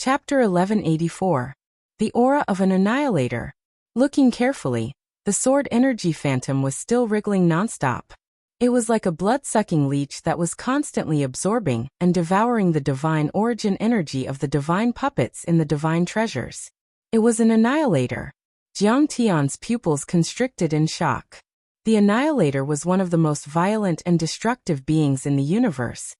Chapter 1184. The Aura of an Annihilator. Looking carefully, the sword energy phantom was still wriggling nonstop. It was like a blood-sucking leech that was constantly absorbing and devouring the divine origin energy of the divine puppets in the divine treasures. It was an annihilator. Jiang Tian's pupils constricted in shock. The annihilator was one of the most violent and destructive beings in the universe,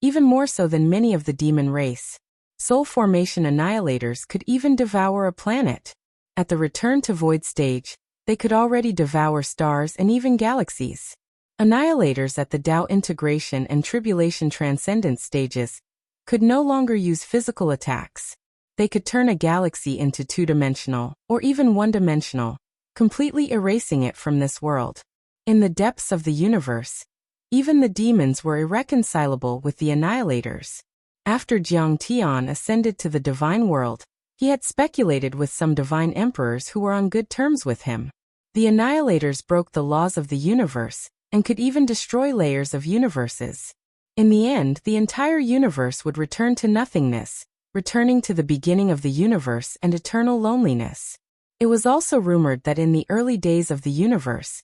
even more so than many of the demon race. Soul formation annihilators could even devour a planet. At the return to void stage, they could already devour stars and even galaxies. Annihilators at the Tao integration and tribulation transcendence stages could no longer use physical attacks. They could turn a galaxy into two-dimensional, or even one-dimensional, completely erasing it from this world. In the depths of the universe, even the demons were irreconcilable with the annihilators. After Jiang Tian ascended to the divine world, he had speculated with some divine emperors who were on good terms with him. The annihilators broke the laws of the universe and could even destroy layers of universes. In the end, the entire universe would return to nothingness, returning to the beginning of the universe and eternal loneliness. It was also rumored that in the early days of the universe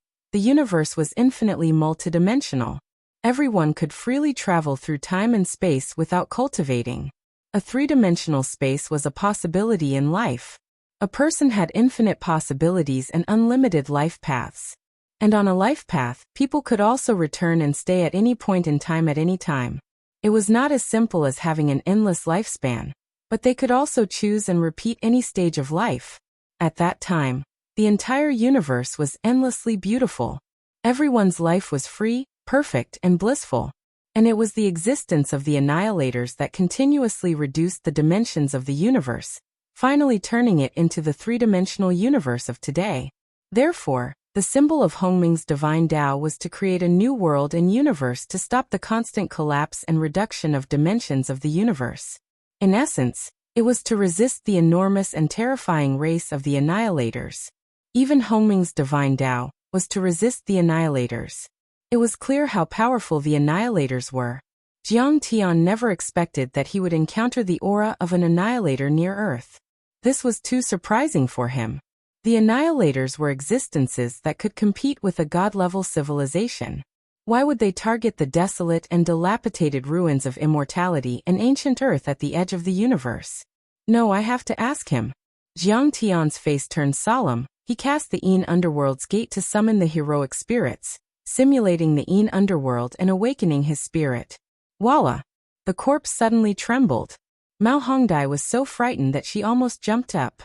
was infinitely multidimensional. Everyone could freely travel through time and space without cultivating. A three-dimensional space was a possibility in life. A person had infinite possibilities and unlimited life paths. And on a life path, people could also return and stay at any point in time at any time. It was not as simple as having an endless lifespan, but they could also choose and repeat any stage of life. At that time, the entire universe was endlessly beautiful. Everyone's life was free, perfect, and blissful. And it was the existence of the annihilators that continuously reduced the dimensions of the universe, finally turning it into the three-dimensional universe of today. Therefore, the symbol of Hongming's divine Tao was to create a new world and universe to stop the constant collapse and reduction of dimensions of the universe. In essence, it was to resist the enormous and terrifying race of the annihilators. Even Hongming's divine Tao was to resist the annihilators. It was clear how powerful the annihilators were. Jiang Tian never expected that he would encounter the aura of an annihilator near Earth. This was too surprising for him. The annihilators were existences that could compete with a god-level civilization. Why would they target the desolate and dilapidated ruins of immortality and ancient Earth at the edge of the universe? No, I have to ask him. Jiang Tian's face turned solemn. He cast the Yin Underworld's gate to summon the heroic spirits, simulating the Yin Underworld and awakening his spirit. Voila! The corpse suddenly trembled. Mao Hongdai was so frightened that she almost jumped up.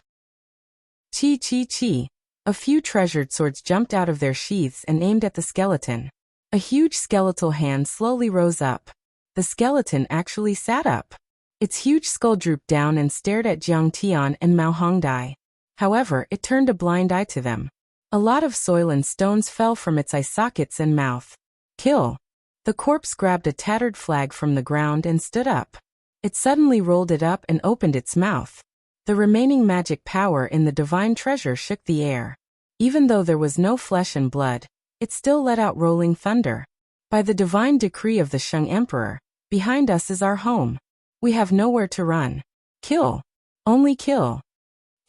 Chi chi chi. A few treasured swords jumped out of their sheaths and aimed at the skeleton. A huge skeletal hand slowly rose up. The skeleton actually sat up. Its huge skull drooped down and stared at Jiang Tian and Mao Hongdai. However, it turned a blind eye to them. A lot of soil and stones fell from its eye sockets and mouth. Kill! The corpse grabbed a tattered flag from the ground and stood up. It suddenly rolled it up and opened its mouth. The remaining magic power in the divine treasure shook the air. Even though there was no flesh and blood, it still let out rolling thunder. By the divine decree of the Shang Emperor, behind us is our home. We have nowhere to run. Kill! Only kill!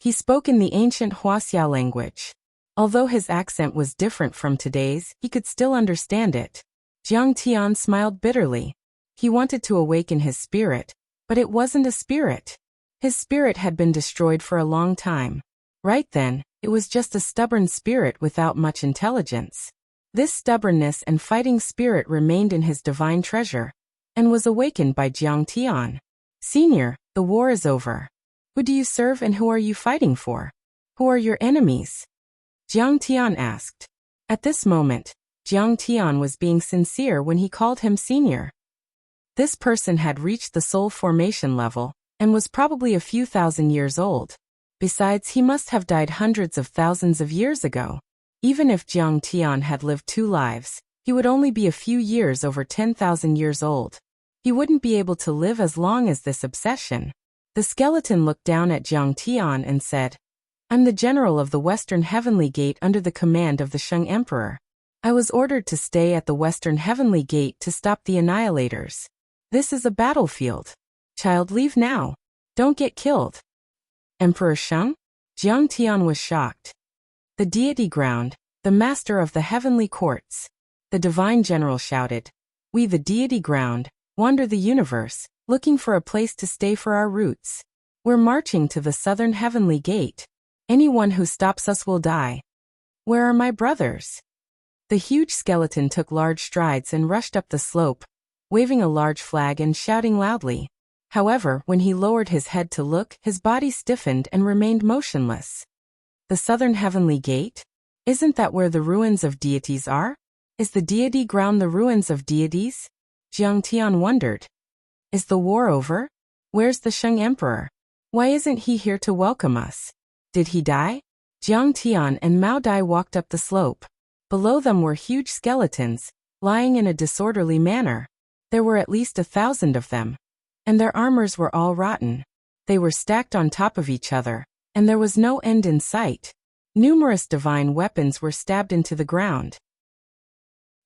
He spoke in the ancient Wuxia language. Although his accent was different from today's, he could still understand it. Jiang Tian smiled bitterly. He wanted to awaken his spirit, but it wasn't a spirit. His spirit had been destroyed for a long time. Right then, it was just a stubborn spirit without much intelligence. This stubbornness and fighting spirit remained in his divine treasure, and was awakened by Jiang Tian. Senior, the war is over. Who do you serve and who are you fighting for? Who are your enemies? Jiang Tian asked. At this moment, Jiang Tian was being sincere when he called him senior. This person had reached the soul formation level, and was probably a few thousand years old. Besides, he must have died hundreds of thousands of years ago. Even if Jiang Tian had lived 2 lives, he would only be a few years over 10,000 years old. He wouldn't be able to live as long as this obsession. The skeleton looked down at Jiang Tian and said, I'm the general of the Western Heavenly Gate under the command of the Shang Emperor. I was ordered to stay at the Western Heavenly Gate to stop the annihilators. This is a battlefield. Child, leave now. Don't get killed. Emperor Sheng? Jiang Tian was shocked. The deity ground, the master of the heavenly courts. The divine general shouted. We, the deity ground, wander the universe, looking for a place to stay for our roots. We're marching to the southern heavenly gate. Anyone who stops us will die. Where are my brothers? The huge skeleton took large strides and rushed up the slope, waving a large flag and shouting loudly. However, when he lowered his head to look, his body stiffened and remained motionless. The southern heavenly gate? Isn't that where the ruins of deities are? Is the deity ground the ruins of deities? Jiang Tian wondered. Is the war over? Where's the Sheng Emperor? Why isn't he here to welcome us? Did he die? Jiang Tian and Mao Dai walked up the slope. Below them were huge skeletons, lying in a disorderly manner. There were at least 1,000 of them. And their armors were all rotten. They were stacked on top of each other, and there was no end in sight. Numerous divine weapons were stabbed into the ground.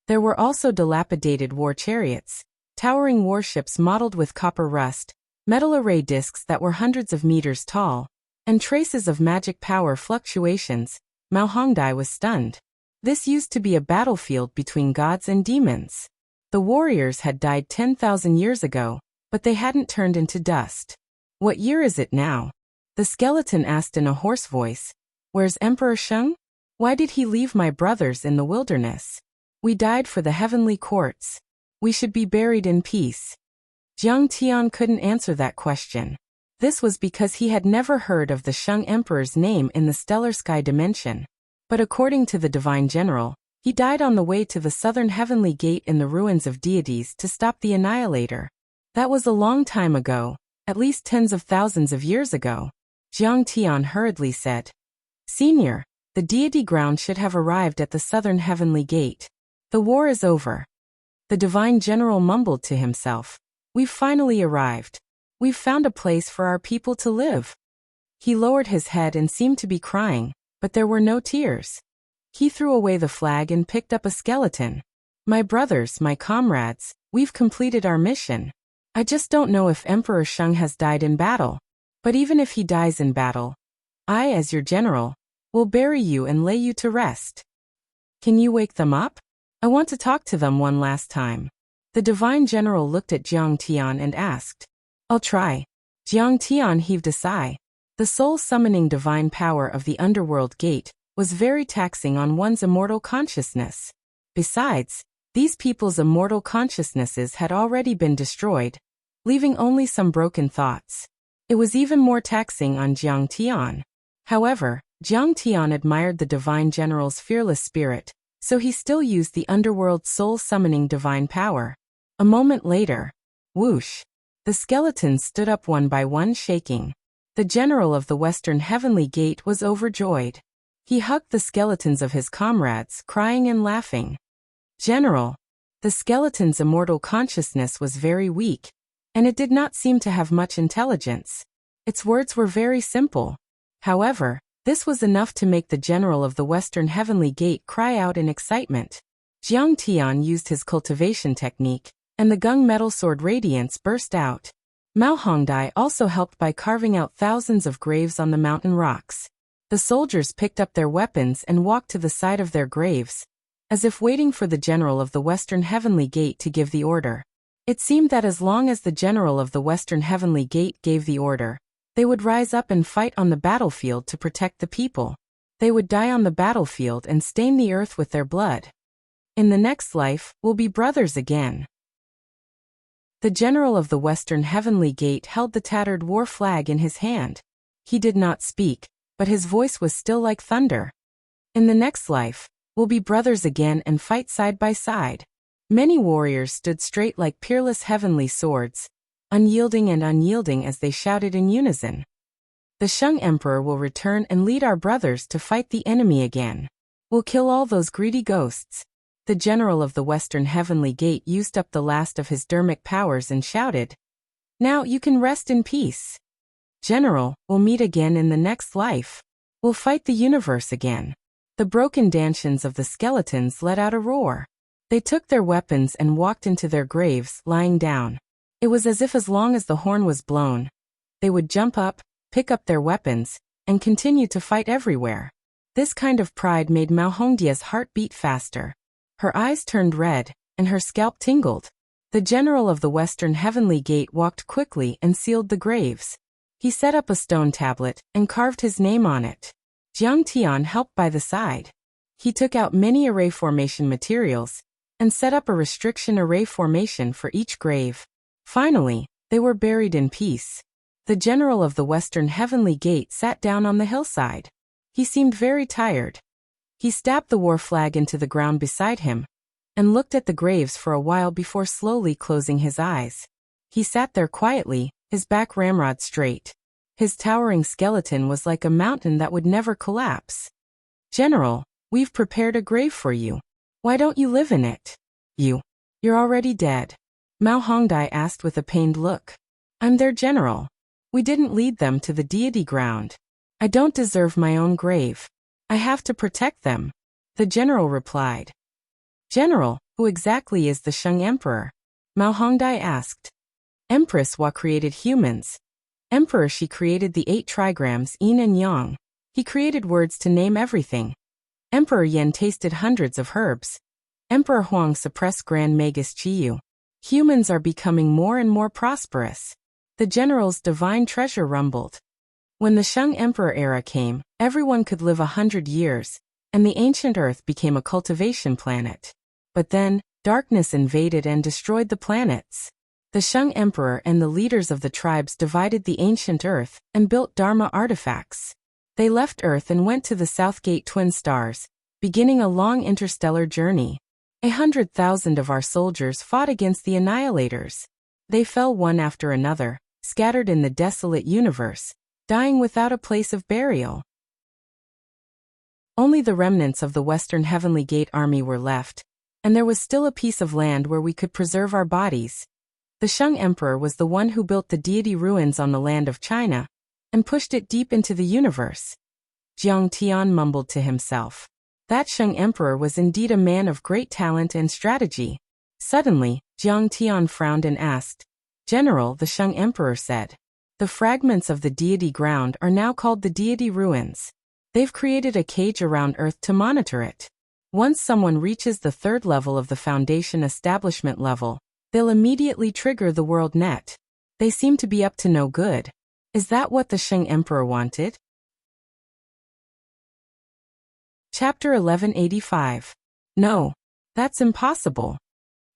There were also dilapidated war chariots, towering warships mottled with copper rust, metal array discs that were hundreds of meters tall, and traces of magic power fluctuations. Mao Hongdai was stunned. This used to be a battlefield between gods and demons. The warriors had died 10,000 years ago, but they hadn't turned into dust. What year is it now? The skeleton asked in a hoarse voice. Where's Emperor Sheng? Why did he leave my brothers in the wilderness? We died for the heavenly courts. We should be buried in peace. Jiang Tian couldn't answer that question. This was because he had never heard of the Sheng Emperor's name in the stellar sky dimension. But according to the divine general, he died on the way to the southern heavenly gate in the ruins of deities to stop the annihilator. That was a long time ago, at least tens of thousands of years ago. Jiang Tian hurriedly said. Senior, the deity ground should have arrived at the southern heavenly gate. The war is over. The divine general mumbled to himself. We've finally arrived. We've found a place for our people to live. He lowered his head and seemed to be crying, but there were no tears. He threw away the flag and picked up a skeleton. My brothers, my comrades, we've completed our mission. I just don't know if Emperor Sheng has died in battle. But even if he dies in battle, I, as your general, will bury you and lay you to rest. Can you wake them up? I want to talk to them one last time. The divine general looked at Jiang Tian and asked. I'll try. Jiang Tian heaved a sigh. The soul-summoning divine power of the underworld gate was very taxing on one's immortal consciousness. Besides, these people's immortal consciousnesses had already been destroyed, leaving only some broken thoughts. It was even more taxing on Jiang Tian. However, Jiang Tian admired the divine general's fearless spirit, so he still used the underworld's soul-summoning divine power. A moment later, whoosh! The skeletons stood up one by one, shaking. The general of the Western Heavenly Gate was overjoyed. He hugged the skeletons of his comrades, crying and laughing. General, the skeleton's immortal consciousness was very weak, and it did not seem to have much intelligence. Its words were very simple. However, this was enough to make the general of the Western Heavenly Gate cry out in excitement. Jiang Tian used his cultivation technique, and the gunmetal sword radiance burst out. Mao Hongdai also helped by carving out thousands of graves on the mountain rocks. The soldiers picked up their weapons and walked to the side of their graves, as if waiting for the general of the Western Heavenly Gate to give the order. It seemed that as long as the general of the Western Heavenly Gate gave the order, they would rise up and fight on the battlefield to protect the people. They would die on the battlefield and stain the earth with their blood. In the next life, we'll be brothers again. The general of the Western Heavenly Gate held the tattered war flag in his hand. He did not speak, but his voice was still like thunder. In the next life, we'll be brothers again and fight side by side. Many warriors stood straight like peerless heavenly swords, unyielding as they shouted in unison. The Sheng Emperor will return and lead our brothers to fight the enemy again. We'll kill all those greedy ghosts. The general of the Western Heavenly Gate used up the last of his dermic powers and shouted, Now you can rest in peace. General, we'll meet again in the next life. We'll fight the universe again. The broken dantians of the skeletons let out a roar. They took their weapons and walked into their graves, lying down. It was as if as long as the horn was blown, they would jump up, pick up their weapons, and continue to fight everywhere. This kind of pride made Mao Hongdia's heart beat faster. Her eyes turned red, and her scalp tingled. The general of the Western Heavenly Gate walked quickly and sealed the graves. He set up a stone tablet and carved his name on it. Jiang Tian helped by the side. He took out many array formation materials and set up a restriction array formation for each grave. Finally, they were buried in peace. The general of the Western Heavenly Gate sat down on the hillside. He seemed very tired. He stabbed the war flag into the ground beside him and looked at the graves for a while before slowly closing his eyes. He sat there quietly, his back ramrod straight. His towering skeleton was like a mountain that would never collapse. "General, we've prepared a grave for you. Why don't you live in it?" You're already dead," Mao Hongdai asked with a pained look. "I'm their general. We didn't lead them to the deity ground. I don't deserve my own grave. I have to protect them," the general replied. "General, who exactly is the Shang Emperor?" Mao Hongdai asked. "Empress Hua created humans. Emperor Shi created the 8 trigrams yin and yang. He created words to name everything. Emperor Yen tasted hundreds of herbs. Emperor Huang suppressed Grand Magus Chiyu. Humans are becoming more and more prosperous." The general's divine treasure rumbled. When the Shang Emperor era came, everyone could live 100 years, and the ancient Earth became a cultivation planet. But then, darkness invaded and destroyed the planets. The Shang Emperor and the leaders of the tribes divided the ancient Earth and built Dharma artifacts. They left Earth and went to the South Gate twin stars, beginning a long interstellar journey. 100,000 of our soldiers fought against the Annihilators. They fell one after another, scattered in the desolate universe, dying without a place of burial. Only the remnants of the Western Heavenly Gate army were left, and there was still a piece of land where we could preserve our bodies. The Shang Emperor was the one who built the deity ruins on the land of China and pushed it deep into the universe. Jiang Tian mumbled to himself. That Shang Emperor was indeed a man of great talent and strategy. Suddenly, Jiang Tian frowned and asked, "General," the Shang Emperor said, "the fragments of the deity ground are now called the deity ruins. They've created a cage around Earth to monitor it. Once someone reaches the 3rd level of the Foundation establishment level, they'll immediately trigger the world net. They seem to be up to no good. Is that what the Shang Emperor wanted?" Chapter 1185. "No. That's impossible,"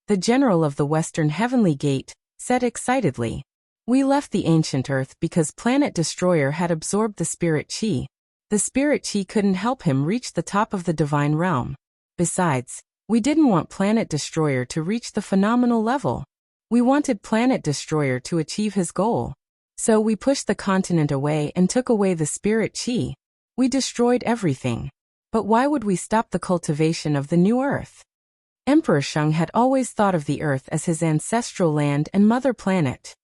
the general of the Western Heavenly Gate said excitedly. "We left the ancient Earth because Planet Destroyer had absorbed the spirit chi. The spirit chi couldn't help him reach the top of the divine realm. Besides, we didn't want Planet Destroyer to reach the phenomenal level. We wanted Planet Destroyer to achieve his goal. So we pushed the continent away and took away the spirit chi. We destroyed everything. But why would we stop the cultivation of the new Earth?" Emperor Shang had always thought of the Earth as his ancestral land and mother planet.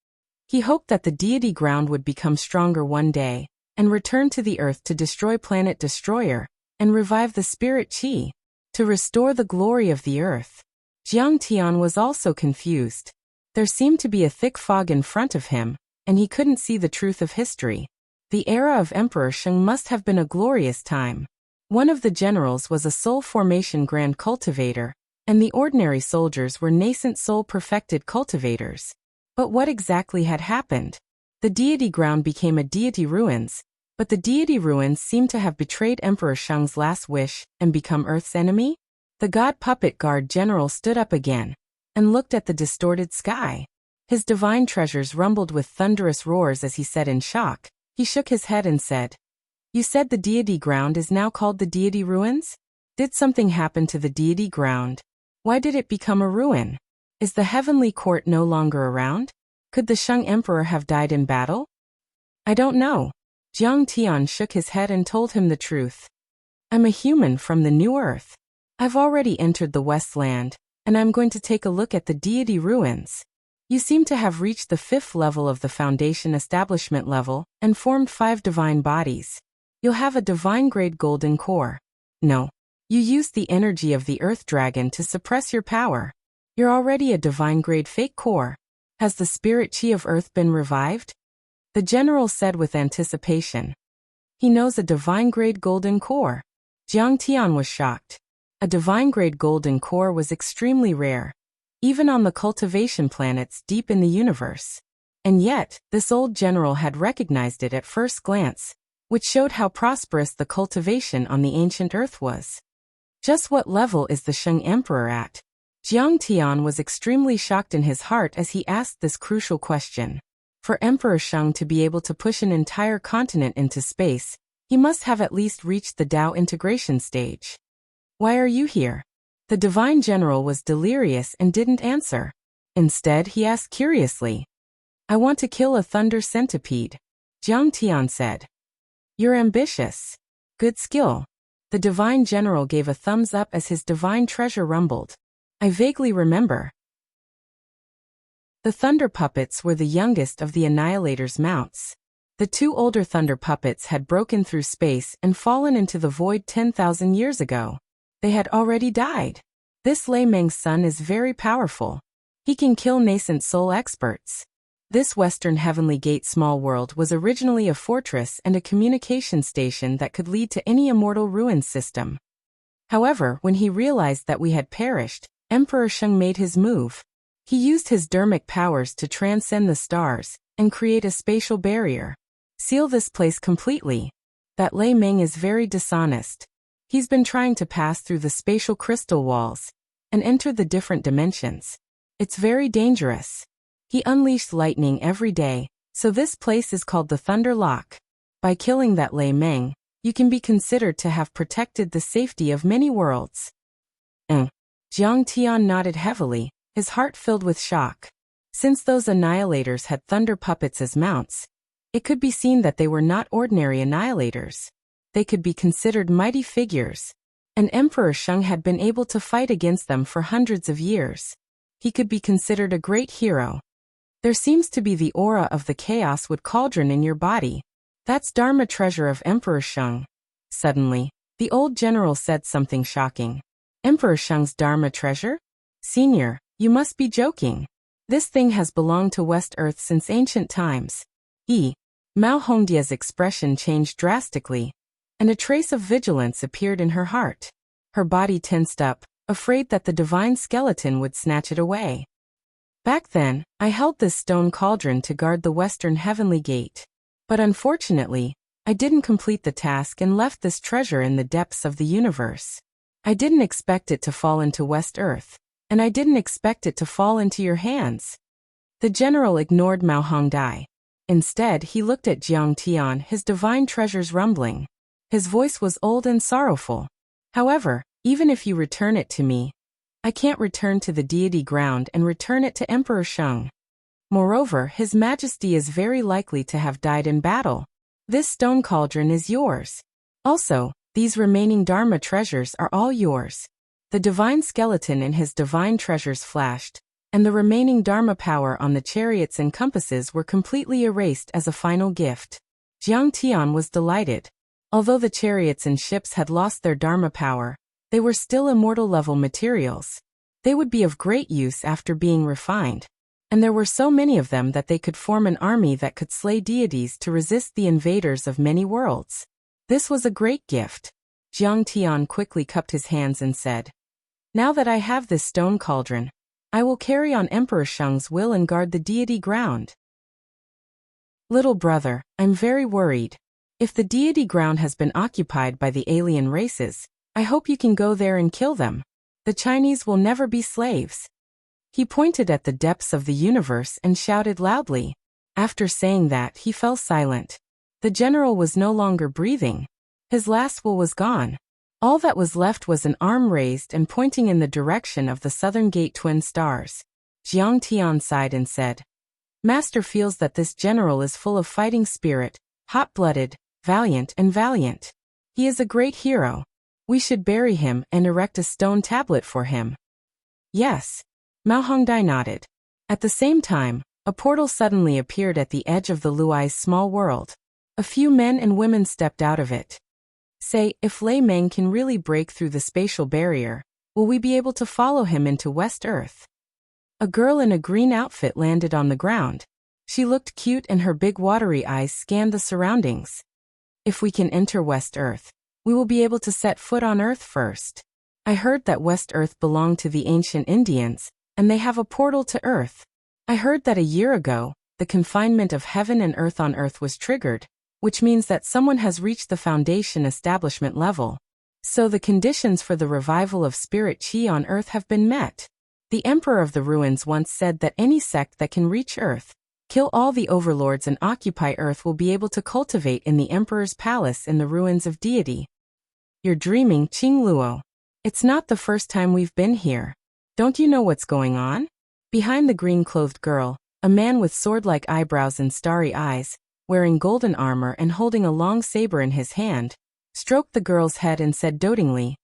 He hoped that the deity ground would become stronger one day and return to the Earth to destroy Planet Destroyer and revive the spirit chi, to restore the glory of the Earth. Jiang Tian was also confused. There seemed to be a thick fog in front of him, and he couldn't see the truth of history. The era of Emperor Shang must have been a glorious time. One of the generals was a soul formation grand cultivator, and the ordinary soldiers were nascent soul-perfected cultivators. But what exactly had happened? The deity ground became a deity ruins, but the deity ruins seemed to have betrayed Emperor Shang's last wish and become Earth's enemy? The god puppet guard general stood up again and looked at the distorted sky. His divine treasures rumbled with thunderous roars as he said in shock. He shook his head and said, "You said the deity ground is now called the deity ruins? Did something happen to the deity ground? Why did it become a ruin? Is the heavenly court no longer around? Could the Shang Emperor have died in battle?" "I don't know." Jiang Tian shook his head and told him the truth. "I'm a human from the new Earth. I've already entered the Westland, and I'm going to take a look at the deity ruins. You seem to have reached the 5th level of the Foundation establishment level and formed 5 divine bodies. You'll have a divine-grade golden core. No. You used the energy of the Earth Dragon to suppress your power. You're already a divine-grade fake core. Has the spirit chi of Earth been revived?" The general said with anticipation. He knows a divine-grade golden core. Jiang Tian was shocked. A divine-grade golden core was extremely rare, even on the cultivation planets deep in the universe. And yet, this old general had recognized it at first glance, which showed how prosperous the cultivation on the ancient Earth was. Just what level is the Shang Emperor at? Jiang Tian was extremely shocked in his heart as he asked this crucial question. For Emperor Shang to be able to push an entire continent into space, he must have at least reached the Tao integration stage. Why are you here? The divine general was delirious and didn't answer. Instead, he asked curiously. I want to kill a thunder centipede, Jiang Tian said. You're ambitious. Good skill. The divine general gave a thumbs up as his divine treasure rumbled. I vaguely remember. The thunder puppets were the youngest of the Annihilator's mounts. The two older thunder puppets had broken through space and fallen into the void 10,000 years ago. They had already died. This Lei Meng's son is very powerful. He can kill nascent soul experts. This Western Heavenly Gate small world was originally a fortress and a communication station that could lead to any immortal ruins system. However, when he realized that we had perished, Emperor Shang made his move. He used his dermic powers to transcend the stars and create a spatial barrier. Seal this place completely. That Lei Meng is very dishonest. He's been trying to pass through the spatial crystal walls and enter the different dimensions. It's very dangerous. He unleashed lightning every day, so this place is called the Thunder Lock. By killing that Lei Meng, you can be considered to have protected the safety of many worlds. Jiang Tian nodded heavily, his heart filled with shock. Since those annihilators had thunder puppets as mounts, it could be seen that they were not ordinary annihilators. They could be considered mighty figures, and Emperor Shang had been able to fight against them for hundreds of years. He could be considered a great hero. There seems to be the aura of the Chaos Wood Cauldron in your body. That's Dharma treasure of Emperor Shang. Suddenly, the old general said something shocking. Emperor Shang's Dharma treasure? Senior, you must be joking. This thing has belonged to West Earth since ancient times. Mao Hongdia's expression changed drastically, and a trace of vigilance appeared in her heart. Her body tensed up, afraid that the divine skeleton would snatch it away. Back then, I held this stone cauldron to guard the Western Heavenly Gate. But unfortunately, I didn't complete the task and left this treasure in the depths of the universe. I didn't expect it to fall into West Earth, and I didn't expect it to fall into your hands. The general ignored Mao Hongdai. Instead, he looked at Jiang Tian, his divine treasures rumbling. His voice was old and sorrowful. However, even if you return it to me, I can't return to the deity ground and return it to Emperor Shang. Moreover, His Majesty is very likely to have died in battle. This stone cauldron is yours. Also, these remaining Dharma treasures are all yours. The divine skeleton in his divine treasures flashed, and the remaining Dharma power on the chariots and compasses were completely erased as a final gift. Jiang Tian was delighted. Although the chariots and ships had lost their Dharma power, they were still immortal-level materials. They would be of great use after being refined. And there were so many of them that they could form an army that could slay deities to resist the invaders of many worlds. This was a great gift. Jiang Tian quickly cupped his hands and said, Now that I have this stone cauldron, I will carry on Emperor Shang's will and guard the deity ground. Little brother, I'm very worried. If the deity ground has been occupied by the alien races, I hope you can go there and kill them. The Chinese will never be slaves. He pointed at the depths of the universe and shouted loudly. After saying that, he fell silent. The general was no longer breathing. His last will was gone. All that was left was an arm raised and pointing in the direction of the Southern Gate twin stars. Jiang Tian sighed and said, Master feels that this general is full of fighting spirit, hot-blooded, valiant. He is a great hero. We should bury him and erect a stone tablet for him. Yes. Mao Hongdai nodded. At the same time, a portal suddenly appeared at the edge of the Luai's small world. A few men and women stepped out of it. Say, if Lei Meng can really break through the spatial barrier, will we be able to follow him into West Earth? A girl in a green outfit landed on the ground. She looked cute and her big watery eyes scanned the surroundings. If we can enter West Earth, we will be able to set foot on Earth first. I heard that West Earth belonged to the ancient Indians, and they have a portal to Earth. I heard that a year ago, the confinement of heaven and earth on Earth was triggered, which means that someone has reached the foundation establishment level. So the conditions for the revival of spirit chi on Earth have been met. The Emperor of the Ruins once said that any sect that can reach Earth, kill all the overlords and occupy Earth will be able to cultivate in the Emperor's palace in the ruins of deity. You're dreaming, Qing Luo. It's not the first time we've been here. Don't you know what's going on? Behind the green-clothed girl, a man with sword-like eyebrows and starry eyes, wearing golden armor and holding a long saber in his hand, stroked the girl's head and said dotingly,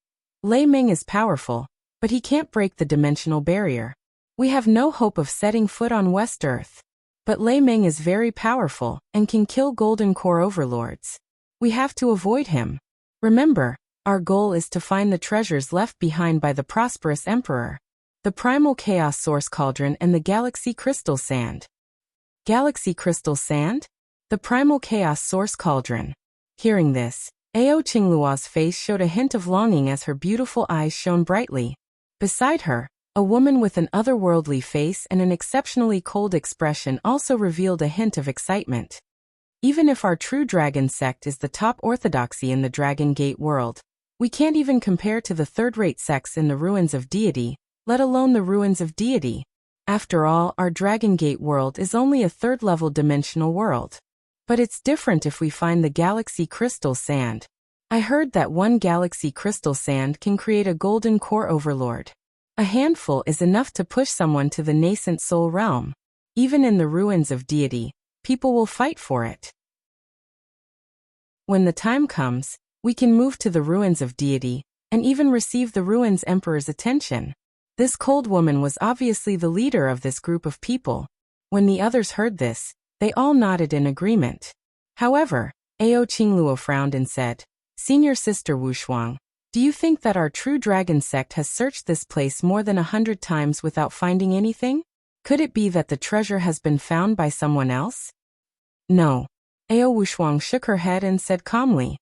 Lei Ming is powerful, but he can't break the dimensional barrier. We have no hope of setting foot on West Earth. But Lei Ming is very powerful and can kill golden core overlords. We have to avoid him. Remember, our goal is to find the treasures left behind by the prosperous emperor. The primal chaos source cauldron and the galaxy crystal sand. Galaxy crystal sand? The primal chaos source cauldron. Hearing this, Ao Qingluo's face showed a hint of longing as her beautiful eyes shone brightly. Beside her, a woman with an otherworldly face and an exceptionally cold expression also revealed a hint of excitement. Even if our true dragon sect is the top orthodoxy in the Dragon Gate world, we can't even compare to the third-rate sects in the ruins of deity, let alone the ruins of deity. After all, our Dragon Gate world is only a third-level dimensional world. But it's different if we find the galaxy crystal sand. I heard that one galaxy crystal sand can create a golden core overlord. A handful is enough to push someone to the nascent soul realm. Even in the ruins of deity, people will fight for it. When the time comes, we can move to the ruins of deity, and even receive the ruins emperor's attention. This cold woman was obviously the leader of this group of people. When the others heard this, they all nodded in agreement. However, Ao Qingluo frowned and said, Senior Sister Wushuang, do you think that our true dragon sect has searched this place more than 100 times without finding anything? Could it be that the treasure has been found by someone else? No. Ao Wushuang shook her head and said calmly,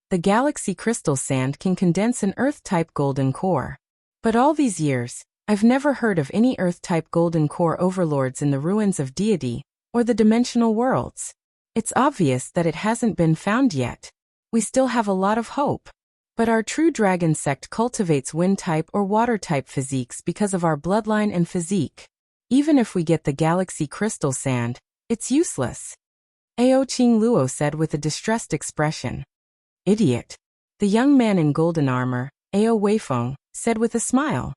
the galaxy crystal sand can condense an Earth-type golden core. But all these years, I've never heard of any Earth-type golden core overlords in the ruins of deity, or the dimensional worlds. It's obvious that it hasn't been found yet. We still have a lot of hope. But our true dragon sect cultivates wind-type or water-type physiques because of our bloodline and physique. Even if we get the galaxy crystal sand, it's useless. Ao Qingluo said with a distressed expression. Idiot. The young man in golden armor, Ao Weifeng, said with a smile.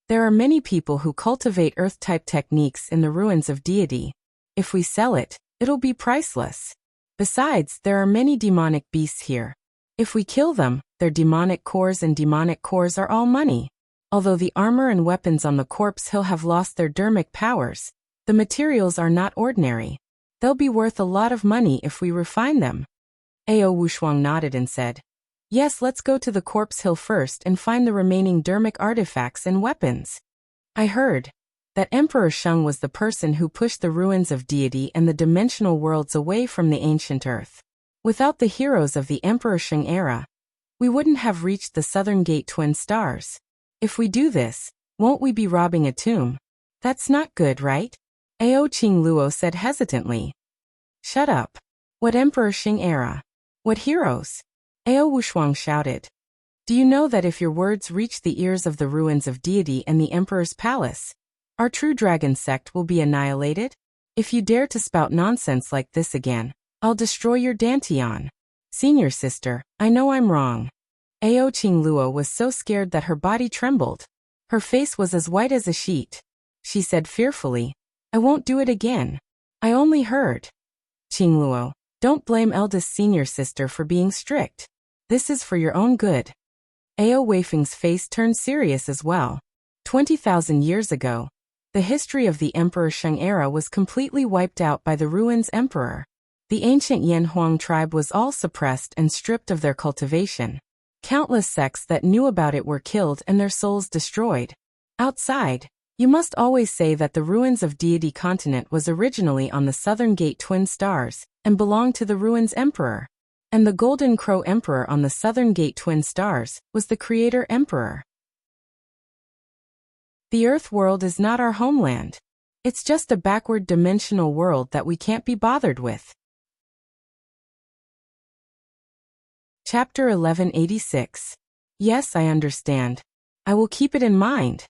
There are many people who cultivate Earth-type techniques in the ruins of deity. If we sell it, it'll be priceless. Besides, there are many demonic beasts here. If we kill them, their demonic cores are all money. Although the armor and weapons on the corpse hill have lost their dermic powers, the materials are not ordinary. They'll be worth a lot of money if we refine them. Ao Wushuang nodded and said, Yes, let's go to the corpse hill first and find the remaining dermic artifacts and weapons. I heard that Emperor Sheng was the person who pushed the ruins of deity and the dimensional worlds away from the ancient Earth. Without the heroes of the Emperor Sheng era, we wouldn't have reached the Southern Gate Twin Stars. If we do this, won't we be robbing a tomb? That's not good, right? Ao Qingluo said hesitantly. Shut up. What Emperor Sheng era? What heroes? Ao Wushuang shouted. Do you know that if your words reach the ears of the ruins of deity and the Emperor's palace, our true dragon sect will be annihilated? If you dare to spout nonsense like this again, I'll destroy your dantian. Senior sister, I know I'm wrong. Ao Qingluo was so scared that her body trembled. Her face was as white as a sheet. She said fearfully, I won't do it again. I only heard. Qingluo, don't blame eldest senior sister for being strict. This is for your own good. Ao Weifeng's face turned serious as well. 20,000 years ago, the history of the Emperor Sheng era was completely wiped out by the ruins emperor. The ancient Yanhuang tribe was all suppressed and stripped of their cultivation. Countless sects that knew about it were killed and their souls destroyed. Outside, You must always say that the ruins of Deity Continent was originally on the Southern Gate Twin Stars, and belonged to the ruins Emperor. And the Golden Crow Emperor on the Southern Gate Twin Stars was the Creator Emperor. The Earth world is not our homeland. It's just a backward dimensional world that we can't be bothered with. Chapter 1186. Yes, I understand. I will keep it in mind.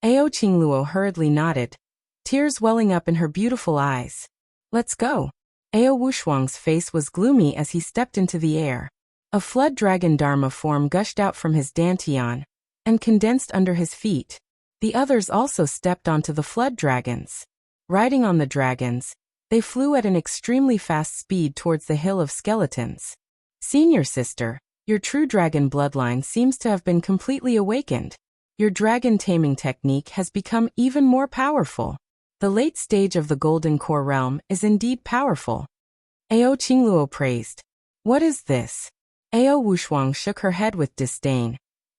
Ao Qingluo hurriedly nodded, tears welling up in her beautiful eyes. Let's go. Ao Wushuang's face was gloomy as he stepped into the air. A flood dragon Dharma form gushed out from his dantian and condensed under his feet. The others also stepped onto the flood dragons. Riding on the dragons, they flew at an extremely fast speed towards the hill of skeletons. Senior sister, your true dragon bloodline seems to have been completely awakened. Your dragon taming technique has become even more powerful. The late stage of the Golden Core realm is indeed powerful. Ao Qingluo praised. What is this? Ao Wushuang shook her head with disdain,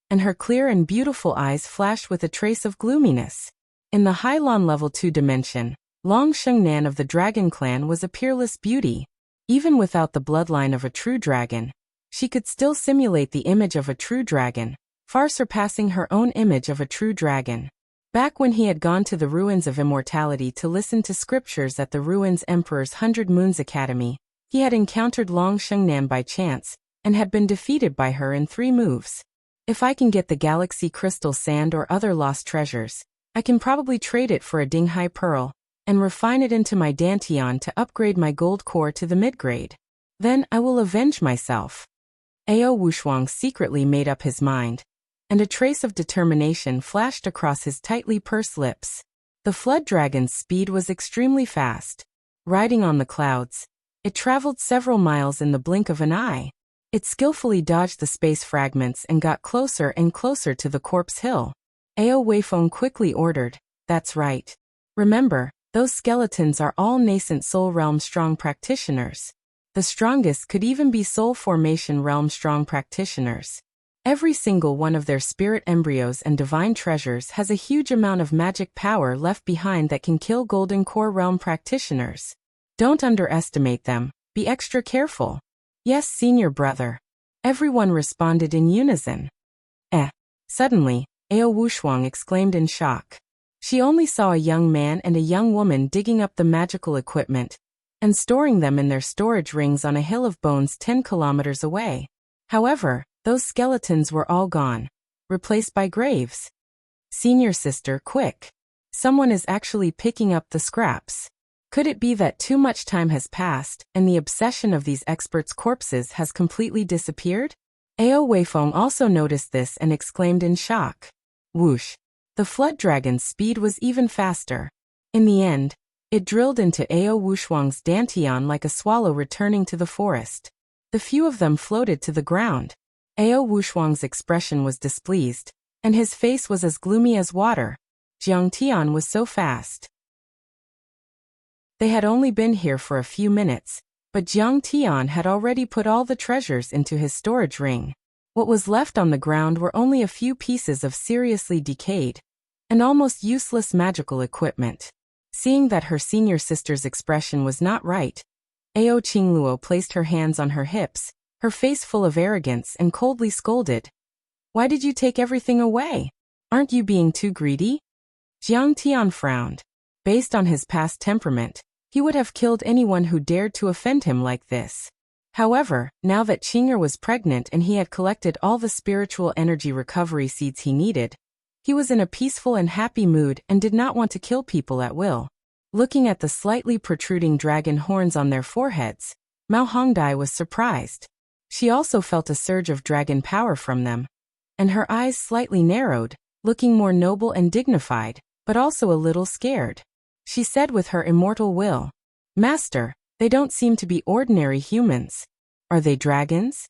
and her clear and beautiful eyes flashed with a trace of gloominess. In the Hylon Level 2 dimension, Long Shengnan of the Dragon Clan was a peerless beauty. Even without the bloodline of a true dragon, she could still simulate the image of a true dragon, far surpassing her own image of a true dragon. Back when he had gone to the Ruins of Immortality to listen to scriptures at the Ruins Emperor's 100 Moons Academy, he had encountered Long Shengnan by chance, and had been defeated by her in 3 moves. If I can get the Galaxy Crystal Sand or other lost treasures, I can probably trade it for a Dinghai Pearl, and refine it into my Dantian to upgrade my gold core to the mid-grade. Then I will avenge myself. Ao Wushuang secretly made up his mind, and a trace of determination flashed across his tightly pursed lips. The flood dragon's speed was extremely fast. Riding on the clouds, it traveled several miles in the blink of an eye. It skillfully dodged the space fragments and got closer and closer to the corpse hill. Ao Weifeng quickly ordered, "That's right. Remember, those skeletons are all nascent Soul Realm strong practitioners. The strongest could even be Soul Formation Realm strong practitioners. Every single one of their spirit embryos and divine treasures has a huge amount of magic power left behind that can kill Golden Core Realm practitioners. Don't underestimate them, be extra careful." "Yes, senior brother." Everyone responded in unison. Suddenly, Ao Wushuang exclaimed in shock. She only saw a young man and a young woman digging up the magical equipment and storing them in their storage rings on a hill of bones 10 kilometers away. However, those skeletons were all gone, replaced by graves. "Senior sister, quick. Someone is actually picking up the scraps." Could it be that too much time has passed, and the obsession of these experts' corpses has completely disappeared? Ao Weifeng also noticed this and exclaimed in shock. Whoosh! The flood dragon's speed was even faster. In the end, it drilled into Ao Wushuang's dantian like a swallow returning to the forest. The few of them floated to the ground. Ao Wushuang's expression was displeased, and his face was as gloomy as water. Jiang Tian was so fast. They had only been here for a few minutes, but Jiang Tian had already put all the treasures into his storage ring. What was left on the ground were only a few pieces of seriously decayed and almost useless magical equipment. Seeing that her senior sister's expression was not right, Ao Qingluo placed her hands on her hips, her face full of arrogance, and coldly scolded. "Why did you take everything away? Aren't you being too greedy?" Jiang Tian frowned. Based on his past temperament, he would have killed anyone who dared to offend him like this. However, now that Qinger was pregnant and he had collected all the spiritual energy recovery seeds he needed, he was in a peaceful and happy mood and did not want to kill people at will. Looking at the slightly protruding dragon horns on their foreheads, Mao Hongdai was surprised. She also felt a surge of dragon power from them, and her eyes slightly narrowed, looking more noble and dignified, but also a little scared. She said with her immortal will, "Master, they don't seem to be ordinary humans. Are they dragons?"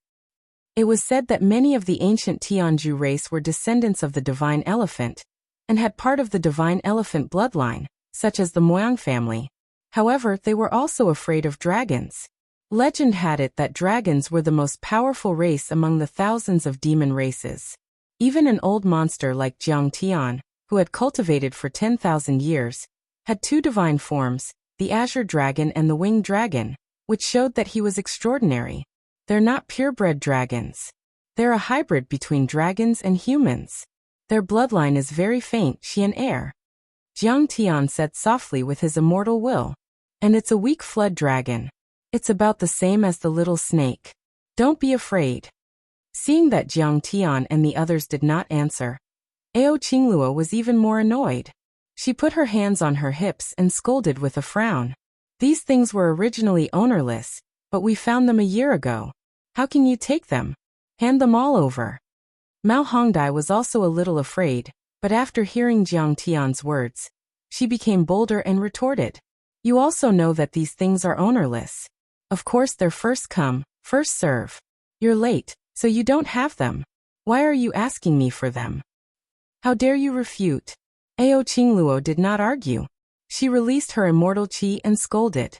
It was said that many of the ancient Tianju race were descendants of the divine elephant, and had part of the divine elephant bloodline, such as the Moyang family. However, they were also afraid of dragons. Legend had it that dragons were the most powerful race among the thousands of demon races. Even an old monster like Jiang Tian, who had cultivated for 10,000 years, had two divine forms, the azure dragon and the winged dragon, which showed that he was extraordinary. They're not purebred dragons. They're a hybrid between dragons and humans. Their bloodline is very faint, Xian heir. Jiang Tian said softly with his immortal will. And it's a weak flood dragon. It's about the same as the little snake. Don't be afraid. Seeing that Jiang Tian and the others did not answer, Ao Qingluo was even more annoyed. She put her hands on her hips and scolded with a frown. These things were originally ownerless, but we found them a year ago. How can you take them? Hand them all over. Mao Hongdai was also a little afraid, but after hearing Jiang Tian's words, she became bolder and retorted. You also know that these things are ownerless. Of course they're first come, first serve. You're late, so you don't have them. Why are you asking me for them? How dare you refute? Ao Qingluo did not argue. She released her immortal qi and scolded.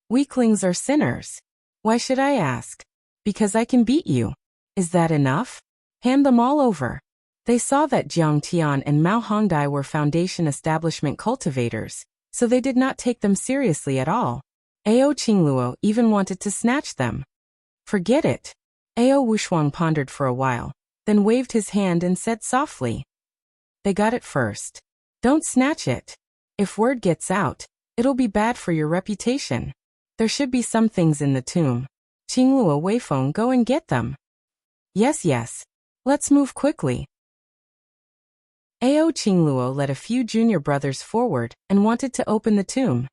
Weaklings are sinners. Why should I ask? Because I can beat you. Is that enough? Hand them all over. They saw that Jiang Tian and Mao Hongdai were Foundation Establishment cultivators, so they did not take them seriously at all. Ao Qingluo even wanted to snatch them. Forget it. Ao Wushuang pondered for a while, then waved his hand and said softly. They got it first. Don't snatch it. If word gets out, it'll be bad for your reputation. There should be some things in the tomb. Qingluo Weifeng, go and get them. Yes. Let's move quickly. Ao Qingluo led a few junior brothers forward and wanted to open the tomb.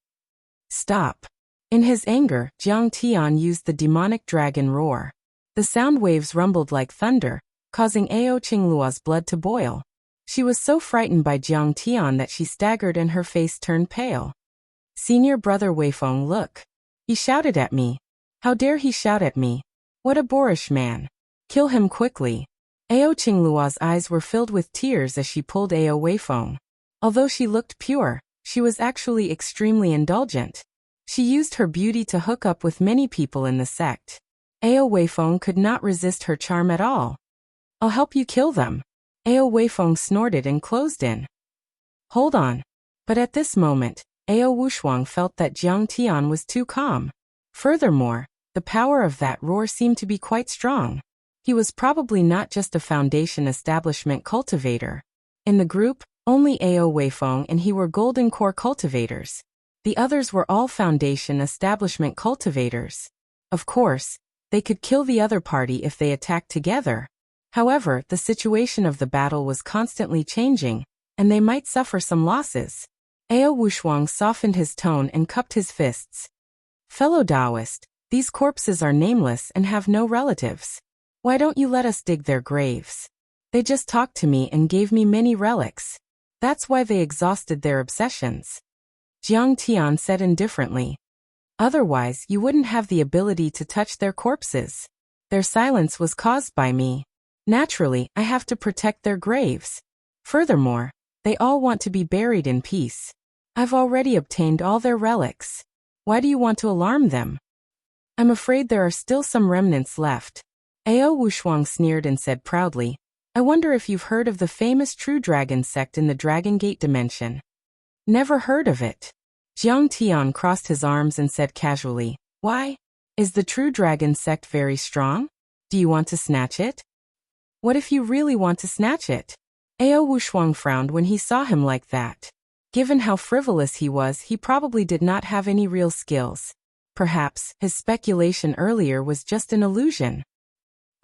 Stop. In his anger, Jiang Tian used the demonic dragon roar. The sound waves rumbled like thunder, causing Ao Qingluo's blood to boil. She was so frightened by Jiang Tian that she staggered and her face turned pale. Senior brother Weifeng, look. He shouted at me. How dare he shout at me? What a boorish man. Kill him quickly. Ao Qingluo's eyes were filled with tears as she pulled Ao Weifeng. Although she looked pure, she was actually extremely indulgent. She used her beauty to hook up with many people in the sect. Ao Weifeng could not resist her charm at all. I'll help you kill them. Ao Weifeng snorted and closed in. Hold on. But at this moment, Ao Wushuang felt that Jiang Tian was too calm. Furthermore, the power of that roar seemed to be quite strong. He was probably not just a Foundation Establishment cultivator. In the group, only Ao Weifeng and he were Golden Core cultivators. The others were all Foundation Establishment cultivators. Of course, they could kill the other party if they attacked together. However, the situation of the battle was constantly changing, and they might suffer some losses. Ao Wushuang softened his tone and cupped his fists. Fellow Taoist, these corpses are nameless and have no relatives. Why don't you let us dig their graves? They just talked to me and gave me many relics. That's why they exhausted their obsessions. Jiang Tian said indifferently. Otherwise, you wouldn't have the ability to touch their corpses. Their silence was caused by me. Naturally, I have to protect their graves. Furthermore, they all want to be buried in peace. I've already obtained all their relics. Why do you want to alarm them? I'm afraid there are still some remnants left. Ao Wushuang sneered and said proudly, I wonder if you've heard of the famous True Dragon sect in the Dragon Gate dimension. Never heard of it. Jiang Tian crossed his arms and said casually, Why? Is the True Dragon sect very strong? Do you want to snatch it? What if you really want to snatch it? Ao Wushuang frowned when he saw him like that. Given how frivolous he was, he probably did not have any real skills. Perhaps his speculation earlier was just an illusion.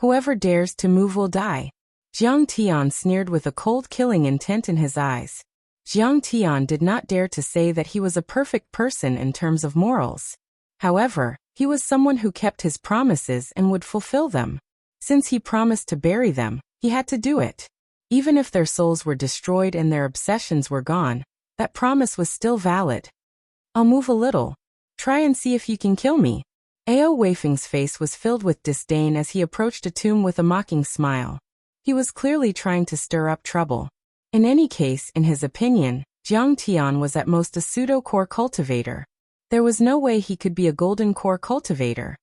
Whoever dares to move will die. Jiang Tian sneered with a cold killing intent in his eyes. Jiang Tian did not dare to say that he was a perfect person in terms of morals. However, he was someone who kept his promises and would fulfill them. Since he promised to bury them, he had to do it. Even if their souls were destroyed and their obsessions were gone, that promise was still valid. I'll move a little. Try and see if you can kill me. Ao Weifeng's face was filled with disdain as he approached a tomb with a mocking smile. He was clearly trying to stir up trouble. In any case, in his opinion, Jiang Tian was at most a pseudo-core cultivator. There was no way he could be a golden core cultivator.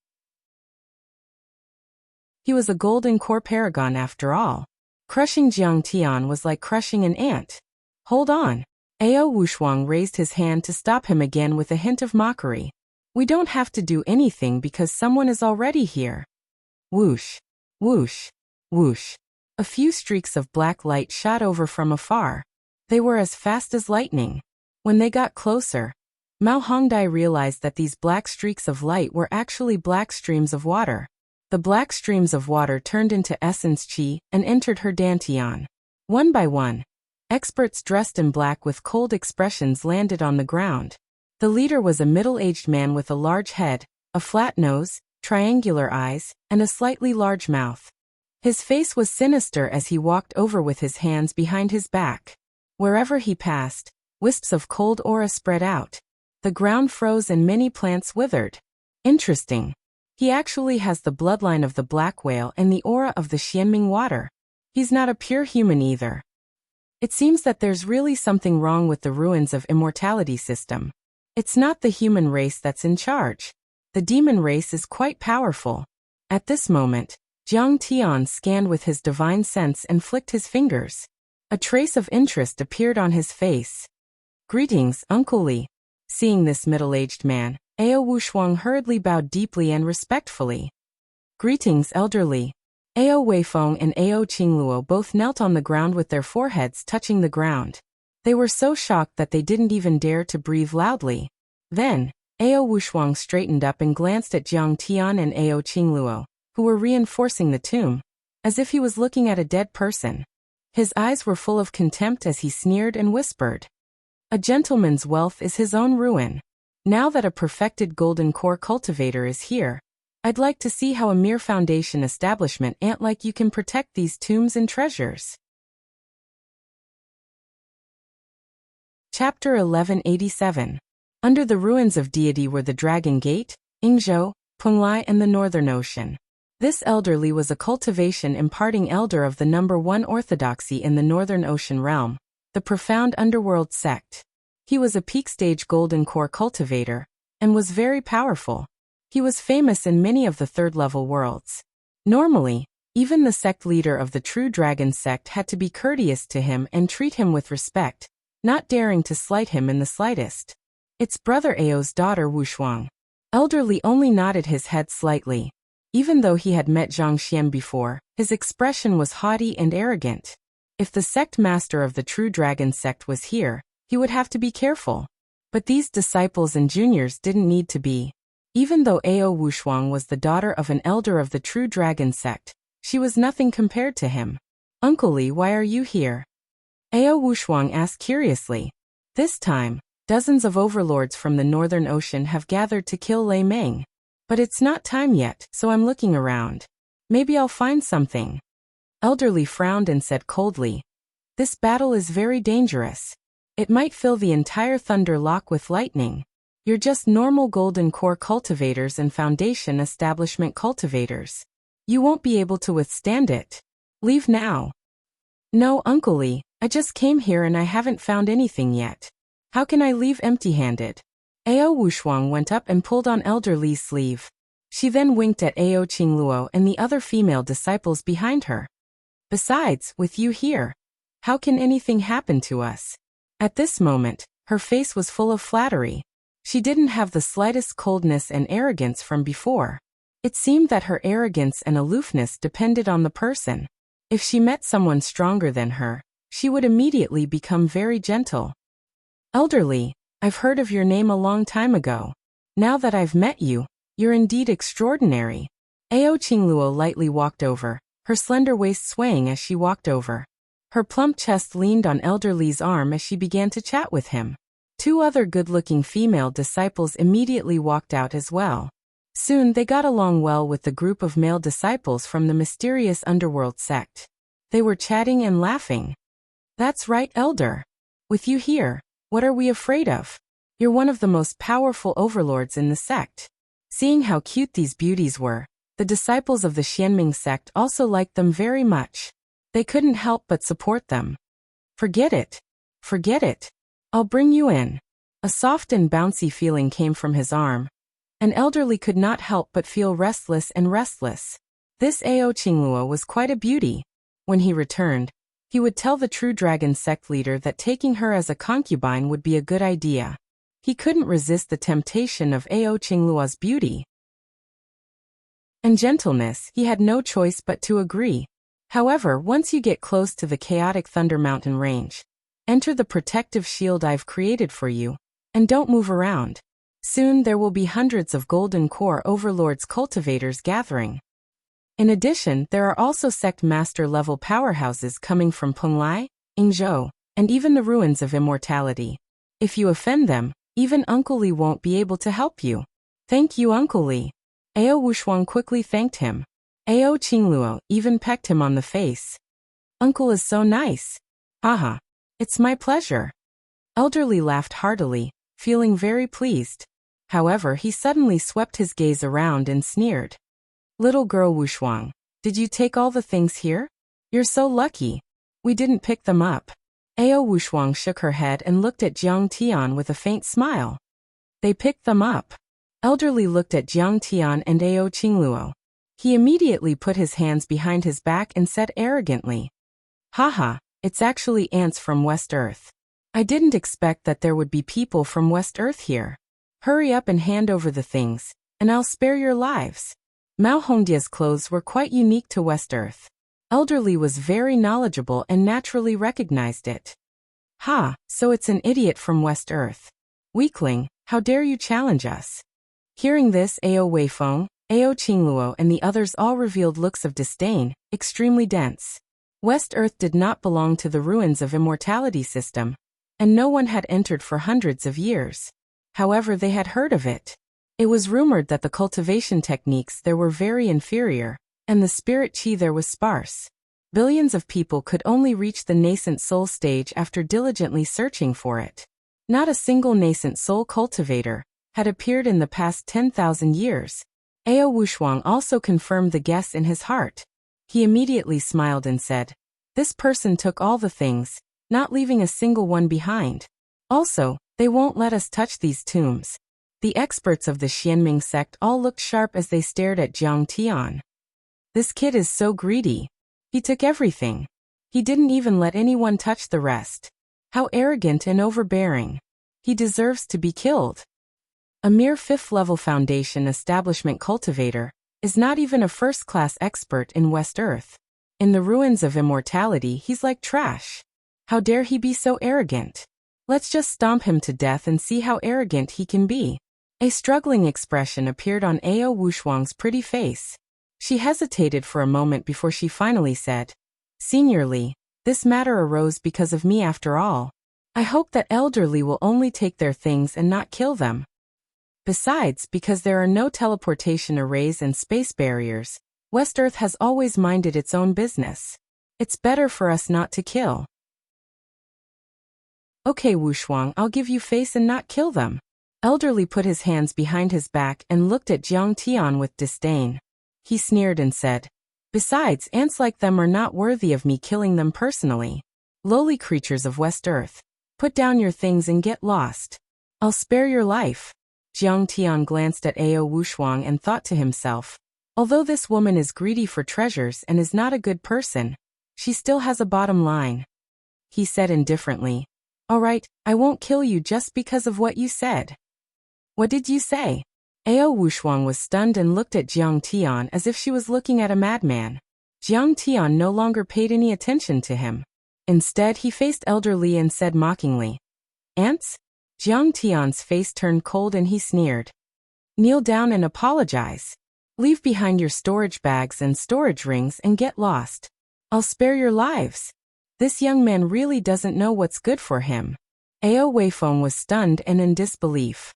He was a golden core paragon after all. Crushing Jiang Tian was like crushing an ant. Hold on. Ao Wushuang raised his hand to stop him again with a hint of mockery. We don't have to do anything because someone is already here. Whoosh, whoosh, whoosh. A few streaks of black light shot over from afar. They were as fast as lightning. When they got closer, Mao Hongdai realized that these black streaks of light were actually black streams of water. The black streams of water turned into essence qi and entered her dantian. One by one, experts dressed in black with cold expressions landed on the ground. The leader was a middle-aged man with a large head, a flat nose, triangular eyes, and a slightly large mouth. His face was sinister as he walked over with his hands behind his back. Wherever he passed, wisps of cold aura spread out. The ground froze and many plants withered. Interesting. He actually has the bloodline of the black whale and the aura of the Xianming water. He's not a pure human either. It seems that there's really something wrong with the ruins of immortality system. It's not the human race that's in charge. The demon race is quite powerful. At this moment, Jiang Tian scanned with his divine sense and flicked his fingers. A trace of interest appeared on his face. Greetings, Uncle Li. Seeing this middle-aged man, Ao Wushuang hurriedly bowed deeply and respectfully. Greetings, elderly. Ao Weifeng and Ao Qingluo both knelt on the ground with their foreheads touching the ground. They were so shocked that they didn't even dare to breathe loudly. Then, Ao Wushuang straightened up and glanced at Jiang Tian and Ao Qingluo, who were reinforcing the tomb, as if he was looking at a dead person. His eyes were full of contempt as he sneered and whispered. A gentleman's wealth is his own ruin. Now that a perfected golden core cultivator is here, I'd like to see how a mere foundation establishment ant like you can protect these tombs and treasures. Chapter 1187. Under the ruins of deity were the Dragon Gate, Yingzhou, Penglai and the Northern Ocean. This elderly was a cultivation imparting elder of the number 1 orthodoxy in the Northern Ocean realm, the profound underworld sect. He was a peak-stage golden core cultivator, and was very powerful. He was famous in many of the third-level worlds. Normally, even the sect leader of the true dragon sect had to be courteous to him and treat him with respect, not daring to slight him in the slightest. It's brother Ao's daughter Wushuang. Elderly only nodded his head slightly. Even though he had met Zhang Xian before, his expression was haughty and arrogant. If the sect master of the true dragon sect was here, he would have to be careful. But these disciples and juniors didn't need to be. Even though Ao Wushuang was the daughter of an elder of the true dragon sect, she was nothing compared to him. Uncle Li, why are you here? Ao Wushuang asked curiously. This time, dozens of overlords from the Northern Ocean have gathered to kill Lei Meng. But it's not time yet, so I'm looking around. Maybe I'll find something. Elderly frowned and said coldly, this battle is very dangerous. It might fill the entire Thunder Lock with lightning. You're just normal golden core cultivators and foundation establishment cultivators. You won't be able to withstand it. Leave now. No, Uncle Li, I just came here and I haven't found anything yet. How can I leave empty-handed? Ao Wushuang went up and pulled on Elder Li's sleeve. She then winked at Ao Qingluo and the other female disciples behind her. Besides, with you here, how can anything happen to us? At this moment, her face was full of flattery. She didn't have the slightest coldness and arrogance from before. It seemed that her arrogance and aloofness depended on the person. If she met someone stronger than her, she would immediately become very gentle. Elderly, I've heard of your name a long time ago. Now that I've met you, you're indeed extraordinary. Ao Qingluo lightly walked over, her slender waist swaying as she walked over. Her plump chest leaned on Elder Li's arm as she began to chat with him. 2 other good-looking female disciples immediately walked out as well. Soon they got along well with the group of male disciples from the mysterious underworld sect. They were chatting and laughing. That's right, Elder. With you here, what are we afraid of? You're one of the most powerful overlords in the sect. Seeing how cute these beauties were, the disciples of the Xianming sect also liked them very much. They couldn't help but support them. Forget it. Forget it. I'll bring you in. A soft and bouncy feeling came from his arm. An elderly could not help but feel restless and restless. This Ao Qingluo was quite a beauty. When he returned, He would tell the true dragon sect leader that taking her as a concubine would be a good idea. He couldn't resist the temptation of Ao Qingluo's beauty and gentleness. He had no choice but to agree. However, once you get close to the chaotic Thunder Mountain range, enter the protective shield I've created for you, and don't move around. Soon there will be hundreds of Golden Core Overlords cultivators gathering. In addition, there are also sect master level powerhouses coming from Penglai, Yingzhou, and even the ruins of immortality. If you offend them, even Uncle Li won't be able to help you. Thank you, Uncle Li. Ao Wushuang quickly thanked him. Ao Qingluo even pecked him on the face. Uncle is so nice. Haha. It's my pleasure. Elderly laughed heartily, feeling very pleased. However, he suddenly swept his gaze around and sneered. Little girl Wushuang, did you take all the things here? You're so lucky. We didn't pick them up. Ao Wushuang shook her head and looked at Jiang Tian with a faint smile. They picked them up. Elderly looked at Jiang Tian and Ao Qingluo. He immediately put his hands behind his back and said arrogantly, Haha, it's actually ants from West Earth. I didn't expect that there would be people from West Earth here. Hurry up and hand over the things, and I'll spare your lives. Mao Hongdia's clothes were quite unique to West Earth. Elderly was very knowledgeable and naturally recognized it. Ha, so it's an idiot from West Earth. Weakling, how dare you challenge us? Hearing this, Ao Weifeng, Ao Qingluo and the others all revealed looks of disdain, extremely dense. West Earth did not belong to the ruins of immortality system, and no one had entered for hundreds of years. However, they had heard of it. It was rumored that the cultivation techniques there were very inferior, and the spirit chi there was sparse. Billions of people could only reach the nascent soul stage after diligently searching for it. Not a single nascent soul cultivator had appeared in the past 10,000 years. Ao Wushuang also confirmed the guess in his heart. He immediately smiled and said, This person took all the things, not leaving a single one behind. Also, they won't let us touch these tombs. The experts of the Xianming sect all looked sharp as they stared at Jiang Tian. This kid is so greedy. He took everything. He didn't even let anyone touch the rest. How arrogant and overbearing. He deserves to be killed. A mere 5th-level foundation establishment cultivator is not even a first-class expert in West Earth. In the ruins of immortality, he's like trash. How dare he be so arrogant? Let's just stomp him to death and see how arrogant he can be. A struggling expression appeared on Ao Wushuang's pretty face. She hesitated for a moment before she finally said, Senior Li, this matter arose because of me after all. I hope that Elderly will only take their things and not kill them. Besides, because there are no teleportation arrays and space barriers, West Earth has always minded its own business. It's better for us not to kill. Okay, Wushuang, I'll give you face and not kill them. Elderly put his hands behind his back and looked at Jiang Tian with disdain. He sneered and said, Besides, ants like them are not worthy of me killing them personally. Lowly creatures of West Earth, put down your things and get lost. I'll spare your life. Jiang Tian glanced at Ao Wushuang and thought to himself, although this woman is greedy for treasures and is not a good person, she still has a bottom line. He said indifferently, All right, I won't kill you just because of what you said. What did you say? Ao Wushuang was stunned and looked at Jiang Tian as if she was looking at a madman. Jiang Tian no longer paid any attention to him. Instead, he faced Elderly and said mockingly, Ants? Jiang Tian's face turned cold and he sneered. Kneel down and apologize. Leave behind your storage bags and storage rings and get lost. I'll spare your lives. This young man really doesn't know what's good for him. Ao Weifeng was stunned and in disbelief.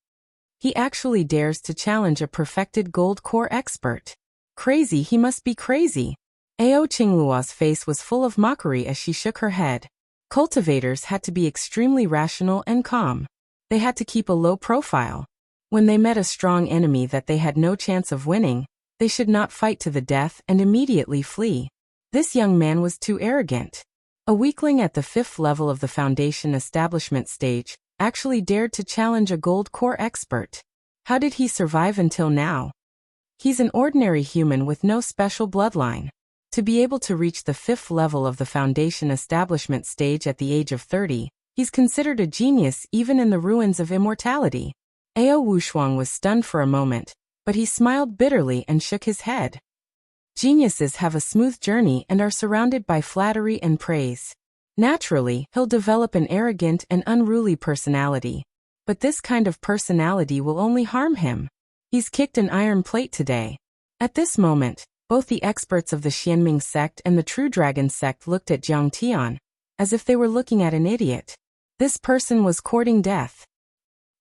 He actually dares to challenge a perfected gold core expert. Crazy, he must be crazy. Ao Qingluo's face was full of mockery as she shook her head. Cultivators had to be extremely rational and calm. They had to keep a low profile. When they met a strong enemy that they had no chance of winning, they should not fight to the death and immediately flee. This young man was too arrogant. A weakling at the 5th level of the foundation establishment stage actually dared to challenge a gold core expert. How did he survive until now? He's an ordinary human with no special bloodline. To be able to reach the 5th level of the foundation establishment stage at the age of 30, he's considered a genius even in the ruins of immortality. Ao Wushuang was stunned for a moment, but he smiled bitterly and shook his head. Geniuses have a smooth journey and are surrounded by flattery and praise. Naturally, he'll develop an arrogant and unruly personality. But this kind of personality will only harm him. He's kicked an iron plate today. At this moment, both the experts of the Xianming sect and the True Dragon sect looked at Jiang Tian, as if they were looking at an idiot. This person was courting death.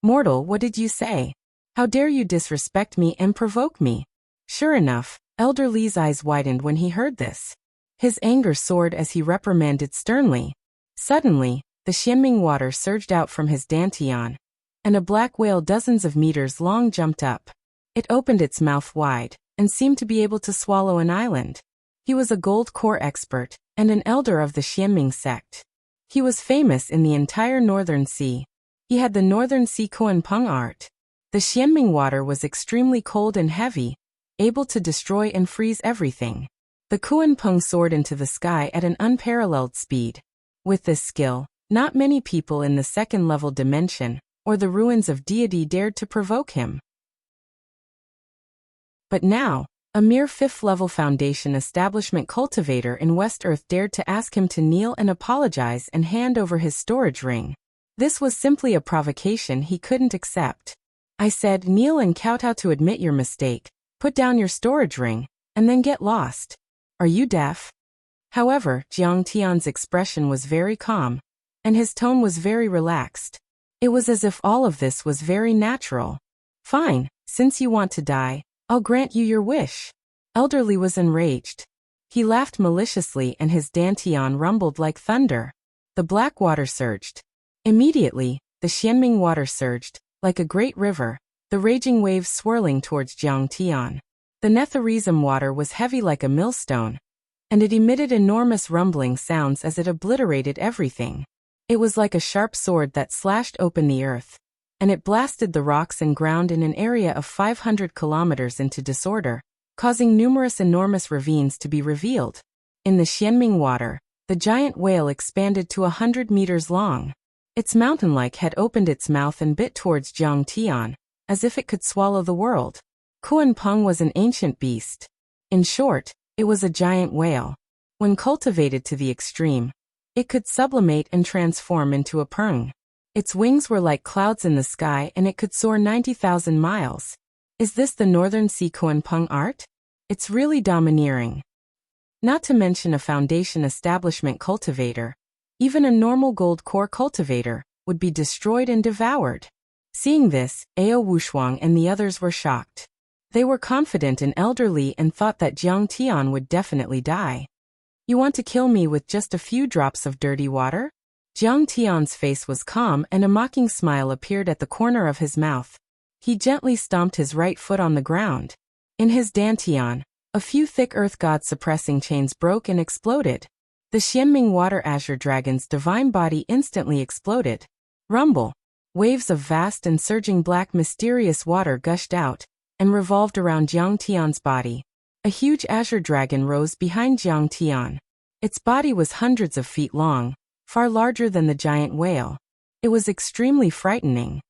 Mortal, what did you say? How dare you disrespect me and provoke me? Sure enough, Elder Li's eyes widened when he heard this. His anger soared as he reprimanded sternly. Suddenly, the Xianming water surged out from his dantian, and a black whale dozens of meters long jumped up. It opened its mouth wide, and seemed to be able to swallow an island. He was a gold core expert, and an elder of the Xianming sect. He was famous in the entire Northern Sea. He had the Northern Sea Kuan-Peng art. The Xianming water was extremely cold and heavy, able to destroy and freeze everything. The Kuan-Peng soared into the sky at an unparalleled speed. With this skill, not many people in the second-level dimension, or the ruins of deity dared to provoke him. But now, a mere 5th-level foundation establishment cultivator in West Earth dared to ask him to kneel and apologize and hand over his storage ring. This was simply a provocation he couldn't accept. I said, kneel and kowtow to admit your mistake, put down your storage ring, and then get lost. Are you deaf? However, Jiang Tian's expression was very calm, and his tone was very relaxed. It was as if all of this was very natural. Fine, since you want to die, I'll grant you your wish. Elder Li was enraged. He laughed maliciously and his dantian rumbled like thunder. The black water surged. Immediately, the Xianming water surged, like a great river, the raging waves swirling towards Jiang Tian. The Netharism water was heavy like a millstone, and it emitted enormous rumbling sounds as it obliterated everything. It was like a sharp sword that slashed open the earth, and it blasted the rocks and ground in an area of 500 kilometers into disorder, causing numerous enormous ravines to be revealed. In the Xianming water, the giant whale expanded to 100 meters long. Its mountain-like head opened its mouth and bit towards Jiang Tian, as if it could swallow the world. Kuan-Peng was an ancient beast. In short, it was a giant whale. When cultivated to the extreme, it could sublimate and transform into a peng. Its wings were like clouds in the sky and it could soar 90,000 miles. Is this the Northern Sea Kuan-Peng art? It's really domineering. Not to mention a foundation establishment cultivator, even a normal gold core cultivator, would be destroyed and devoured. Seeing this, Ao Wushuang and the others were shocked. They were confident in Elder Li and thought that Jiang Tian would definitely die. You want to kill me with just a few drops of dirty water? Jiang Tian's face was calm and a mocking smile appeared at the corner of his mouth. He gently stomped his right foot on the ground. In his dantian, a few thick earth god suppressing chains broke and exploded. The Xianming water azure dragon's divine body instantly exploded. Rumble. Waves of vast and surging black mysterious water gushed out and revolved around Jiang Tian's body. A huge azure dragon rose behind Jiang Tian. Its body was hundreds of feet long, far larger than the giant whale. It was extremely frightening.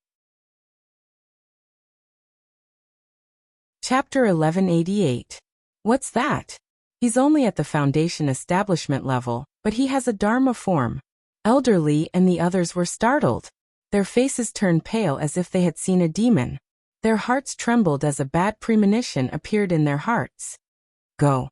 Chapter 1188. What's that? He's only at the foundation establishment level, but he has a Dharma form. Elder Li and the others were startled. Their faces turned pale as if they had seen a demon. Their hearts trembled as a bad premonition appeared in their hearts. Go.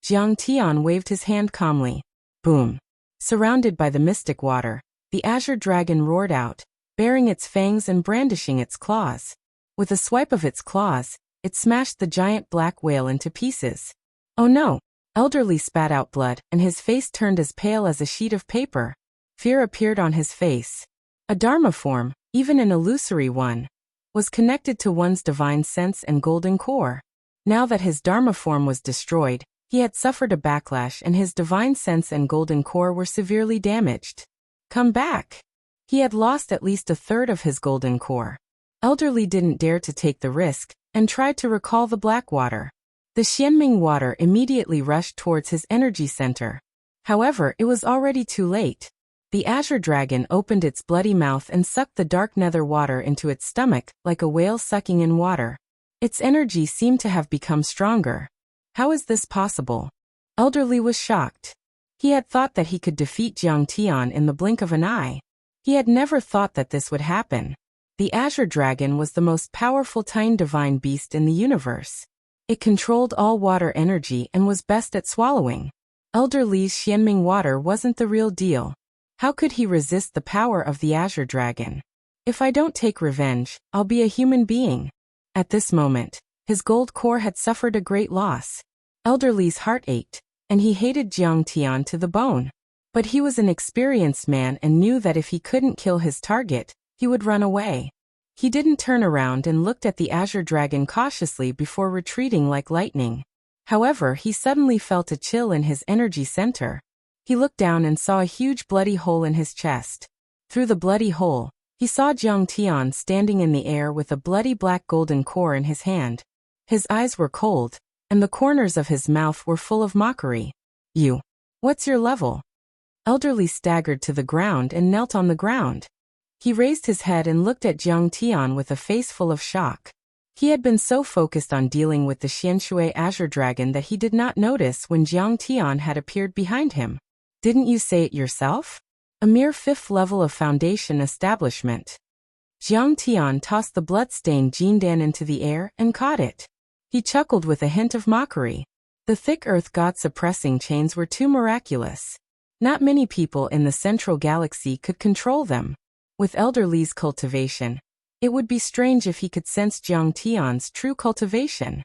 Jiang Tian waved his hand calmly. Boom. Surrounded by the mystic water, the azure dragon roared out, baring its fangs and brandishing its claws. With a swipe of its claws, it smashed the giant black whale into pieces. Oh no! Elder Li spat out blood and his face turned as pale as a sheet of paper. Fear appeared on his face. A Dharma form, even an illusory one, was connected to one's divine sense and golden core. Now that his Dharma form was destroyed, he had suffered a backlash and his divine sense and golden core were severely damaged. Come back! He had lost at least a third of his golden core. Elder Li didn't dare to take the risk, and tried to recall the black water. The Xianming water immediately rushed towards his energy center. However, it was already too late. The azure dragon opened its bloody mouth and sucked the dark nether water into its stomach, like a whale sucking in water. Its energy seemed to have become stronger. How is this possible? Elderly was shocked. He had thought that he could defeat Jiang Tian in the blink of an eye. He had never thought that this would happen. The azure dragon was the most powerful Tine divine beast in the universe. It controlled all water energy and was best at swallowing. Elder Li's Xianming water wasn't the real deal. How could he resist the power of the azure dragon? If I don't take revenge, I'll be a human being. At this moment, his gold core had suffered a great loss. Elder Li's heart ached, and he hated Jiang Tian to the bone. But he was an experienced man and knew that if he couldn't kill his target, he would run away. He didn't turn around and looked at the azure dragon cautiously before retreating like lightning. However, he suddenly felt a chill in his energy center. He looked down and saw a huge bloody hole in his chest. Through the bloody hole, he saw Jiang Tian standing in the air with a bloody black golden core in his hand. His eyes were cold, and the corners of his mouth were full of mockery. You. What's your level? Elderly staggered to the ground and knelt on the ground. He raised his head and looked at Jiang Tian with a face full of shock. He had been so focused on dealing with the Xianshui azure dragon that he did not notice when Jiang Tian had appeared behind him. Didn't you say it yourself? A mere 5th level of foundation establishment. Jiang Tian tossed the blood-stained Jindan into the air and caught it. He chuckled with a hint of mockery. The thick earth god suppressing chains were too miraculous. Not many people in the central galaxy could control them. With Elder Li's cultivation, it would be strange if he could sense Jiang Tian's true cultivation.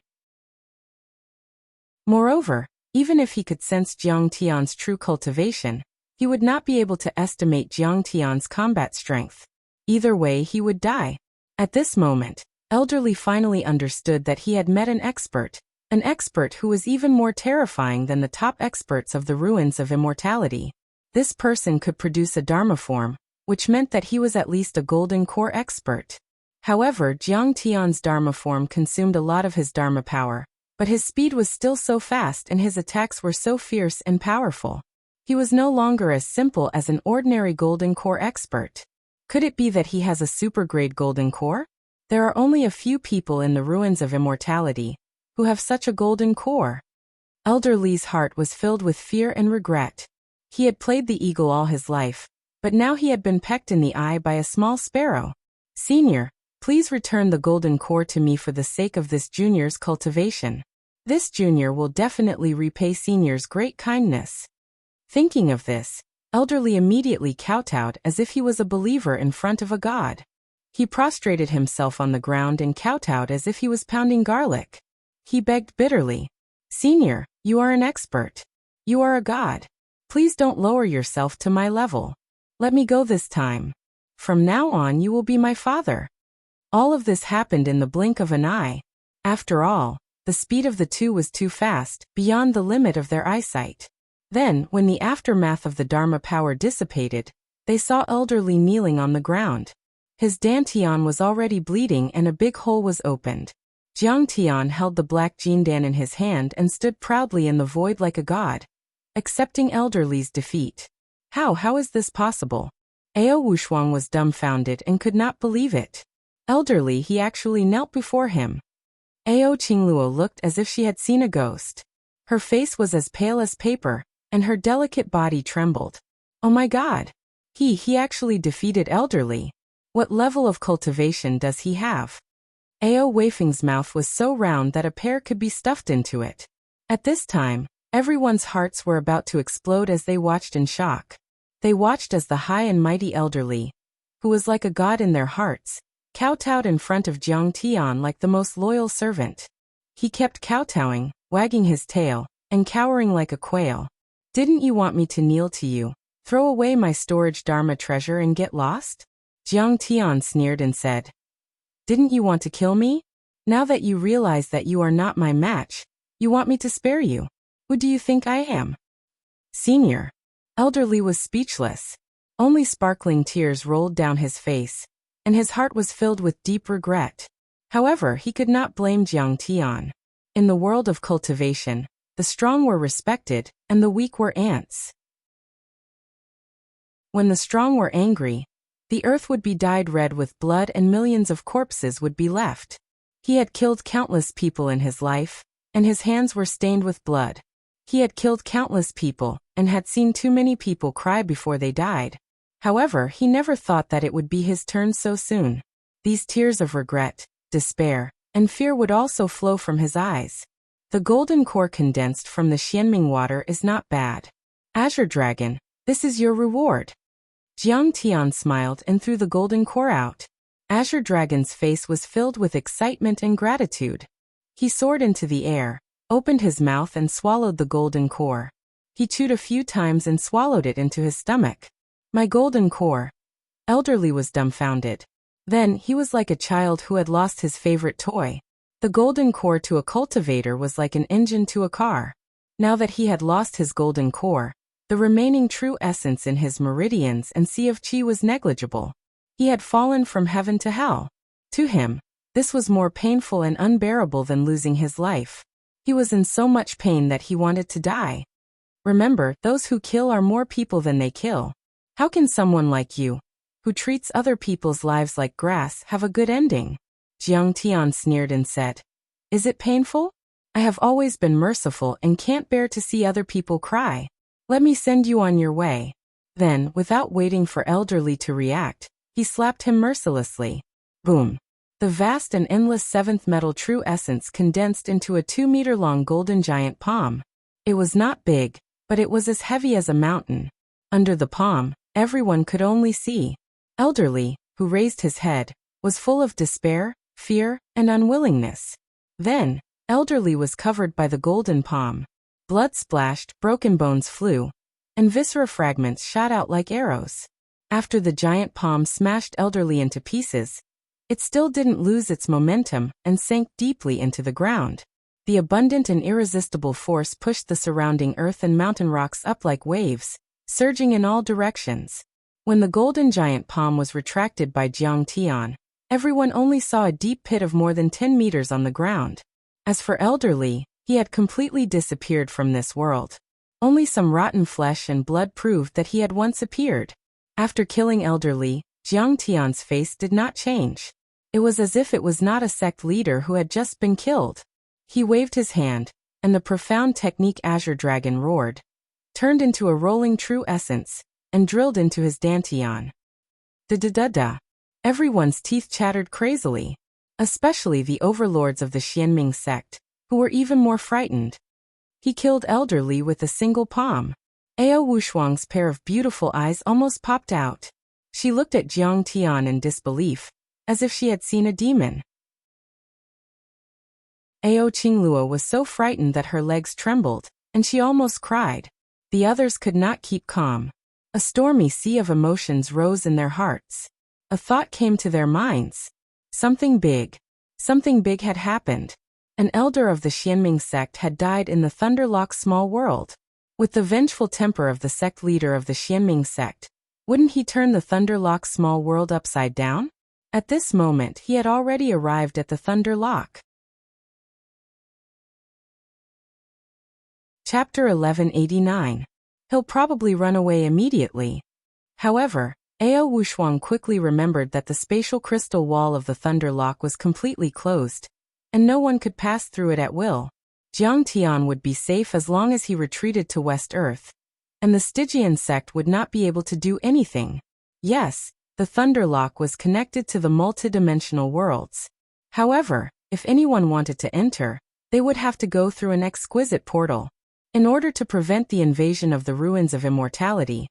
Moreover, even if he could sense Jiang Tian's true cultivation, he would not be able to estimate Jiang Tian's combat strength. Either way, he would die. At this moment, Elderly finally understood that he had met an expert who was even more terrifying than the top experts of the ruins of immortality. This person could produce a Dharma form, which meant that he was at least a golden core expert. However, Jiang Tian's Dharma form consumed a lot of his Dharma power, but his speed was still so fast and his attacks were so fierce and powerful. He was no longer as simple as an ordinary golden core expert. Could it be that he has a super-grade golden core? There are only a few people in the ruins of immortality who have such a golden core. Elder Li's heart was filled with fear and regret. He had played the eagle all his life, but now he had been pecked in the eye by a small sparrow. Senior, please return the golden core to me for the sake of this junior's cultivation. This junior will definitely repay senior's great kindness. Thinking of this, Elderly immediately kowtowed as if he was a believer in front of a god. He prostrated himself on the ground and kowtowed as if he was pounding garlic. He begged bitterly, Senior, you are an expert. You are a god. Please don't lower yourself to my level. Let me go this time. From now on you will be my father. All of this happened in the blink of an eye. After all, the speed of the two was too fast, beyond the limit of their eyesight. Then, when the aftermath of the Dharma power dissipated, they saw Elderly kneeling on the ground. His dantian was already bleeding and a big hole was opened. Jiang Tian held the black Jindan in his hand and stood proudly in the void like a god, accepting Elderly's defeat. How is this possible? Ao Wushuang was dumbfounded and could not believe it. Elderly, he actually knelt before him. Ao Qingluo looked as if she had seen a ghost. Her face was as pale as paper, and her delicate body trembled. Oh my god! He actually defeated Elderly. What level of cultivation does he have? Ao Weifeng's mouth was so round that a pear could be stuffed into it. At this time, everyone's hearts were about to explode as they watched in shock. They watched as the high and mighty Elderly, who was like a god in their hearts, kowtowed in front of Jiang Tian like the most loyal servant. He kept kowtowing, wagging his tail, and cowering like a quail. Didn't you want me to kneel to you, throw away my storage Dharma treasure and get lost? Jiang Tian sneered and said, Didn't you want to kill me? Now that you realize that you are not my match, you want me to spare you. Who do you think I am? Senior. Elderly was speechless. Only sparkling tears rolled down his face, and his heart was filled with deep regret. However, he could not blame Jiang Tian. In the world of cultivation, the strong were respected, and the weak were ants. When the strong were angry, the earth would be dyed red with blood and millions of corpses would be left. He had killed countless people in his life, and his hands were stained with blood. He had killed countless people, and had seen too many people cry before they died. However, he never thought that it would be his turn so soon. These tears of regret, despair, and fear would also flow from his eyes. The golden core condensed from the Xianming water is not bad. Azure Dragon, this is your reward. Jiang Tian smiled and threw the golden core out. Azure Dragon's face was filled with excitement and gratitude. He soared into the air, opened his mouth and swallowed the golden core. He chewed a few times and swallowed it into his stomach. My golden core. Elderly was dumbfounded. Then, he was like a child who had lost his favorite toy. The golden core to a cultivator was like an engine to a car. Now that he had lost his golden core, the remaining true essence in his meridians and sea of qi was negligible. He had fallen from heaven to hell. To him, this was more painful and unbearable than losing his life. He was in so much pain that he wanted to die. Remember, those who kill are more people than they kill. How can someone like you, who treats other people's lives like grass, have a good ending? Jiang Tian sneered and said, Is it painful? I have always been merciful and can't bear to see other people cry. Let me send you on your way. Then, without waiting for Elderly to react, he slapped him mercilessly. Boom. The vast and endless seventh metal true essence condensed into a 2-meter-long golden giant palm. It was not big, but it was as heavy as a mountain. Under the palm, everyone could only see. Elderly, who raised his head, was full of despair, fear, and unwillingness. Then, Elderly was covered by the golden palm. Blood splashed, broken bones flew, and viscera fragments shot out like arrows. After the giant palm smashed Elderly into pieces, it still didn't lose its momentum and sank deeply into the ground. The abundant and irresistible force pushed the surrounding earth and mountain rocks up like waves, surging in all directions. When the golden giant palm was retracted by Jiang Tian, everyone only saw a deep pit of more than 10 meters on the ground. As for Elderly, he had completely disappeared from this world. Only some rotten flesh and blood proved that he had once appeared. After killing Elderly, Jiang Tian's face did not change. It was as if it was not a sect leader who had just been killed. He waved his hand, and the profound technique Azure Dragon roared, turned into a rolling true essence, and drilled into his dantian. Da-da-da-da. Everyone's teeth chattered crazily, especially the overlords of the Xianming sect, who were even more frightened. He killed Elderly with a single palm. Ao Wushuang's pair of beautiful eyes almost popped out. She looked at Jiang Tian in disbelief, as if she had seen a demon. Ao Qinglua was so frightened that her legs trembled, and she almost cried. The others could not keep calm. A stormy sea of emotions rose in their hearts. A thought came to their minds. Something big had happened. An elder of the Xianming sect had died in the Thunderlock small world. With the vengeful temper of the sect leader of the Xianming sect, wouldn't he turn the Thunderlock small world upside down? At this moment he had already arrived at the Thunderlock. Chapter 1189. He'll probably run away immediately. However, Ao Wushuang quickly remembered that the spatial crystal wall of the Thunderlock was completely closed, and no one could pass through it at will. Jiang Tian would be safe as long as he retreated to West Earth, and the Stygian sect would not be able to do anything. Yes, the Thunderlock was connected to the multidimensional worlds. However, if anyone wanted to enter, they would have to go through an exquisite portal. In order to prevent the invasion of the ruins of immortality,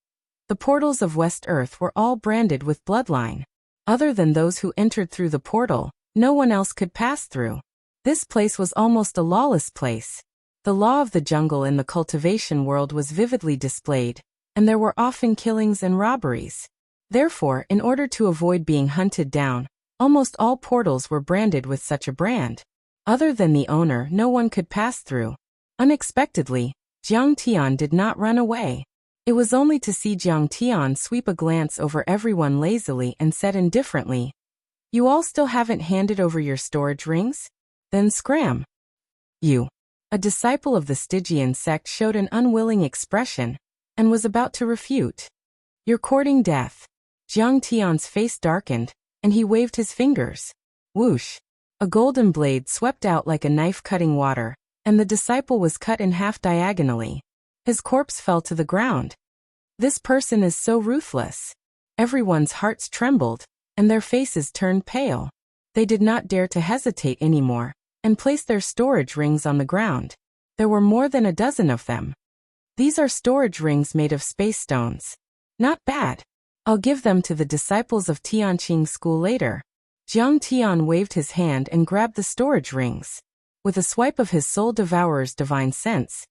the portals of West Earth were all branded with bloodline. Other than those who entered through the portal, no one else could pass through. This place was almost a lawless place. The law of the jungle in the cultivation world was vividly displayed, and there were often killings and robberies. Therefore, in order to avoid being hunted down, almost all portals were branded with such a brand. Other than the owner, no one could pass through. Unexpectedly, Jiang Tian did not run away. It was only to see Jiang Tian sweep a glance over everyone lazily and said indifferently, "You all still haven't handed over your storage rings? Then scram." You. A disciple of the Stygian sect showed an unwilling expression and was about to refute. You're courting death. Jiang Tian's face darkened, and he waved his fingers. Whoosh! A golden blade swept out like a knife cutting water, and the disciple was cut in half diagonally. His corpse fell to the ground. This person is so ruthless. Everyone's hearts trembled, and their faces turned pale. They did not dare to hesitate anymore, and placed their storage rings on the ground. There were more than a dozen of them. These are storage rings made of space stones. Not bad. I'll give them to the disciples of Tianqing School later. Jiang Tian waved his hand and grabbed the storage rings. With a swipe of his soul devourer's divine sense,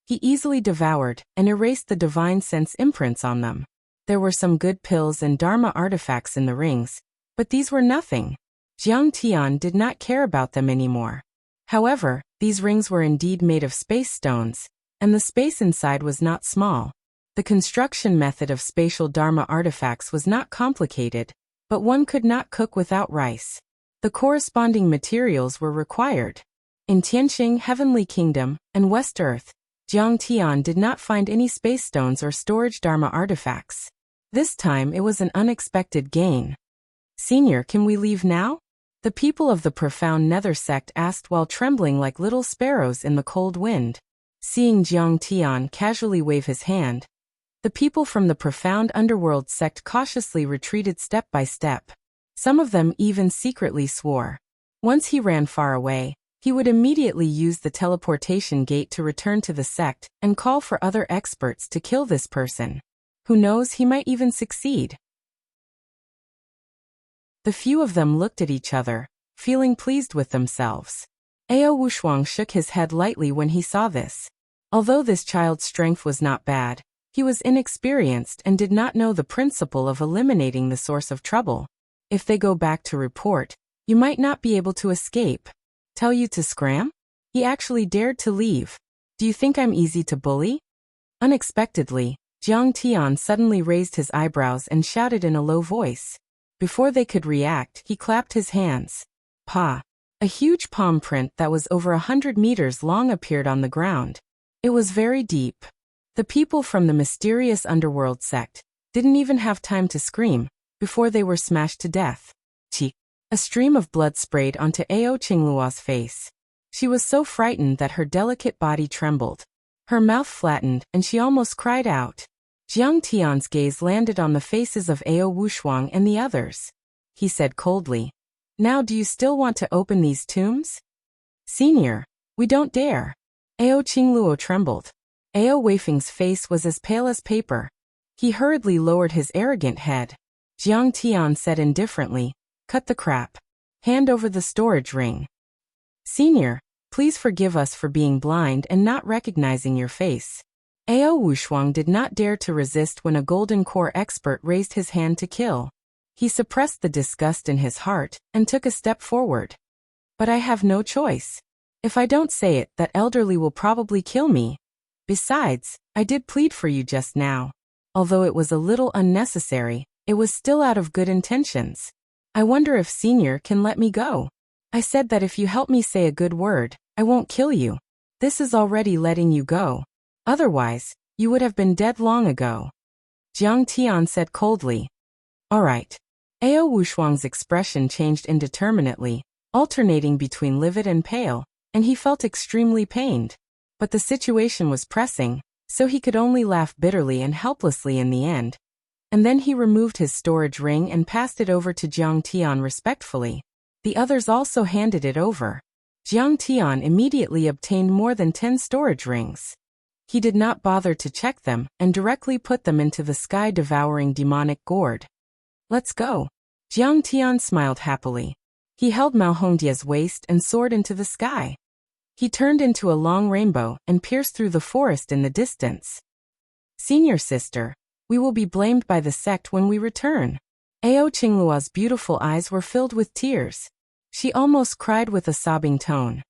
he easily devoured and erased the divine sense imprints on them. There were some good pills and Dharma artifacts in the rings, but these were nothing. Jiang Tian did not care about them anymore. However, these rings were indeed made of space stones, and the space inside was not small. The construction method of spatial Dharma artifacts was not complicated, but one could not cook without rice. The corresponding materials were required. In Tianqing Heavenly Kingdom and West Earth, Jiang Tian did not find any space stones or storage Dharma artifacts. This time it was an unexpected gain. Senior, can we leave now? The people of the profound Nether sect asked while trembling like little sparrows in the cold wind. Seeing Jiang Tian casually wave his hand, the people from the profound underworld sect cautiously retreated step by step. Some of them even secretly swore. Once he ran far away, he would immediately use the teleportation gate to return to the sect and call for other experts to kill this person. Who knows, he might even succeed. The few of them looked at each other, feeling pleased with themselves. Ao Wushuang shook his head lightly when he saw this. Although this child's strength was not bad, he was inexperienced and did not know the principle of eliminating the source of trouble. If they go back to report, you might not be able to escape. Tell you to scram? He actually dared to leave. Do you think I'm easy to bully? Unexpectedly, Jiang Tian suddenly raised his eyebrows and shouted in a low voice. Before they could react, he clapped his hands. Pa! A huge palm print that was over 100 meters long appeared on the ground. It was very deep. The people from the mysterious underworld sect didn't even have time to scream before they were smashed to death. Chi! A stream of blood sprayed onto Ao Qingluo's face. She was so frightened that her delicate body trembled. Her mouth flattened and she almost cried out. Jiang Tian's gaze landed on the faces of Ao Wushuang and the others. He said coldly, "Now do you still want to open these tombs?" "Senior, we don't dare." Ao Qingluo trembled. Ao Weifeng's face was as pale as paper. He hurriedly lowered his arrogant head. Jiang Tian said indifferently, "Cut the crap. Hand over the storage ring." "Senior, please forgive us for being blind and not recognizing your face." Ao Wushuang did not dare to resist when a golden core expert raised his hand to kill. He suppressed the disgust in his heart and took a step forward. "But I have no choice. If I don't say it, that elderly will probably kill me. Besides, I did plead for you just now. Although it was a little unnecessary, it was still out of good intentions. I wonder if Senior can let me go. I said that if you help me say a good word, I won't kill you. This is already letting you go. Otherwise, you would have been dead long ago." Jiang Tian said coldly. "All right." Ao Wushuang's expression changed indeterminately, alternating between livid and pale, and he felt extremely pained. But the situation was pressing, so he could only laugh bitterly and helplessly in the end. And then he removed his storage ring and passed it over to Jiang Tian respectfully. The others also handed it over. Jiang Tian immediately obtained more than 10 storage rings. He did not bother to check them and directly put them into the sky-devouring demonic gourd. "Let's go." Jiang Tian smiled happily. He held Mao Hongdia's waist and soared into the sky. He turned into a long rainbow and pierced through the forest in the distance. "Senior sister, we will be blamed by the sect when we return." Ao Qingluo's beautiful eyes were filled with tears. She almost cried with a sobbing tone.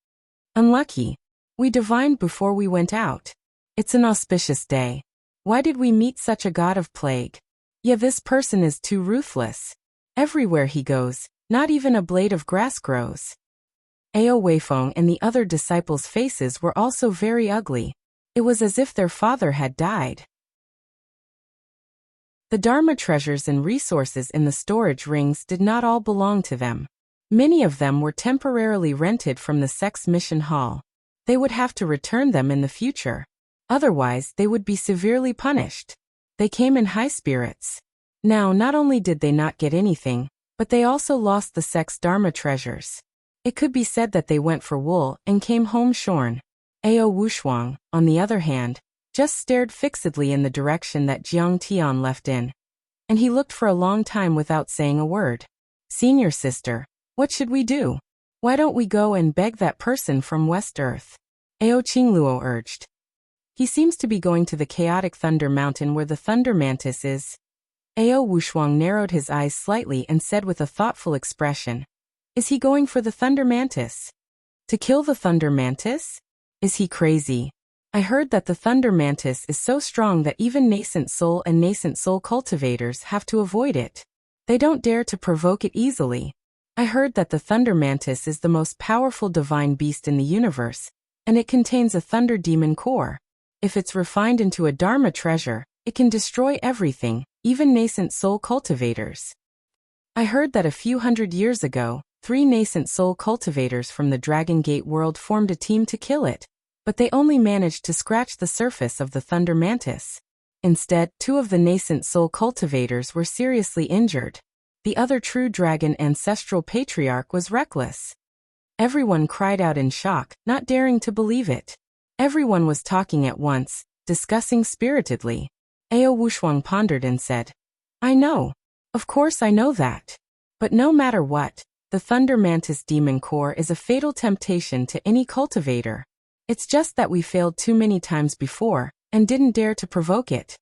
"Unlucky. We divined before we went out. It's an auspicious day. Why did we meet such a god of plague? Yeah, this person is too ruthless. Everywhere he goes, not even a blade of grass grows." Ao Weifeng and the other disciples' faces were also very ugly. It was as if their father had died. The Dharma treasures and resources in the storage rings did not all belong to them. Many of them were temporarily rented from the sect's mission hall. They would have to return them in the future. Otherwise, they would be severely punished. They came in high spirits. Now, not only did they not get anything, but they also lost the sect's Dharma treasures. It could be said that they went for wool and came home shorn. Ao Wushuang, on the other hand, just stared fixedly in the direction that Jiang Tian left in. And he looked for a long time without saying a word. Senior sister, what should we do? Why don't we go and beg that person from West Earth? Ao Qingluo urged. He seems to be going to the chaotic Thunder Mountain where the Thunder Mantis is. Ao Wushuang narrowed his eyes slightly and said with a thoughtful expression, Is he going for the Thunder Mantis? To kill the Thunder Mantis? Is he crazy? I heard that the Thunder Mantis is so strong that even nascent soul and nascent soul cultivators have to avoid it. They don't dare to provoke it easily. I heard that the Thunder Mantis is the most powerful divine beast in the universe, and it contains a Thunder Demon core. If it's refined into a Dharma treasure, it can destroy everything, even nascent soul cultivators. I heard that a few hundred years ago, 3 nascent soul cultivators from the Dragon Gate world formed a team to kill it, but they only managed to scratch the surface of the Thunder Mantis. Instead, 2 of the nascent soul cultivators were seriously injured. The other true dragon ancestral patriarch was reckless. Everyone cried out in shock, not daring to believe it. Everyone was talking at once, discussing spiritedly. Ao Wushuang pondered and said, I know. Of course I know that. But no matter what, the Thunder Mantis Demon Core is a fatal temptation to any cultivator. It's just that we failed too many times before, and didn't dare to provoke it.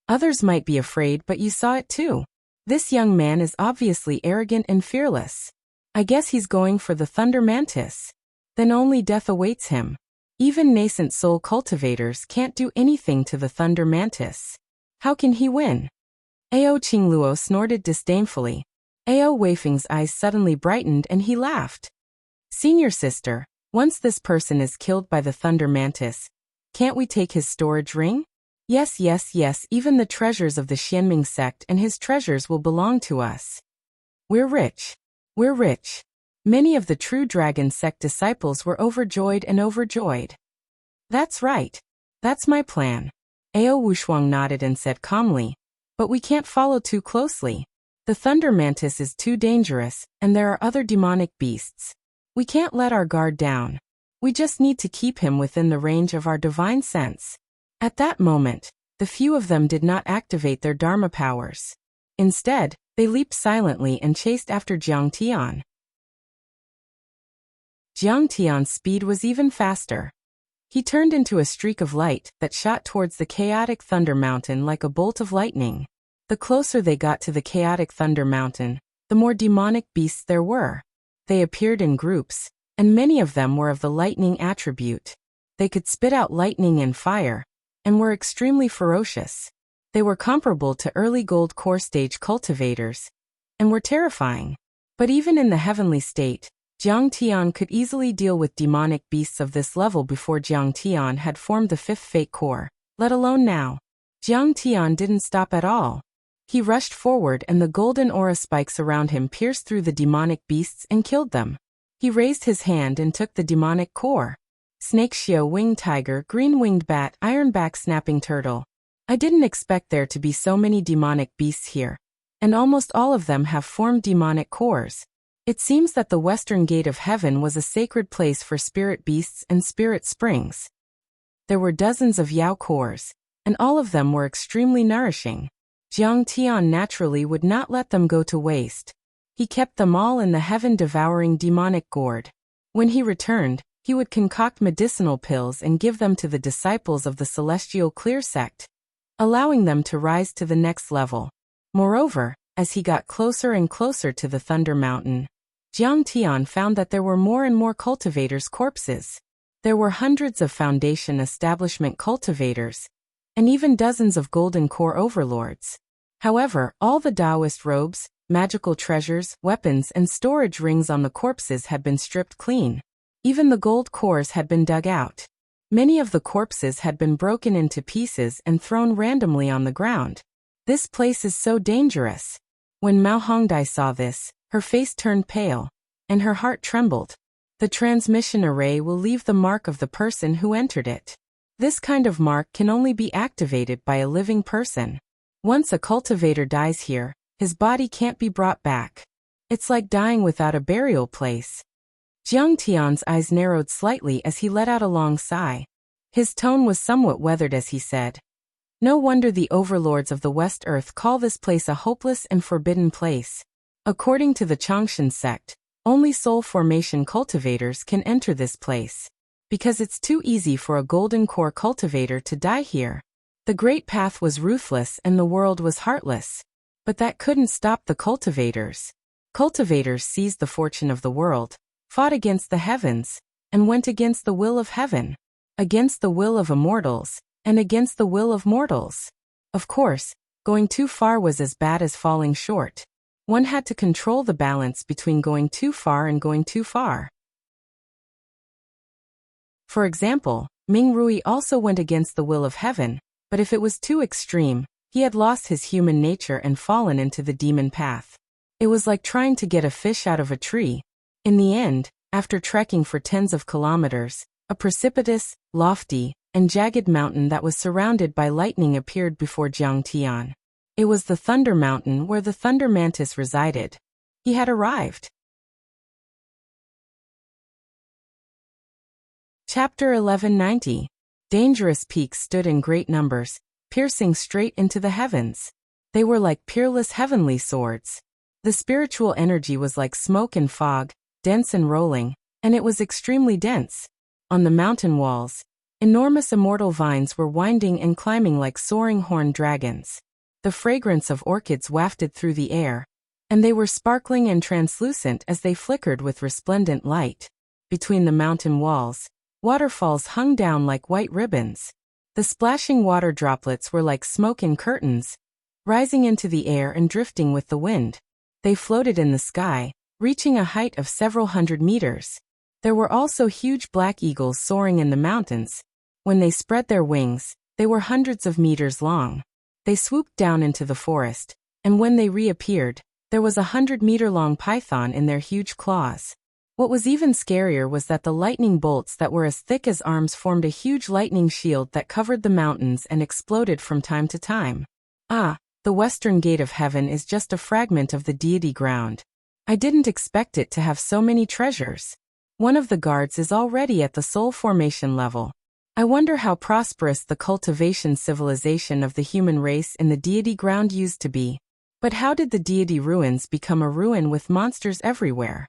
Others might be afraid, but you saw it too. This young man is obviously arrogant and fearless. I guess he's going for the Thunder Mantis. Then only death awaits him. Even nascent soul cultivators can't do anything to the Thunder Mantis. How can he win? Ao Qingluo snorted disdainfully. Ao Weifeng's eyes suddenly brightened and he laughed. Senior sister, once this person is killed by the Thunder Mantis, can't we take his storage ring? Yes, even the treasures of the Xianming sect and his treasures will belong to us. We're rich. Many of the true dragon sect disciples were overjoyed. That's right. That's my plan. Ao Wushuang nodded and said calmly, but we can't follow too closely. The Thunder Mantis is too dangerous, and there are other demonic beasts. We can't let our guard down. We just need to keep him within the range of our divine sense. At that moment, the few of them did not activate their Dharma powers. Instead, they leaped silently and chased after Jiang Tian. Jiang Tian's speed was even faster. He turned into a streak of light that shot towards the chaotic Thunder Mountain like a bolt of lightning. The closer they got to the chaotic Thunder Mountain, the more demonic beasts there were. They appeared in groups, and many of them were of the lightning attribute. They could spit out lightning and fire, and were extremely ferocious. They were comparable to early gold core stage cultivators, and were terrifying. But even in the heavenly state, Jiang Tian could easily deal with demonic beasts of this level before Jiang Tian had formed the 5th fate core, let alone now. Jiang Tian didn't stop at all. He rushed forward and the golden aura spikes around him pierced through the demonic beasts and killed them. He raised his hand and took the demonic core. Snake Shio winged tiger, green-winged bat, ironback snapping turtle. I didn't expect there to be so many demonic beasts here, and almost all of them have formed demonic cores. It seems that the western gate of heaven was a sacred place for spirit beasts and spirit springs. There were dozens of Yao cores, and all of them were extremely nourishing. Jiang Tian naturally would not let them go to waste. He kept them all in the heaven-devouring demonic gourd. When he returned, he would concoct medicinal pills and give them to the disciples of the celestial clear sect, allowing them to rise to the next level. Moreover, as he got closer and closer to the Thunder Mountain, Jiang Tian found that there were more and more cultivators' corpses. There were hundreds of Foundation establishment cultivators, and even dozens of golden core overlords. However, all the Taoist robes, Magical treasures, weapons, and storage rings on the corpses had been stripped clean. Even the gold cores had been dug out. Many of the corpses had been broken into pieces and thrown randomly on the ground. This place is so dangerous. When Mao Hongdai saw this, her face turned pale, and her heart trembled. The transmission array will leave the mark of the person who entered it. This kind of mark can only be activated by a living person. Once a cultivator dies here, his body can't be brought back. It's like dying without a burial place. Jiang Tian's eyes narrowed slightly as he let out a long sigh. His tone was somewhat weathered as he said, "No wonder the overlords of the West Earth call this place a hopeless and forbidden place. According to the Changshan sect, only soul formation cultivators can enter this place. Because it's too easy for a golden core cultivator to die here. The Great Path was ruthless and the world was heartless. But that couldn't stop the cultivators. Cultivators seized the fortune of the world, fought against the heavens, and went against the will of heaven, against the will of immortals, and against the will of mortals. Of course, going too far was as bad as falling short. One had to control the balance between going too far and going too far. For example, Ming Rui also went against the will of heaven, but if it was too extreme, he had lost his human nature and fallen into the demon path. It was like trying to get a fish out of a tree. In the end, after trekking for tens of kilometers, a precipitous, lofty, and jagged mountain that was surrounded by lightning appeared before Jiang Tian. It was the Thunder Mountain where the Thunder Mantis resided. He had arrived. Chapter 1190. Dangerous peaks stood in great numbers, piercing straight into the heavens. They were like peerless heavenly swords. The spiritual energy was like smoke and fog, dense and rolling, and it was extremely dense. On the mountain walls, enormous immortal vines were winding and climbing like soaring horned dragons. The fragrance of orchids wafted through the air, and they were sparkling and translucent as they flickered with resplendent light. Between the mountain walls, waterfalls hung down like white ribbons. The splashing water droplets were like smoke in curtains, rising into the air and drifting with the wind. They floated in the sky, reaching a height of several hundred meters. There were also huge black eagles soaring in the mountains. When they spread their wings, they were hundreds of meters long. They swooped down into the forest, and when they reappeared, there was 100-meter-long python in their huge claws. What was even scarier was that the lightning bolts that were as thick as arms formed a huge lightning shield that covered the mountains and exploded from time to time. Ah, the western gate of heaven is just a fragment of the deity ground. I didn't expect it to have so many treasures. One of the guards is already at the soul formation level. I wonder how prosperous the cultivation civilization of the human race in the deity ground used to be. But how did the deity ruins become a ruin with monsters everywhere?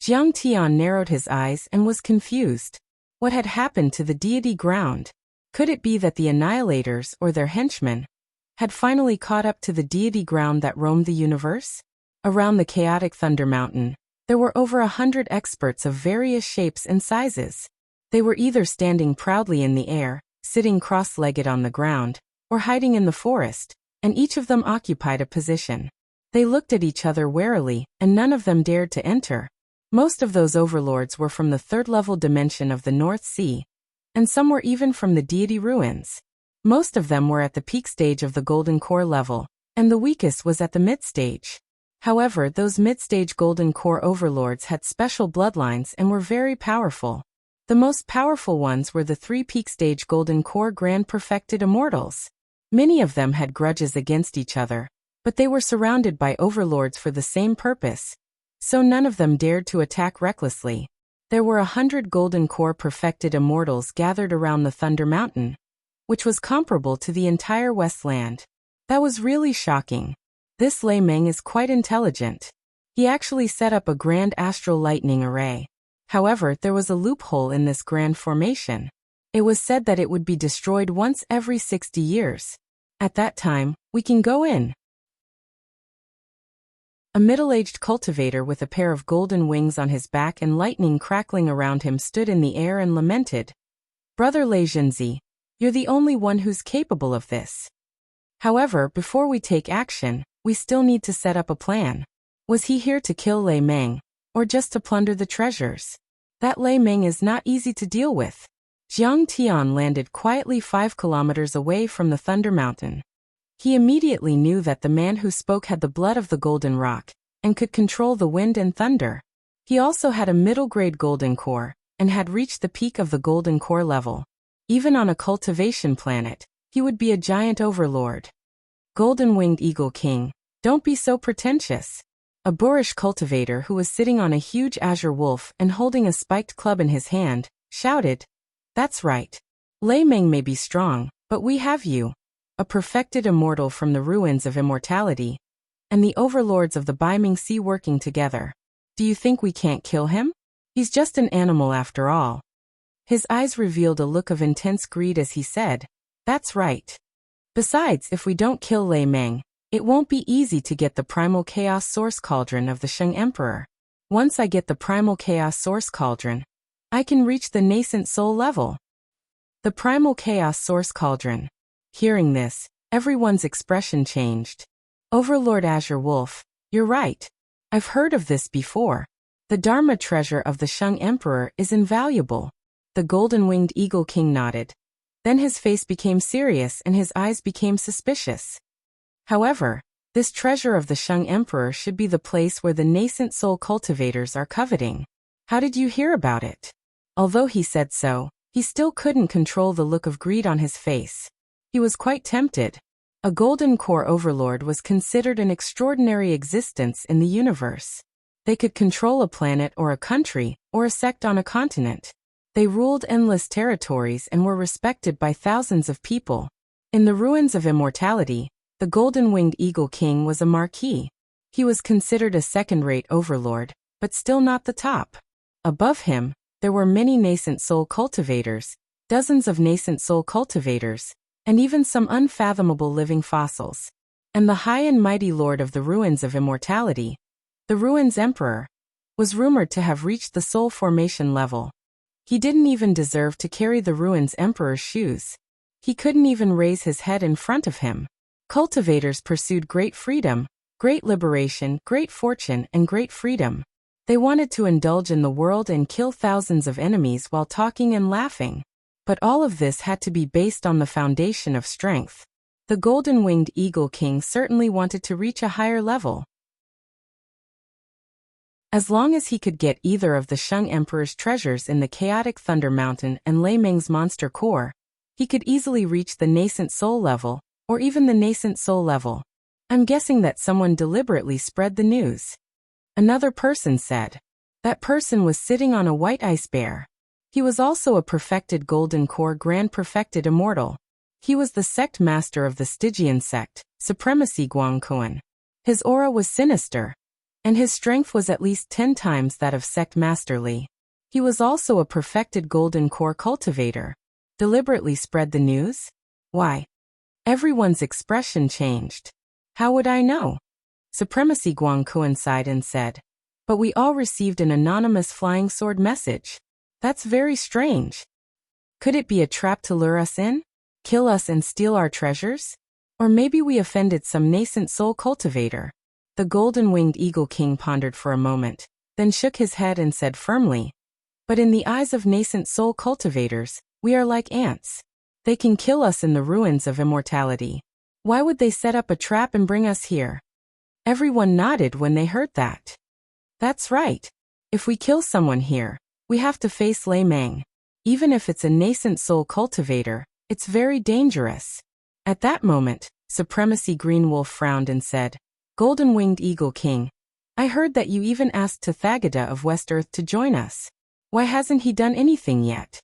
Jiang Tian narrowed his eyes and was confused. What had happened to the deity ground? Could it be that the annihilators, or their henchmen, had finally caught up to the deity ground that roamed the universe? Around the chaotic Thunder Mountain, there were over 100 experts of various shapes and sizes. They were either standing proudly in the air, sitting cross-legged on the ground, or hiding in the forest, and each of them occupied a position. They looked at each other warily, and none of them dared to enter. Most of those overlords were from the third-level dimension of the North Sea, and some were even from the deity ruins. Most of them were at the peak stage of the Golden Core level, and the weakest was at the mid-stage. However, those mid-stage Golden Core overlords had special bloodlines and were very powerful. The most powerful ones were the 3 peak stage Golden Core Grand Perfected Immortals. Many of them had grudges against each other, but they were surrounded by overlords for the same purpose, so none of them dared to attack recklessly. There were 100 Golden Core Perfected Immortals gathered around the Thunder Mountain, which was comparable to the entire Westland. That was really shocking. This Lei Meng is quite intelligent. He actually set up a grand astral lightning array. However, there was a loophole in this grand formation. It was said that it would be destroyed once every 60 years. At that time, we can go in. A middle-aged cultivator with a pair of golden wings on his back and lightning crackling around him stood in the air and lamented, "Brother Lei Zhenzi, you're the only one who's capable of this. However, before we take action, We still need to set up a plan. Was he here to kill Lei Meng, or just to plunder the treasures? That Lei Meng is not easy to deal with. Jiang Tian landed quietly 5 kilometers away from the Thunder Mountain. He immediately knew that the man who spoke had the blood of the Golden Rock, and could control the wind and thunder. He also had a middle-grade Golden Core, and had reached the peak of the Golden Core level. Even on a cultivation planet, he would be a giant overlord. Golden-winged Eagle King, don't be so pretentious. A boorish cultivator who was sitting on a huge azure wolf and holding a spiked club in his hand, shouted, "That's right. Lei Meng may be strong, but we have you. A perfected immortal from the ruins of immortality, and the overlords of the Baiming Sea working together. Do you think we can't kill him? He's just an animal after all." His eyes revealed a look of intense greed as he said, "That's right. Besides, if we don't kill Lei Meng, it won't be easy to get the Primal Chaos Source Cauldron of the Sheng Emperor. Once I get the Primal Chaos Source Cauldron, I can reach the nascent soul level." The Primal Chaos Source Cauldron. Hearing this, everyone's expression changed. Overlord Azure Wolf, you're right. I've heard of this before. The Dharma treasure of the Sheng Emperor is invaluable. The golden-winged Eagle King nodded. Then his face became serious and his eyes became suspicious. However, this treasure of the Sheng Emperor should be the place where the nascent soul cultivators are coveting. How did you hear about it? Although he said so, he still couldn't control the look of greed on his face. He was quite tempted. A Golden Core Overlord was considered an extraordinary existence in the universe. They could control a planet or a country, or a sect on a continent. They ruled endless territories and were respected by thousands of people. In the ruins of immortality, the Golden-Winged Eagle King was a marquis. He was considered a second-rate overlord, but still not the top. Above him, there were many nascent soul cultivators, dozens of nascent soul cultivators, and even some unfathomable living fossils. And the high and mighty lord of the ruins of immortality, the Ruins Emperor, was rumored to have reached the soul formation level. He didn't even deserve to carry the Ruins Emperor's shoes. He couldn't even raise his head in front of him. Cultivators pursued great freedom, great liberation, great fortune, and great freedom. They wanted to indulge in the world and kill thousands of enemies while talking and laughing. But all of this had to be based on the foundation of strength. The Golden-Winged Eagle King certainly wanted to reach a higher level. As long as he could get either of the Sheng Emperor's treasures in the chaotic Thunder Mountain and Lei Meng's monster core, he could easily reach the nascent soul level, or even the nascent soul level. I'm guessing that someone deliberately spread the news. Another person said. That person was sitting on a white ice bear. He was also a perfected Golden Core Grand Perfected Immortal. He was the sect master of the Stygian sect, Supremacy Guangkuan. His aura was sinister, and his strength was at least 10 times that of Sect Master Li. He was also a perfected Golden Core cultivator. Deliberately spread the news? Why? Everyone's expression changed. How would I know? Supremacy Guangkuan sighed and said, "But we all received an anonymous flying sword message. That's very strange. Could it be a trap to lure us in? Kill us and steal our treasures? Or maybe we offended some nascent soul cultivator?" The Golden-Winged Eagle King pondered for a moment, then shook his head and said firmly, "But in the eyes of nascent soul cultivators, we are like ants. They can kill us in the ruins of immortality. Why would they set up a trap and bring us here?" Everyone nodded when they heard that. That's right. If we kill someone here, we have to face Lei Meng. Even if it's a nascent soul cultivator, it's very dangerous. At that moment, Supremacy Green Wolf frowned and said, "Golden-Winged Eagle King, I heard that you even asked Tathagata of West Earth to join us. Why hasn't he done anything yet?"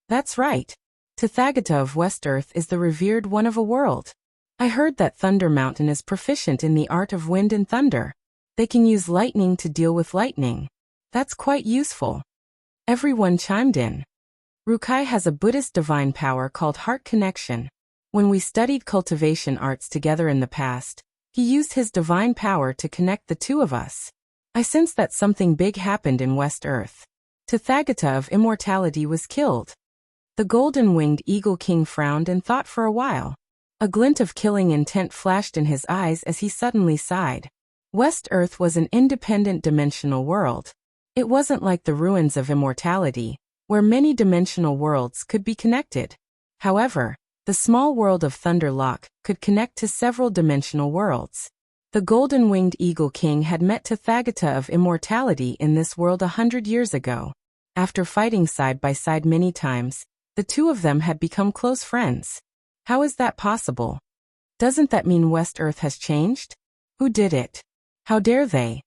That's right. Tathagata of West Earth is the revered one of a world. I heard that Thunder Mountain is proficient in the art of wind and thunder. They can use lightning to deal with lightning. That's quite useful. Everyone chimed in. Rukai has a Buddhist divine power called Heart Connection. When we studied cultivation arts together in the past, he used his divine power to connect the two of us. I sense that something big happened in West Earth. Tathagata of Immortality was killed. The Golden-Winged Eagle King frowned and thought for a while. A glint of killing intent flashed in his eyes as he suddenly sighed. West Earth was an independent dimensional world. It wasn't like the ruins of immortality, where many dimensional worlds could be connected. However, the small world of Thunderlock could connect to several dimensional worlds. The golden-winged Eagle King had met Tathagata of immortality in this world 100 years ago. After fighting side by side many times, the two of them had become close friends. How is that possible? Doesn't that mean West Earth has changed? Who did it? How dare they?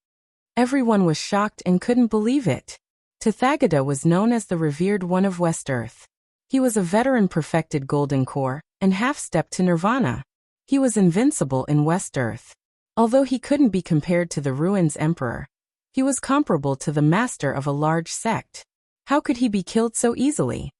Everyone was shocked and couldn't believe it. Tathagata was known as the revered one of West Earth. He was a veteran perfected golden core, and half-stepped to nirvana. He was invincible in West Earth. Although he couldn't be compared to the Ruins Emperor, he was comparable to the master of a large sect. How could he be killed so easily?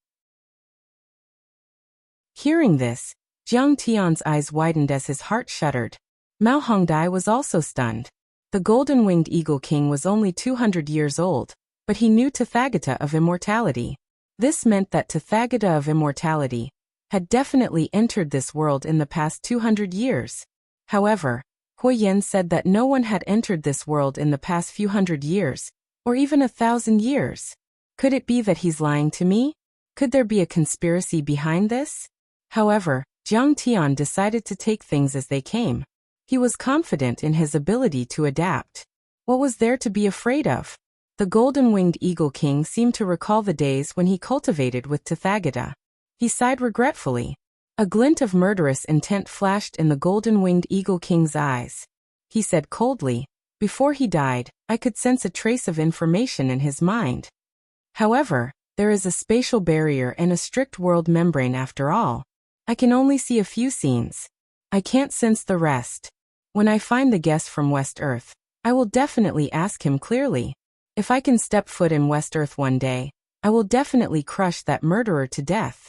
Hearing this, Jiang Tian's eyes widened as his heart shuddered. Mao Hongdai was also stunned. The golden-winged Eagle King was only 200 years old, but he knew Tathagata of immortality. This meant that Tathagata of immortality had definitely entered this world in the past 200 years. However, Huoyan said that no one had entered this world in the past few hundred years, or even 1,000 years. Could it be that he's lying to me? Could there be a conspiracy behind this? However, Jiang Tian decided to take things as they came. He was confident in his ability to adapt. What was there to be afraid of? The golden-winged Eagle King seemed to recall the days when he cultivated with Tathagata. He sighed regretfully. A glint of murderous intent flashed in the golden-winged Eagle King's eyes. He said coldly, "Before he died, I could sense a trace of information in his mind. However, there is a spatial barrier and a strict world membrane after all. I can only see a few scenes. I can't sense the rest. When I find the guest from West Earth, I will definitely ask him clearly. If I can step foot in West Earth one day, I will definitely crush that murderer to death."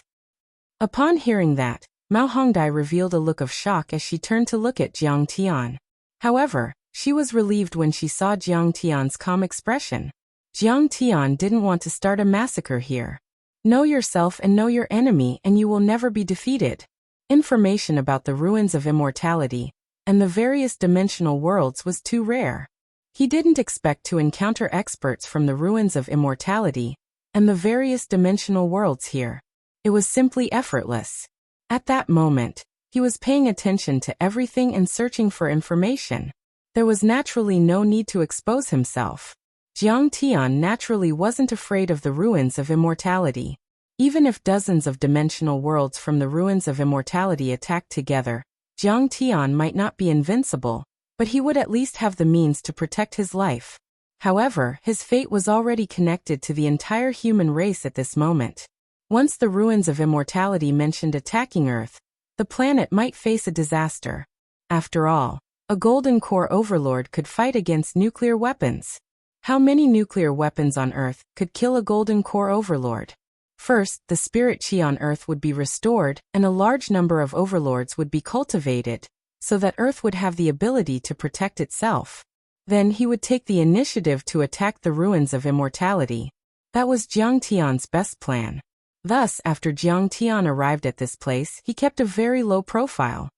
Upon hearing that, Mao Hongdai revealed a look of shock as she turned to look at Jiang Tian. However, she was relieved when she saw Jiang Tian's calm expression. Jiang Tian didn't want to start a massacre here. Know yourself and know your enemy and you will never be defeated. Information about the ruins of immortality and the various dimensional worlds was too rare. He didn't expect to encounter experts from the ruins of immortality and the various dimensional worlds here. It was simply effortless. At that moment, he was paying attention to everything and searching for information. There was naturally no need to expose himself. Jiang Tian naturally wasn't afraid of the ruins of immortality. Even if dozens of dimensional worlds from the ruins of immortality attacked together, Jiang Tian might not be invincible, but he would at least have the means to protect his life. However, his fate was already connected to the entire human race at this moment. Once the ruins of immortality mentioned attacking Earth, the planet might face a disaster. After all, a golden core overlord could fight against nuclear weapons. How many nuclear weapons on Earth could kill a golden core overlord? First, the spirit chi on Earth would be restored, and a large number of overlords would be cultivated, so that Earth would have the ability to protect itself. Then he would take the initiative to attack the ruins of immortality. That was Jiang Tian's best plan. Thus, after Jiang Tian arrived at this place, he kept a very low profile.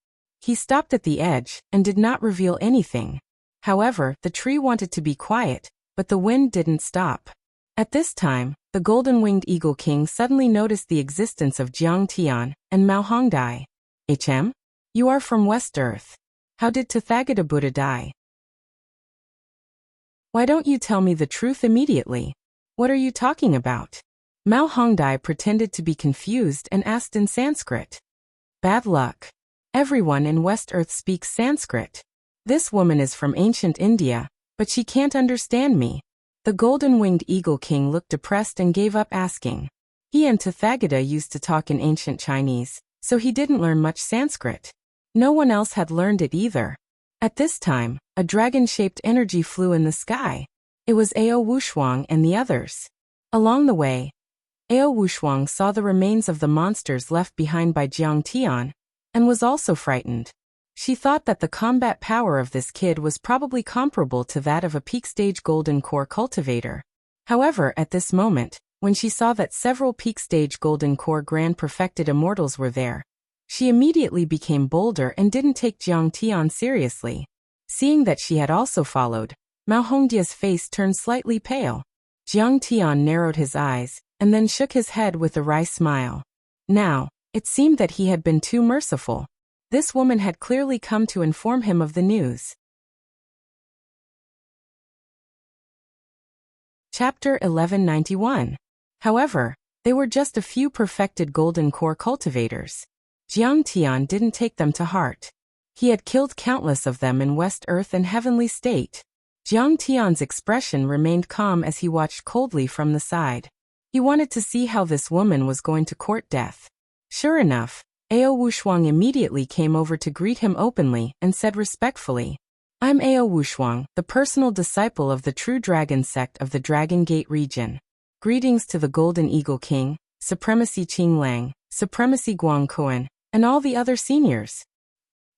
He stopped at the edge and did not reveal anything. However, the tree wanted to be quiet, but the wind didn't stop. At this time, the golden-winged Eagle King suddenly noticed the existence of Jiang Tian and Mao Hongdai. "HM? You are from West Earth. How did Tathagata Buddha die? Why don't you tell me the truth immediately? What are you talking about?" Mao Hongdai pretended to be confused and asked in Sanskrit. Bad luck. Everyone in West Earth speaks Sanskrit. This woman is from ancient India, but she can't understand me. The golden-winged Eagle King looked depressed and gave up asking. He and Tathagata used to talk in ancient Chinese, so he didn't learn much Sanskrit. No one else had learned it either. At this time, a dragon-shaped energy flew in the sky. It was Ao Wushuang and the others. Along the way, Ao Wushuang saw the remains of the monsters left behind by Jiang Tian, and was also frightened. She thought that the combat power of this kid was probably comparable to that of a peak-stage golden core cultivator. However, at this moment, when she saw that several peak-stage golden core grand perfected immortals were there, She immediately became bolder and didn't take Jiang Tian seriously. Seeing that she had also followed, Mao Hongdia's face turned slightly pale. Jiang Tian narrowed his eyes, and then shook his head with a wry smile. Now, it seemed that he had been too merciful. This woman had clearly come to inform him of the news. Chapter 1191. However, they were just a few perfected golden core cultivators. Jiang Tian didn't take them to heart. He had killed countless of them in West Earth and Heavenly State. Jiang Tian's expression remained calm as he watched coldly from the side. He wanted to see how this woman was going to court death. Sure enough, Ao Wushuang immediately came over to greet him openly and said respectfully, "I'm Ao Wushuang, the personal disciple of the True Dragon sect of the Dragon Gate region. Greetings to the Golden Eagle King, Supremacy Qing Lang, Supremacy Guang Kuan, and all the other seniors."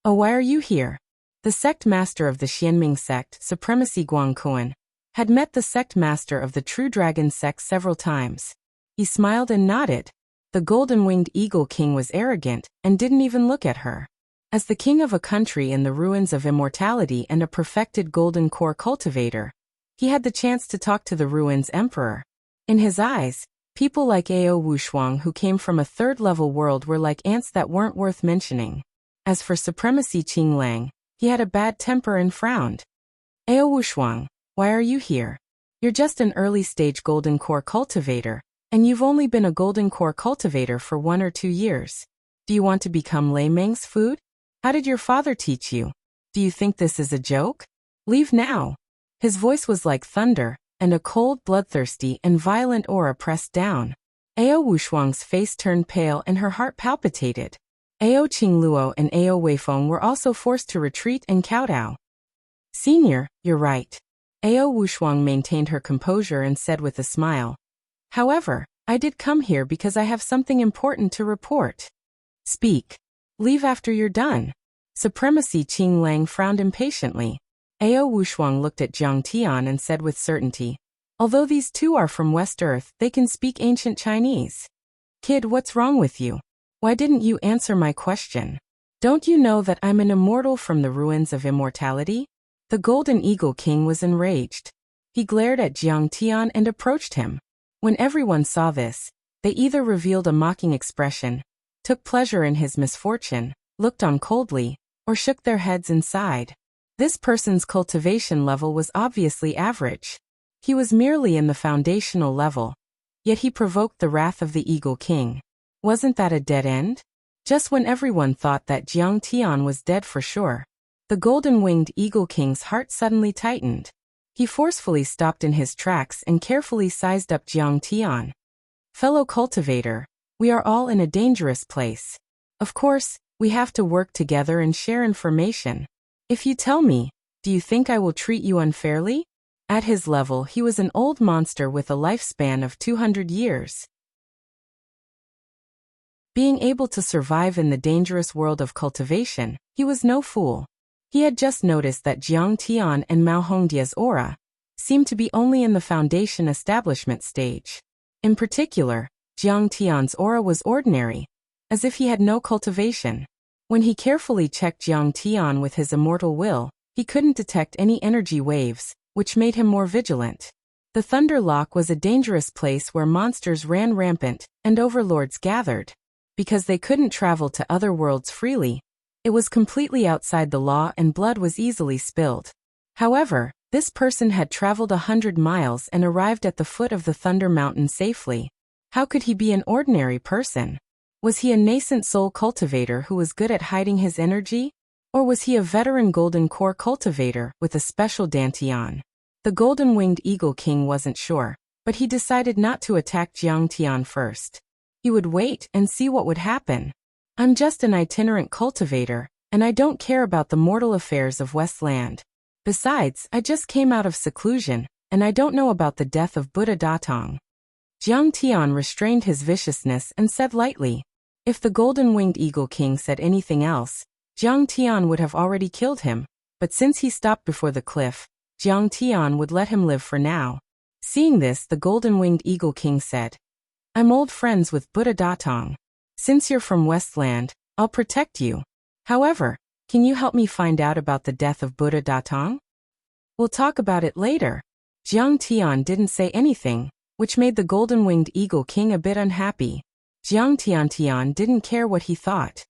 "Oh, why are you here?" The sect master of the Xianming sect, Supremacy Guang Kuan, had met the sect master of the True Dragon sect several times. He smiled and nodded. The golden-winged Eagle King was arrogant and didn't even look at her. As the king of a country in the ruins of immortality and a perfected golden core cultivator, he had the chance to talk to the ruins emperor. In his eyes, people like Ao Wushuang who came from a third-level world were like ants that weren't worth mentioning. As for Supremacy Qing Lang, he had a bad temper and frowned. "Ao Wushuang, why are you here? You're just an early-stage golden core cultivator, and you've only been a golden core cultivator for 1 or 2 years. Do you want to become Lei Meng's food? How did your father teach you? Do you think this is a joke? Leave now." His voice was like thunder, and a cold, bloodthirsty, and violent aura pressed down. Ao Wushuang's face turned pale and her heart palpitated. Ao Qingluo and Ao Weifeng were also forced to retreat and kowtow. "Senior, you're right." Ao Wushuang maintained her composure and said with a smile, "However, I did come here because I have something important to report." "Speak. Leave after you're done." Supremacy Qing Lang frowned impatiently. Ao Wushuang looked at Jiang Tian and said with certainty, "Although these two are from West Earth, they can speak ancient Chinese." "Kid, what's wrong with you? Why didn't you answer my question? Don't you know that I'm an immortal from the ruins of immortality?" The Golden Eagle King was enraged. He glared at Jiang Tian and approached him. When everyone saw this, they either revealed a mocking expression, took pleasure in his misfortune, looked on coldly, or shook their heads and sighed. This person's cultivation level was obviously average. He was merely in the foundational level, yet he provoked the wrath of the Eagle King. Wasn't that a dead end? Just when everyone thought that Jiang Tian was dead for sure, the golden-winged Eagle King's heart suddenly tightened. He forcefully stopped in his tracks and carefully sized up Jiang Tian. "Fellow cultivator, we are all in a dangerous place. Of course, we have to work together and share information. If you tell me, do you think I will treat you unfairly?" At his level, he was an old monster with a lifespan of 200 years. Being able to survive in the dangerous world of cultivation, he was no fool. He had just noticed that Jiang Tian and Mao Hongdia's aura seemed to be only in the foundation establishment stage. In particular, Jiang Tian's aura was ordinary, as if he had no cultivation. When he carefully checked Jiang Tian with his immortal will, he couldn't detect any energy waves, which made him more vigilant. The Thunder Lock was a dangerous place where monsters ran rampant and overlords gathered. Because they couldn't travel to other worlds freely, it was completely outside the law and blood was easily spilled. However, this person had traveled 100 miles and arrived at the foot of the Thunder Mountain safely. How could he be an ordinary person? Was he a nascent soul cultivator who was good at hiding his energy? Or was he a veteran golden core cultivator with a special dantian? The golden-winged Eagle King wasn't sure, but he decided not to attack Jiang Tian first. He would wait and see what would happen. "I'm just an itinerant cultivator, and I don't care about the mortal affairs of Westland. Besides, I just came out of seclusion, and I don't know about the death of Buddha Datong." Jiang Tian restrained his viciousness and said lightly. If the golden-winged Eagle King said anything else, Jiang Tian would have already killed him, but since he stopped before the cliff, Jiang Tian would let him live for now. Seeing this, the golden-winged Eagle King said, "I'm old friends with Buddha Datong. Since you're from Westland, I'll protect you. However, can you help me find out about the death of Buddha Datang? We'll talk about it later. Jiang Tian didn't say anything, which made the golden-winged eagle king a bit unhappy. Jiang Tian didn't care what he thought.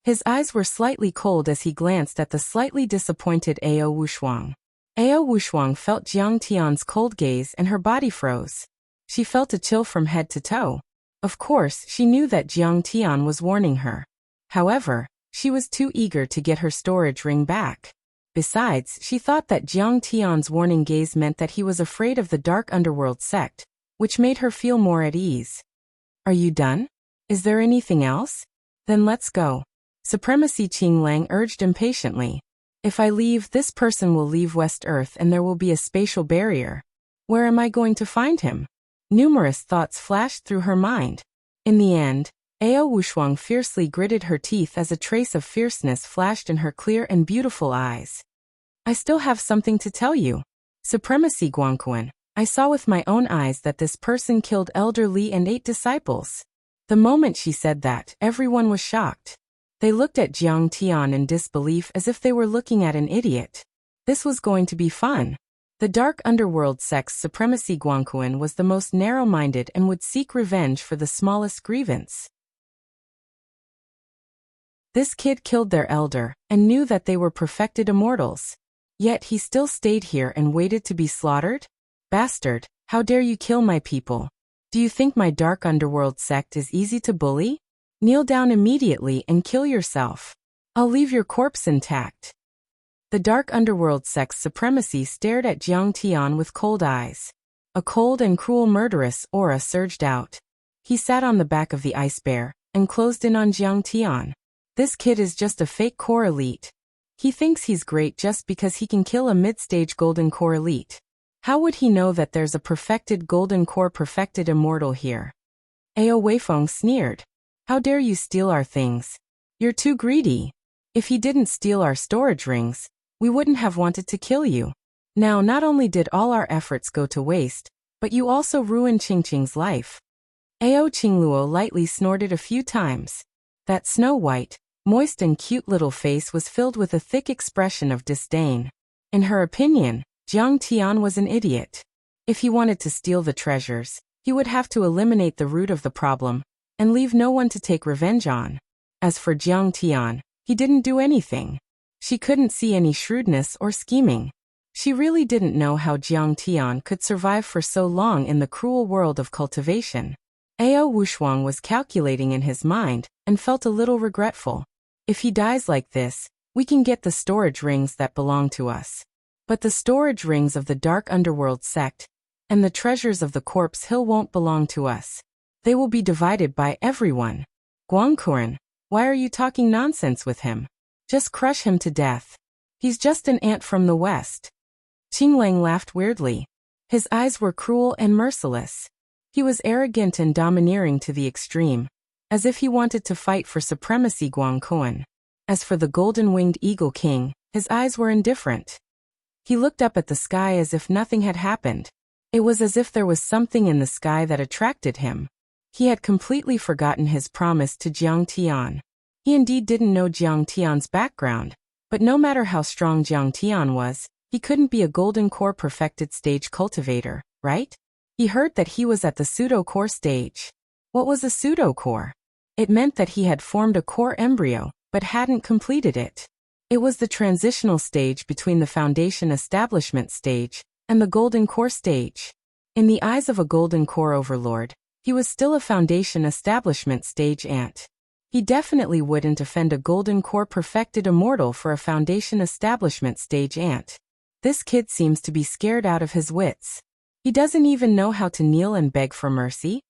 His eyes were slightly cold as he glanced at the slightly disappointed Ao Wushuang. Ao Wushuang felt Jiang Tian's cold gaze and her body froze. She felt a chill from head to toe. Of course, she knew that Jiang Tian was warning her. However, she was too eager to get her storage ring back. Besides, she thought that Jiang Tian's warning gaze meant that he was afraid of the dark underworld sect, which made her feel more at ease. Are you done? Is there anything else? Then let's go. Supremacy Qing Lang urged impatiently. If I leave, this person will leave West Earth and there will be a spatial barrier. Where am I going to find him? Numerous thoughts flashed through her mind. In the end, Ao Wushuang fiercely gritted her teeth as a trace of fierceness flashed in her clear and beautiful eyes. I still have something to tell you. Supremacy Guangquan, I saw with my own eyes that this person killed Elder Li and 8 disciples. The moment she said that, everyone was shocked. They looked at Jiang Tian in disbelief as if they were looking at an idiot. This was going to be fun. The dark underworld sect's Supremacy Guangquan was the most narrow-minded and would seek revenge for the smallest grievance. This kid killed their elder, and knew that they were perfected immortals. Yet he still stayed here and waited to be slaughtered? Bastard, how dare you kill my people? Do you think my dark underworld sect is easy to bully? Kneel down immediately and kill yourself. I'll leave your corpse intact. The dark underworld sect's supremacy stared at Jiang Tian with cold eyes. A cold and cruel murderous aura surged out. He sat on the back of the ice bear, and closed in on Jiang Tian. This kid is just a fake core elite. He thinks he's great just because he can kill a mid-stage golden core elite. How would he know that there's a perfected golden core perfected immortal here? Ao Weifeng sneered. How dare you steal our things? You're too greedy. If he didn't steal our storage rings, we wouldn't have wanted to kill you. Now not only did all our efforts go to waste, but you also ruined Qingqing's life. Ao Qingluo lightly snorted a few times. That snow-white, moist and cute little face was filled with a thick expression of disdain. In her opinion, Jiang Tian was an idiot. If he wanted to steal the treasures, he would have to eliminate the root of the problem, and leave no one to take revenge on. As for Jiang Tian, he didn't do anything. She couldn't see any shrewdness or scheming. She really didn't know how Jiang Tian could survive for so long in the cruel world of cultivation. Ao Wushuang was calculating in his mind, and felt a little regretful. If he dies like this, we can get the storage rings that belong to us. But the storage rings of the dark underworld sect, and the treasures of the corpse hill won't belong to us. They will be divided by everyone. Guangquan, why are you talking nonsense with him? Just crush him to death. He's just an ant from the west. Qinglang laughed weirdly. His eyes were cruel and merciless. He was arrogant and domineering to the extreme, as if he wanted to fight for supremacy Guangquan. As for the golden-winged eagle king, his eyes were indifferent. He looked up at the sky as if nothing had happened. It was as if there was something in the sky that attracted him. He had completely forgotten his promise to Jiang Tian. He indeed didn't know Jiang Tian's background, but no matter how strong Jiang Tian was, he couldn't be a golden core perfected stage cultivator, right? He heard that he was at the pseudo-core stage. What was a pseudo-core? It meant that he had formed a core embryo, but hadn't completed it. It was the transitional stage between the foundation establishment stage and the golden core stage. In the eyes of a golden core overlord, he was still a foundation establishment stage ant. He definitely wouldn't offend a golden core perfected immortal for a foundation establishment stage ant. This kid seems to be scared out of his wits. He doesn't even know how to kneel and beg for mercy.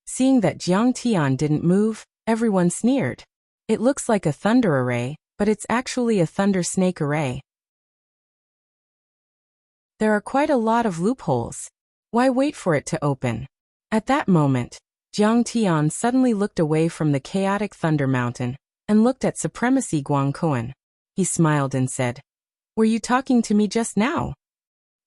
Seeing that Jiang Tian didn't move, everyone sneered. It looks like a thunder array, but it's actually a thunder snake array. There are quite a lot of loopholes. Why wait for it to open? At that moment, Jiang Tian suddenly looked away from the chaotic thunder mountain, and looked at Supremacy Guangquan. He smiled and said, "Were you talking to me just now?"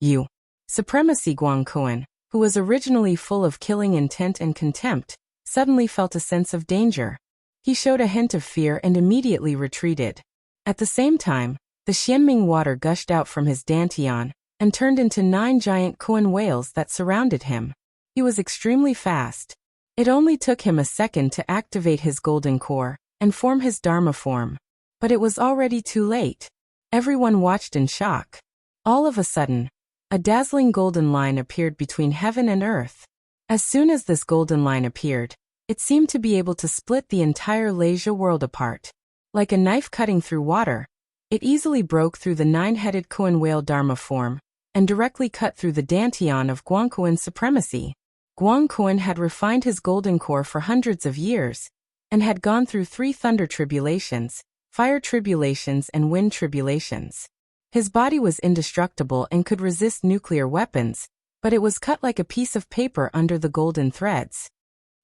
You. Supremacy Guangquan, who was originally full of killing intent and contempt, suddenly felt a sense of danger. He showed a hint of fear and immediately retreated. At the same time, the Xianming water gushed out from his dantian and turned into 9 giant Kuan whales that surrounded him. He was extremely fast. It only took him a second to activate his golden core and form his Dharma form. But it was already too late. Everyone watched in shock. All of a sudden, a dazzling golden line appeared between heaven and earth. As soon as this golden line appeared, it seemed to be able to split the entire Leisure world apart. Like a knife cutting through water, it easily broke through the 9-headed Kuan whale Dharma form and directly cut through the dantian of Guangkuan's supremacy. Guangkuan had refined his golden core for hundreds of years and had gone through 3 thunder tribulations, fire tribulations and wind tribulations. His body was indestructible and could resist nuclear weapons, but it was cut like a piece of paper under the golden threads.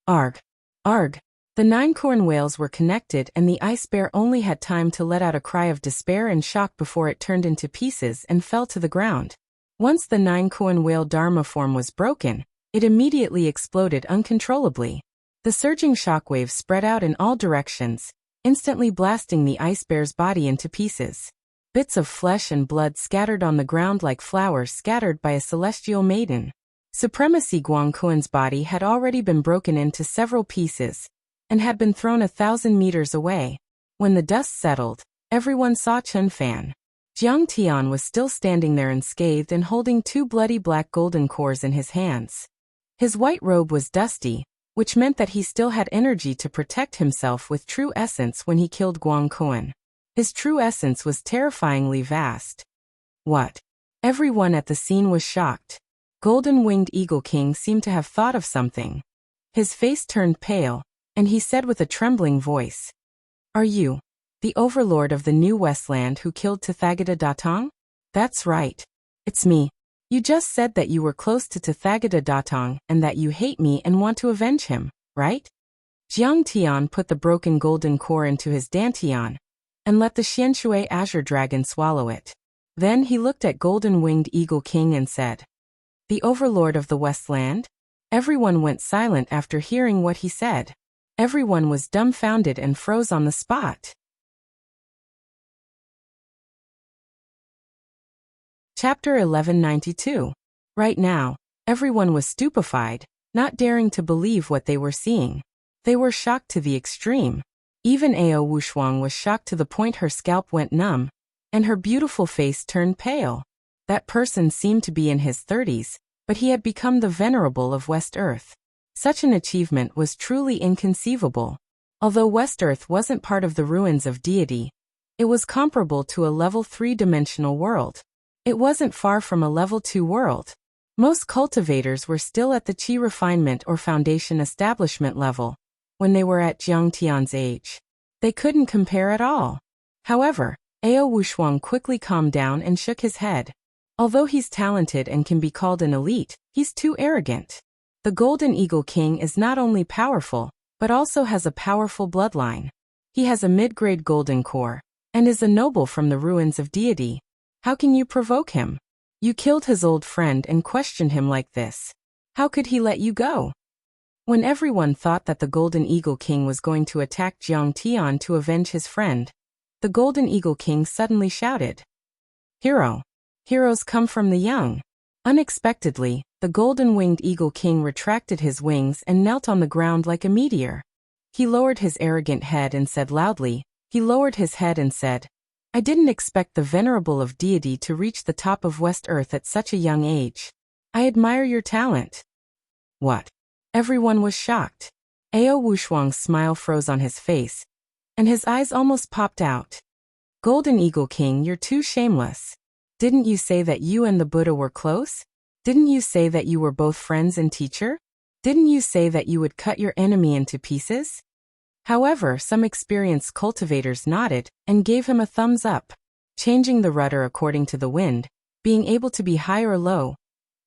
Arg! Arg! The 9 Kuan whales were connected and the ice bear only had time to let out a cry of despair and shock before it turned into pieces and fell to the ground. Once the 9 Kuan whale Dharma form was broken, it immediately exploded uncontrollably. The surging shockwaves spread out in all directions, instantly blasting the ice bear's body into pieces. Bits of flesh and blood scattered on the ground like flowers scattered by a celestial maiden. Supremacy Guangkuan's body had already been broken into several pieces and had been thrown 1,000 meters away. When the dust settled, everyone saw Chun Fan. Jiang Tian was still standing there unscathed and holding 2 bloody black golden cores in his hands. His white robe was dusty, which meant that he still had energy to protect himself with true essence when he killed Guangkuan. His true essence was terrifyingly vast. What? Everyone at the scene was shocked. Golden-winged Eagle King seemed to have thought of something. His face turned pale, and he said with a trembling voice, "Are you the overlord of the New Westland who killed Tathagata Datong?" "That's right. It's me. You just said that you were close to Tathagata Datong and that you hate me and want to avenge him, right?" Jiang Tian put the broken golden core into his dantian and let the Xianshui Azure Dragon swallow it. Then he looked at Golden-Winged Eagle King and said, "The overlord of the Westland?" Everyone went silent after hearing what he said. Everyone was dumbfounded and froze on the spot. Chapter 1192. Right now, everyone was stupefied, not daring to believe what they were seeing. They were shocked to the extreme. Even Ao Wushuang was shocked to the point her scalp went numb, and her beautiful face turned pale. That person seemed to be in his 30s, but he had become the venerable of West Earth. Such an achievement was truly inconceivable. Although West Earth wasn't part of the ruins of deity, it was comparable to a level 3-dimensional world. It wasn't far from a level 2 world. Most cultivators were still at the Qi refinement or foundation establishment level when they were at Jiang Tian's age. They couldn't compare at all. However, Ao Wushuang quickly calmed down and shook his head. Although he's talented and can be called an elite, he's too arrogant. The Golden Eagle King is not only powerful, but also has a powerful bloodline. He has a mid-grade golden core, and is a noble from the ruins of deity. How can you provoke him? You killed his old friend and questioned him like this. How could he let you go? When everyone thought that the Golden Eagle King was going to attack Jiang Tian to avenge his friend, the Golden Eagle King suddenly shouted, "Hero! Heroes come from the young." Unexpectedly, the Golden-Winged Eagle King retracted his wings and knelt on the ground like a meteor. He lowered his arrogant head and said loudly, "I didn't expect the venerable of deity to reach the top of West Earth at such a young age. I admire your talent." What? Everyone was shocked. Ao Wushuang's smile froze on his face, and his eyes almost popped out. "Golden Eagle King, you're too shameless. Didn't you say that you and the Buddha were close? Didn't you say that you were both friends and teacher? Didn't you say that you would cut your enemy into pieces?" However, some experienced cultivators nodded and gave him a thumbs up. Changing the rudder according to the wind, being able to be high or low,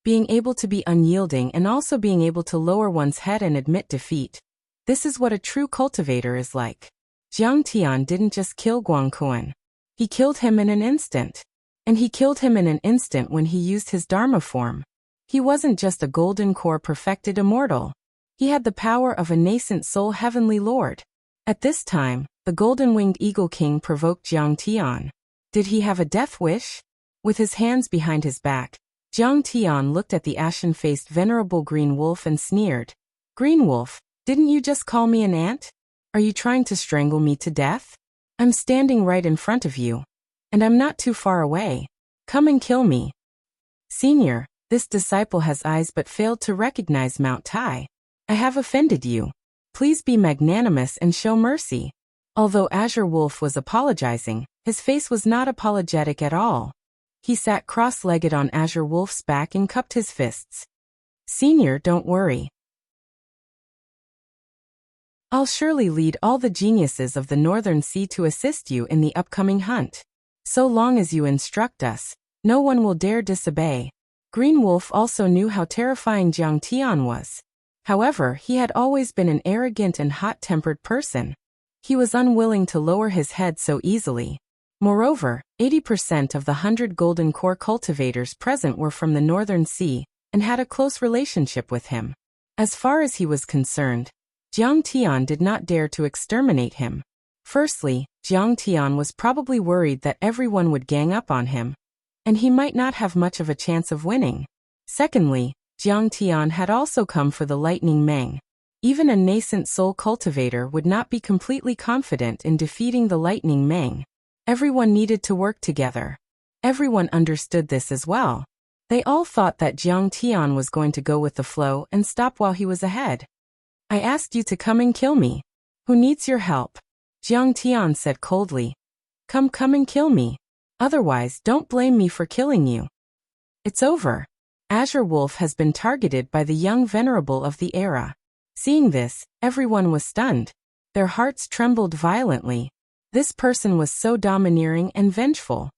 being able to be unyielding and also being able to lower one's head and admit defeat. This is what a true cultivator is like. Jiang Tian didn't just kill Guangkuan. He killed him in an instant. And he killed him in an instant when he used his Dharma form. He wasn't just a golden core perfected immortal. He had the power of a nascent soul heavenly lord. At this time, the golden-winged eagle king provoked Jiang Tian. Did he have a death wish? With his hands behind his back, Jiang Tian looked at the ashen-faced venerable green wolf and sneered. Green wolf, didn't you just call me an ant? Are you trying to strangle me to death? I'm standing right in front of you. And I'm not too far away. Come and kill me. Senior, this disciple has eyes but failed to recognize Mount Tai. I have offended you. Please be magnanimous and show mercy. Although Azure Wolf was apologizing, his face was not apologetic at all. He sat cross-legged on Azure Wolf's back and cupped his fists. Senior, don't worry. I'll surely lead all the geniuses of the Northern Sea to assist you in the upcoming hunt. So long as you instruct us, no one will dare disobey. Green Wolf also knew how terrifying Jiang Tian was. However, he had always been an arrogant and hot-tempered person. He was unwilling to lower his head so easily. Moreover, 80% of the 100 golden core cultivators present were from the Northern Sea and had a close relationship with him. As far as he was concerned, Jiang Tian did not dare to exterminate him. Firstly, Jiang Tian was probably worried that everyone would gang up on him, and he might not have much of a chance of winning. Secondly, Jiang Tian had also come for the Lightning Meng. Even a nascent soul cultivator would not be completely confident in defeating the Lightning Meng. Everyone needed to work together. Everyone understood this as well. They all thought that Jiang Tian was going to go with the flow and stop while he was ahead. I asked you to come and kill me. Who needs your help? Jiang Tian said coldly. Come and kill me. Otherwise, don't blame me for killing you. It's over. Azure Wolf has been targeted by the young venerable of the era. Seeing this, everyone was stunned. Their hearts trembled violently. This person was so domineering and vengeful.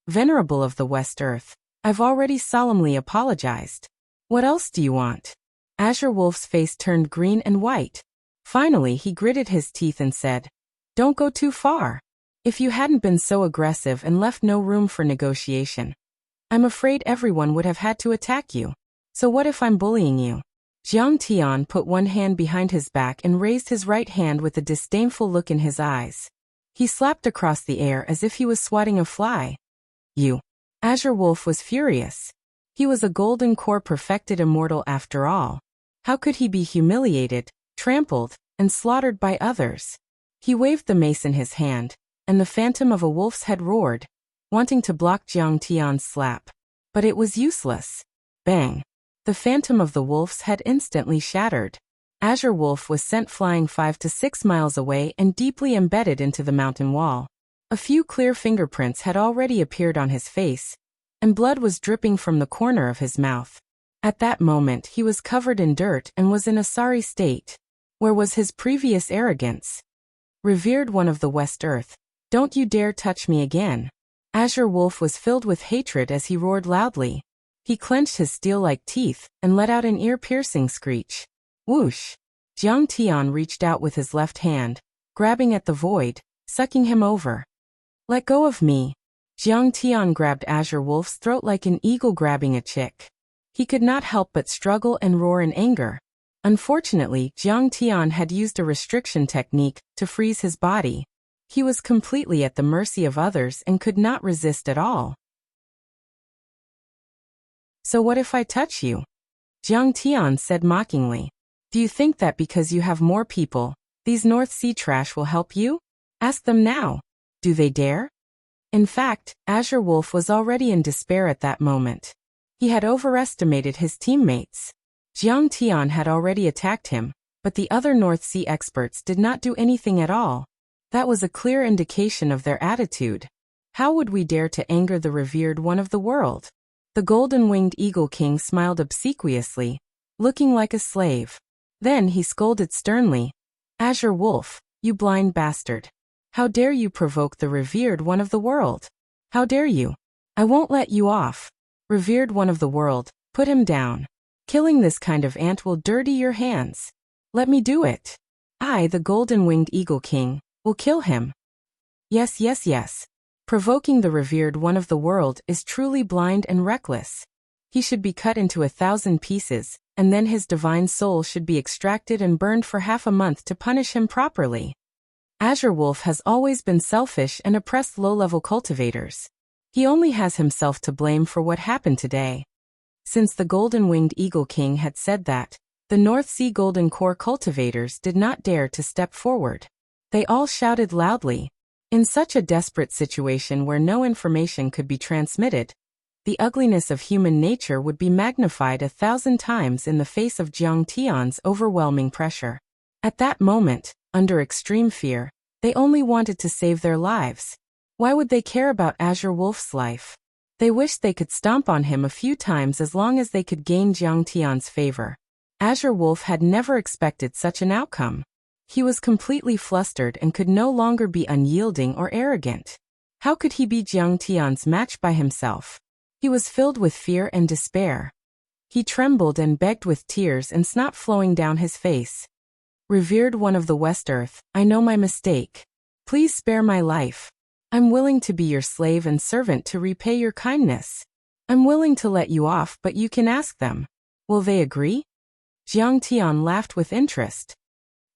Venerable of the West Earth, I've already solemnly apologized. What else do you want? Azure Wolf's face turned green and white. Finally, he gritted his teeth and said, Don't go too far. If you hadn't been so aggressive and left no room for negotiation, I'm afraid everyone would have had to attack you. So what if I'm bullying you? Jiang Tian put one hand behind his back and raised his right hand with a disdainful look in his eyes. He slapped across the air as if he was swatting a fly. You. Azure Wolf was furious. He was a golden core perfected immortal after all. How could he be humiliated, trampled, and slaughtered by others? He waved the mace in his hand, and the phantom of a wolf's head roared, wanting to block Jiang Tian's slap. But it was useless. Bang! The phantom of the wolf's head instantly shattered. Azure Wolf was sent flying 5 to 6 miles away and deeply embedded into the mountain wall. A few clear fingerprints had already appeared on his face, and blood was dripping from the corner of his mouth. At that moment he was covered in dirt and was in a sorry state. Where was his previous arrogance? Revered one of the West Earth, don't you dare touch me again. Azure Wolf was filled with hatred as he roared loudly. He clenched his steel-like teeth and let out an ear-piercing screech. Whoosh! Jiang Tian reached out with his left hand, grabbing at the void, sucking him over. Let go of me. Jiang Tian grabbed Azure Wolf's throat like an eagle grabbing a chick. He could not help but struggle and roar in anger. Unfortunately, Jiang Tian had used a restriction technique to freeze his body. He was completely at the mercy of others and could not resist at all. So what if I touch you? Jiang Tian said mockingly. Do you think that because you have more people, these North Sea trash will help you? Ask them now. Do they dare? In fact, Azure Wolf was already in despair at that moment. He had overestimated his teammates. Jiang Tian had already attacked him, but the other North Sea experts did not do anything at all. That was a clear indication of their attitude. How would we dare to anger the revered one of the world? The golden-winged eagle king smiled obsequiously, looking like a slave. Then he scolded sternly. Azure Wolf, you blind bastard. How dare you provoke the revered one of the world? How dare you? I won't let you off. Revered one of the world, put him down. Killing this kind of ant will dirty your hands. Let me do it. I, the golden-winged eagle king, will kill him. Yes. Provoking the revered one of the world is truly blind and reckless. He should be cut into 1,000 pieces, and then his divine soul should be extracted and burned for half a month to punish him properly. Azure Wolf has always been selfish and oppressed low-level cultivators. He only has himself to blame for what happened today. Since the Golden-Winged Eagle King had said that, the North Sea Golden Core cultivators did not dare to step forward. They all shouted loudly. In such a desperate situation where no information could be transmitted, the ugliness of human nature would be magnified 1,000 times in the face of Jiang Tian's overwhelming pressure. At that moment, under extreme fear, they only wanted to save their lives. Why would they care about Azure Wolf's life? They wished they could stomp on him a few times as long as they could gain Jiang Tian's favor. Azure Wolf had never expected such an outcome. He was completely flustered and could no longer be unyielding or arrogant. How could he be Jiang Tian's match by himself? He was filled with fear and despair. He trembled and begged with tears and snot flowing down his face. Revered one of the West Earth, I know my mistake. Please spare my life. I'm willing to be your slave and servant to repay your kindness. I'm willing to let you off, but you can ask them. Will they agree? Jiang Tian laughed with interest.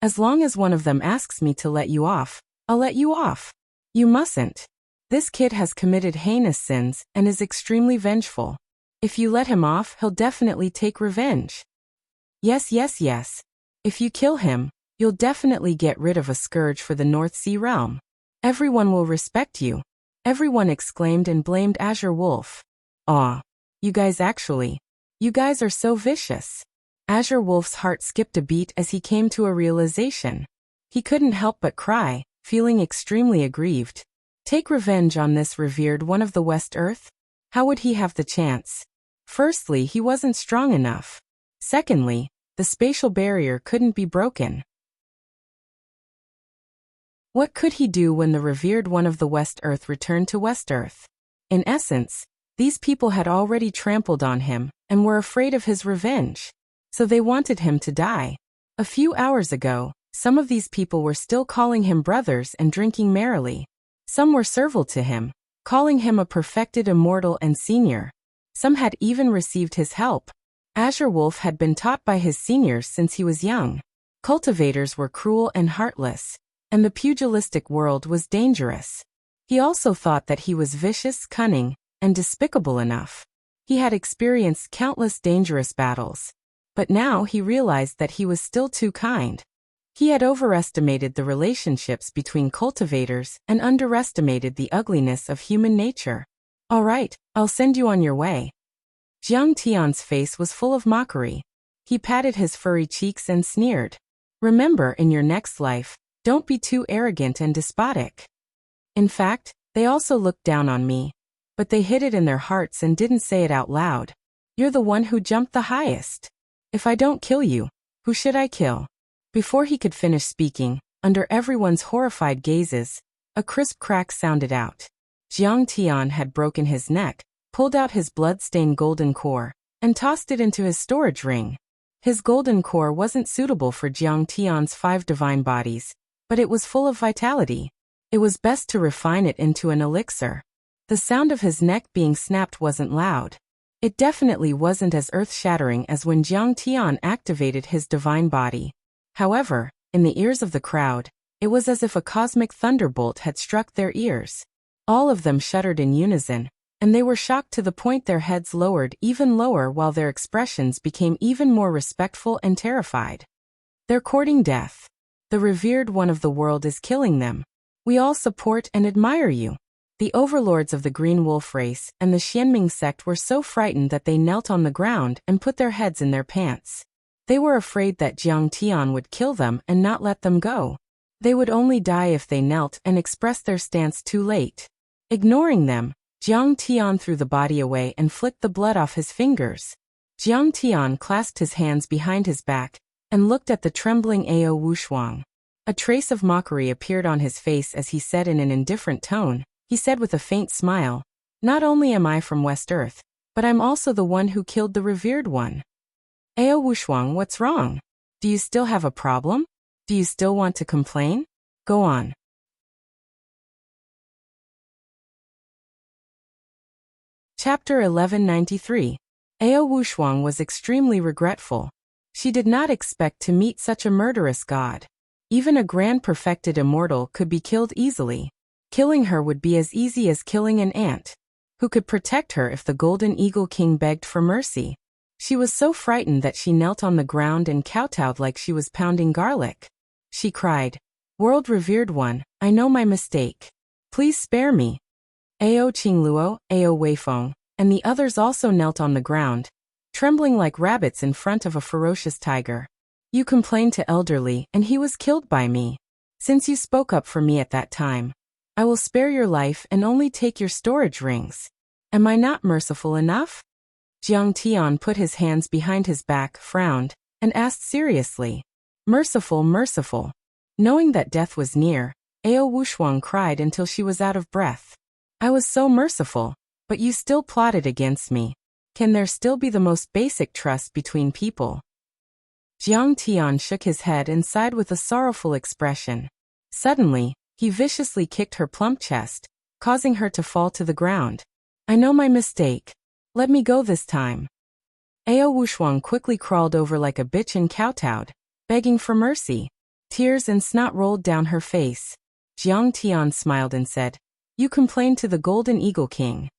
As long as one of them asks me to let you off, I'll let you off. You mustn't. This kid has committed heinous sins and is extremely vengeful. If you let him off, he'll definitely take revenge. Yes. If you kill him, you'll definitely get rid of a scourge for the North Sea realm. Everyone will respect you. Everyone exclaimed and blamed Azure Wolf. Aw. You guys are so vicious. Azure Wolf's heart skipped a beat as he came to a realization. He couldn't help but cry, feeling extremely aggrieved. Take revenge on this revered one of the West Earth? How would he have the chance? Firstly, he wasn't strong enough. Secondly, the spatial barrier couldn't be broken. What could he do when the revered one of the West Earth returned to West Earth? In essence, these people had already trampled on him and were afraid of his revenge. So they wanted him to die. A few hours ago, some of these people were still calling him brothers and drinking merrily. Some were servile to him, calling him a perfected immortal and senior. Some had even received his help. Azure Wolf had been taught by his seniors since he was young. Cultivators were cruel and heartless, and the pugilistic world was dangerous. He also thought that he was vicious, cunning, and despicable enough. He had experienced countless dangerous battles. But now he realized that he was still too kind. He had overestimated the relationships between cultivators and underestimated the ugliness of human nature. All right, I'll send you on your way. Jiang Tian's face was full of mockery. He patted his furry cheeks and sneered. Remember, in your next life, don't be too arrogant and despotic. In fact, they also looked down on me. But they hid it in their hearts and didn't say it out loud. You're the one who jumped the highest. If I don't kill you, who should I kill? Before he could finish speaking, under everyone's horrified gazes, a crisp crack sounded out. Jiang Tian had broken his neck, pulled out his blood-stained golden core, and tossed it into his storage ring. His golden core wasn't suitable for Jiang Tian's 5 divine bodies, but it was full of vitality. It was best to refine it into an elixir. The sound of his neck being snapped wasn't loud. It definitely wasn't as earth-shattering as when Jiang Tian activated his divine body. However, in the ears of the crowd, it was as if a cosmic thunderbolt had struck their ears. All of them shuddered in unison, and they were shocked to the point their heads lowered even lower while their expressions became even more respectful and terrified. They're courting death. The revered one of the world is killing them. We all support and admire you. The overlords of the Green Wolf race and the Xianming sect were so frightened that they knelt on the ground and put their heads in their pants. They were afraid that Jiang Tian would kill them and not let them go. They would only die if they knelt and expressed their stance too late. Ignoring them, Jiang Tian threw the body away and flicked the blood off his fingers. Jiang Tian clasped his hands behind his back and looked at the trembling Ao Wushuang. A trace of mockery appeared on his face as he said in an indifferent tone. He said with a faint smile, "Not only am I from West Earth, but I'm also the one who killed the revered one." Ao Wushuang, what's wrong? Do you still have a problem? Do you still want to complain? Go on. Chapter 1193. Ao Wushuang was extremely regretful. She did not expect to meet such a murderous god. Even a grand perfected immortal could be killed easily. Killing her would be as easy as killing an ant. Who could protect her if the Golden Eagle King begged for mercy? She was so frightened that she knelt on the ground and kowtowed like she was pounding garlic. She cried, "World-revered one, I know my mistake. Please spare me." Ao Qingluo, Ao Weifeng, and the others also knelt on the ground, trembling like rabbits in front of a ferocious tiger. "You complained to elderly, and he was killed by me. Since you spoke up for me at that time, I will spare your life and only take your storage rings. Am I not merciful enough?" Jiang Tian put his hands behind his back, frowned, and asked seriously, "Merciful, merciful." Knowing that death was near, Ao Wushuang cried until she was out of breath. "I was so merciful, but you still plotted against me. Can there still be the most basic trust between people?" Jiang Tian shook his head and sighed with a sorrowful expression. Suddenly, he viciously kicked her plump chest, causing her to fall to the ground. "I know my mistake. Let me go this time." Ao Wushuang quickly crawled over like a bitch and kowtowed, begging for mercy. Tears and snot rolled down her face. Jiang Tian smiled and said, "You complained to the Golden Eagle King."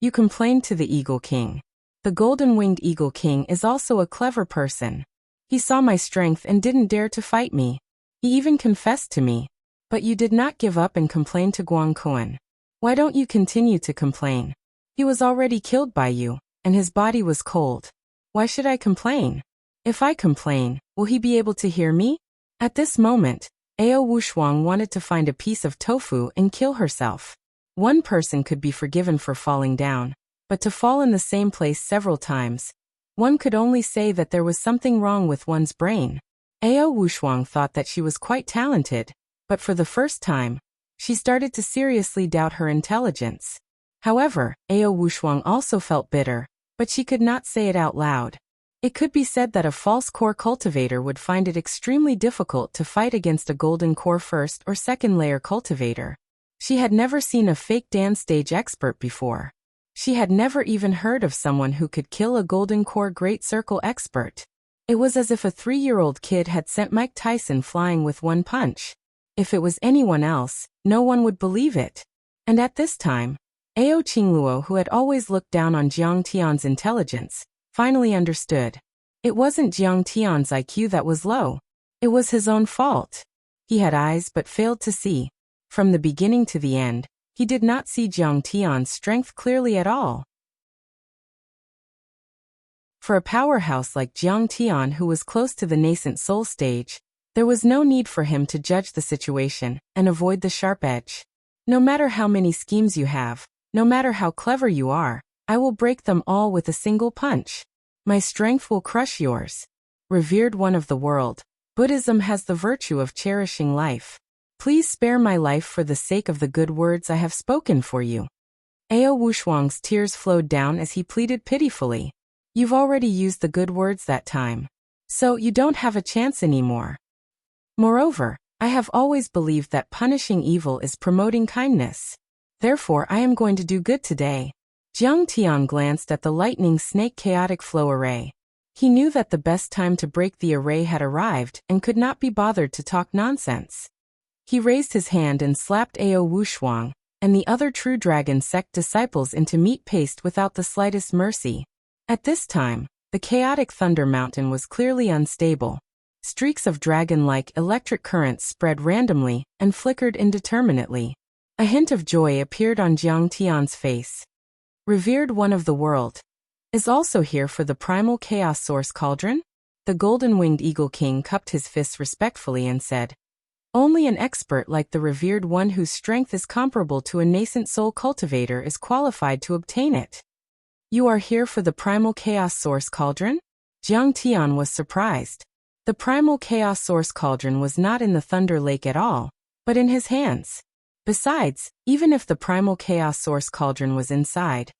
"You complained to the Eagle King. The Golden-Winged Eagle King is also a clever person. He saw my strength and didn't dare to fight me. He even confessed to me. But you did not give up and complain to Guangquan. Why don't you continue to complain? He was already killed by you, and his body was cold. Why should I complain? If I complain, will he be able to hear me?" At this moment, Ao Wushuang wanted to find a piece of tofu and kill herself. One person could be forgiven for falling down, but to fall in the same place several times, one could only say that there was something wrong with one's brain. Ao Wushuang thought that she was quite talented, but for the first time, she started to seriously doubt her intelligence. However, Ao Wushuang also felt bitter, but she could not say it out loud. It could be said that a false core cultivator would find it extremely difficult to fight against a golden core first or second layer cultivator. She had never seen a fake dance stage expert before. She had never even heard of someone who could kill a golden core great circle expert. It was as if a 3-year-old kid had sent Mike Tyson flying with one punch. If it was anyone else, no one would believe it. And at this time, Ao Qingluo, who had always looked down on Jiang Tian's intelligence, finally understood. It wasn't Jiang Tian's IQ that was low. It was his own fault. He had eyes but failed to see. From the beginning to the end, he did not see Jiang Tian's strength clearly at all. For a powerhouse like Jiang Tian, who was close to the nascent soul stage, there was no need for him to judge the situation and avoid the sharp edge. No matter how many schemes you have, no matter how clever you are, I will break them all with a single punch. My strength will crush yours. Revered one of the world, Buddhism has the virtue of cherishing life. Please spare my life for the sake of the good words I have spoken for you." Ao Wushuang's tears flowed down as he pleaded pitifully. "You've already used the good words that time. So you don't have a chance anymore. Moreover, I have always believed that punishing evil is promoting kindness. Therefore I am going to do good today." Jiang Tian glanced at the lightning snake chaotic flow array. He knew that the best time to break the array had arrived and could not be bothered to talk nonsense. He raised his hand and slapped Ao Wushuang and the other True Dragon sect disciples into meat paste without the slightest mercy. At this time, the chaotic Thunder Mountain was clearly unstable. Streaks of dragon-like electric currents spread randomly and flickered indeterminately. A hint of joy appeared on Jiang Tian's face. "Revered one of the world is also here for the primal chaos source cauldron?" The golden-winged eagle king cupped his fists respectfully and said, "Only an expert like the revered one whose strength is comparable to a nascent soul cultivator is qualified to obtain it." "You are here for the primal chaos source cauldron?" Jiang Tian was surprised. The primal chaos source cauldron was not in the Thunder Lake at all, but in his hands. Besides, even if the primal chaos source cauldron was inside,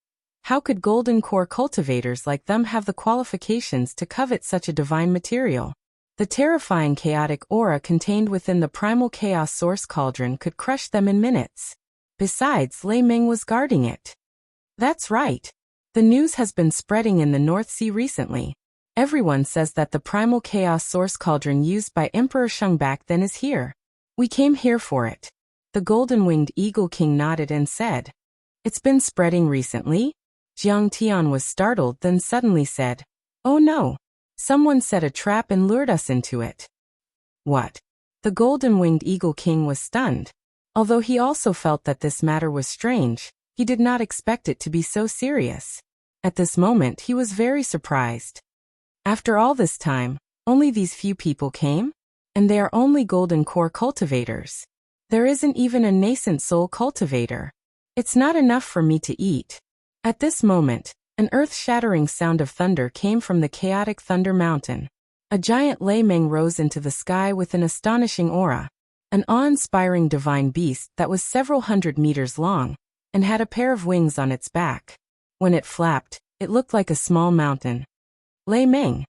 how could golden core cultivators like them have the qualifications to covet such a divine material? The terrifying chaotic aura contained within the primal chaos source cauldron could crush them in minutes. Besides, Lei Ming was guarding it. That's right. The news has been spreading in the North Sea recently. Everyone says that the primal chaos source cauldron used by Emperor Shang back then is here. We came here for it. The golden-winged eagle king nodded and said, "It's been spreading recently?" Jiang Tian was startled, then suddenly said, "Oh no. Someone set a trap and lured us into it." What? The golden-winged eagle king was stunned. Although he also felt that this matter was strange, he did not expect it to be so serious. At this moment he was very surprised. After all this time, only these few people came? And they are only golden core cultivators. There isn't even a nascent soul cultivator. It's not enough for me to eat. At this moment, an earth-shattering sound of thunder came from the chaotic Thunder Mountain. A giant Lei Meng rose into the sky with an astonishing aura, an awe-inspiring divine beast that was several hundred meters long, and had a pair of wings on its back. When it flapped, it looked like a small mountain. Lei Meng.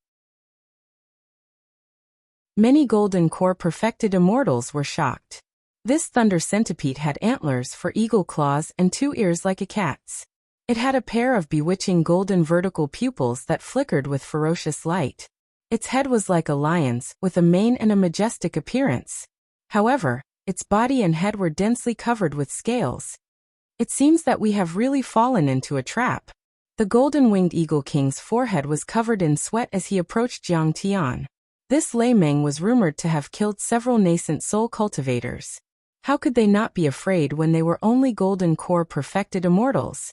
Many golden core perfected immortals were shocked. This thunder centipede had antlers for eagle claws and 2 ears like a cat's. It had a pair of bewitching golden vertical pupils that flickered with ferocious light. Its head was like a lion's, with a mane and a majestic appearance. However, its body and head were densely covered with scales. It seems that we have really fallen into a trap. The golden-winged eagle king's forehead was covered in sweat as he approached Jiang Tian. This Lei Meng was rumored to have killed several nascent soul cultivators. How could they not be afraid when they were only golden core perfected immortals?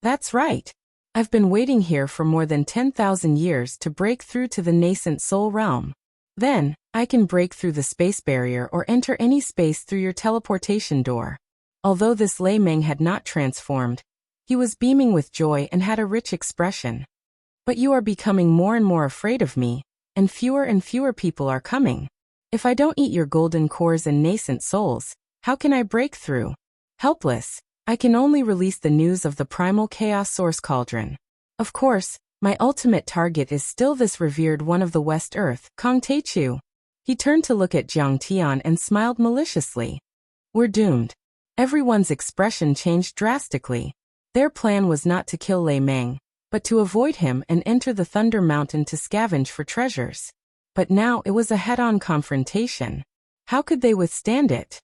That's right. I've been waiting here for more than 10,000 years to break through to the nascent soul realm. Then, I can break through the space barrier or enter any space through your teleportation door. Although this Lei Meng had not transformed, he was beaming with joy and had a rich expression. But you are becoming more and more afraid of me, and fewer people are coming. If I don't eat your golden cores and nascent souls, how can I break through? Helpless, I can only release the news of the primal chaos source cauldron. Of course, my ultimate target is still this revered one of the West Earth, Kong Teichu. He turned to look at Jiang Tian and smiled maliciously. We're doomed. Everyone's expression changed drastically. Their plan was not to kill Lei Meng, but to avoid him and enter the Thunder Mountain to scavenge for treasures. But now it was a head-on confrontation. How could they withstand it?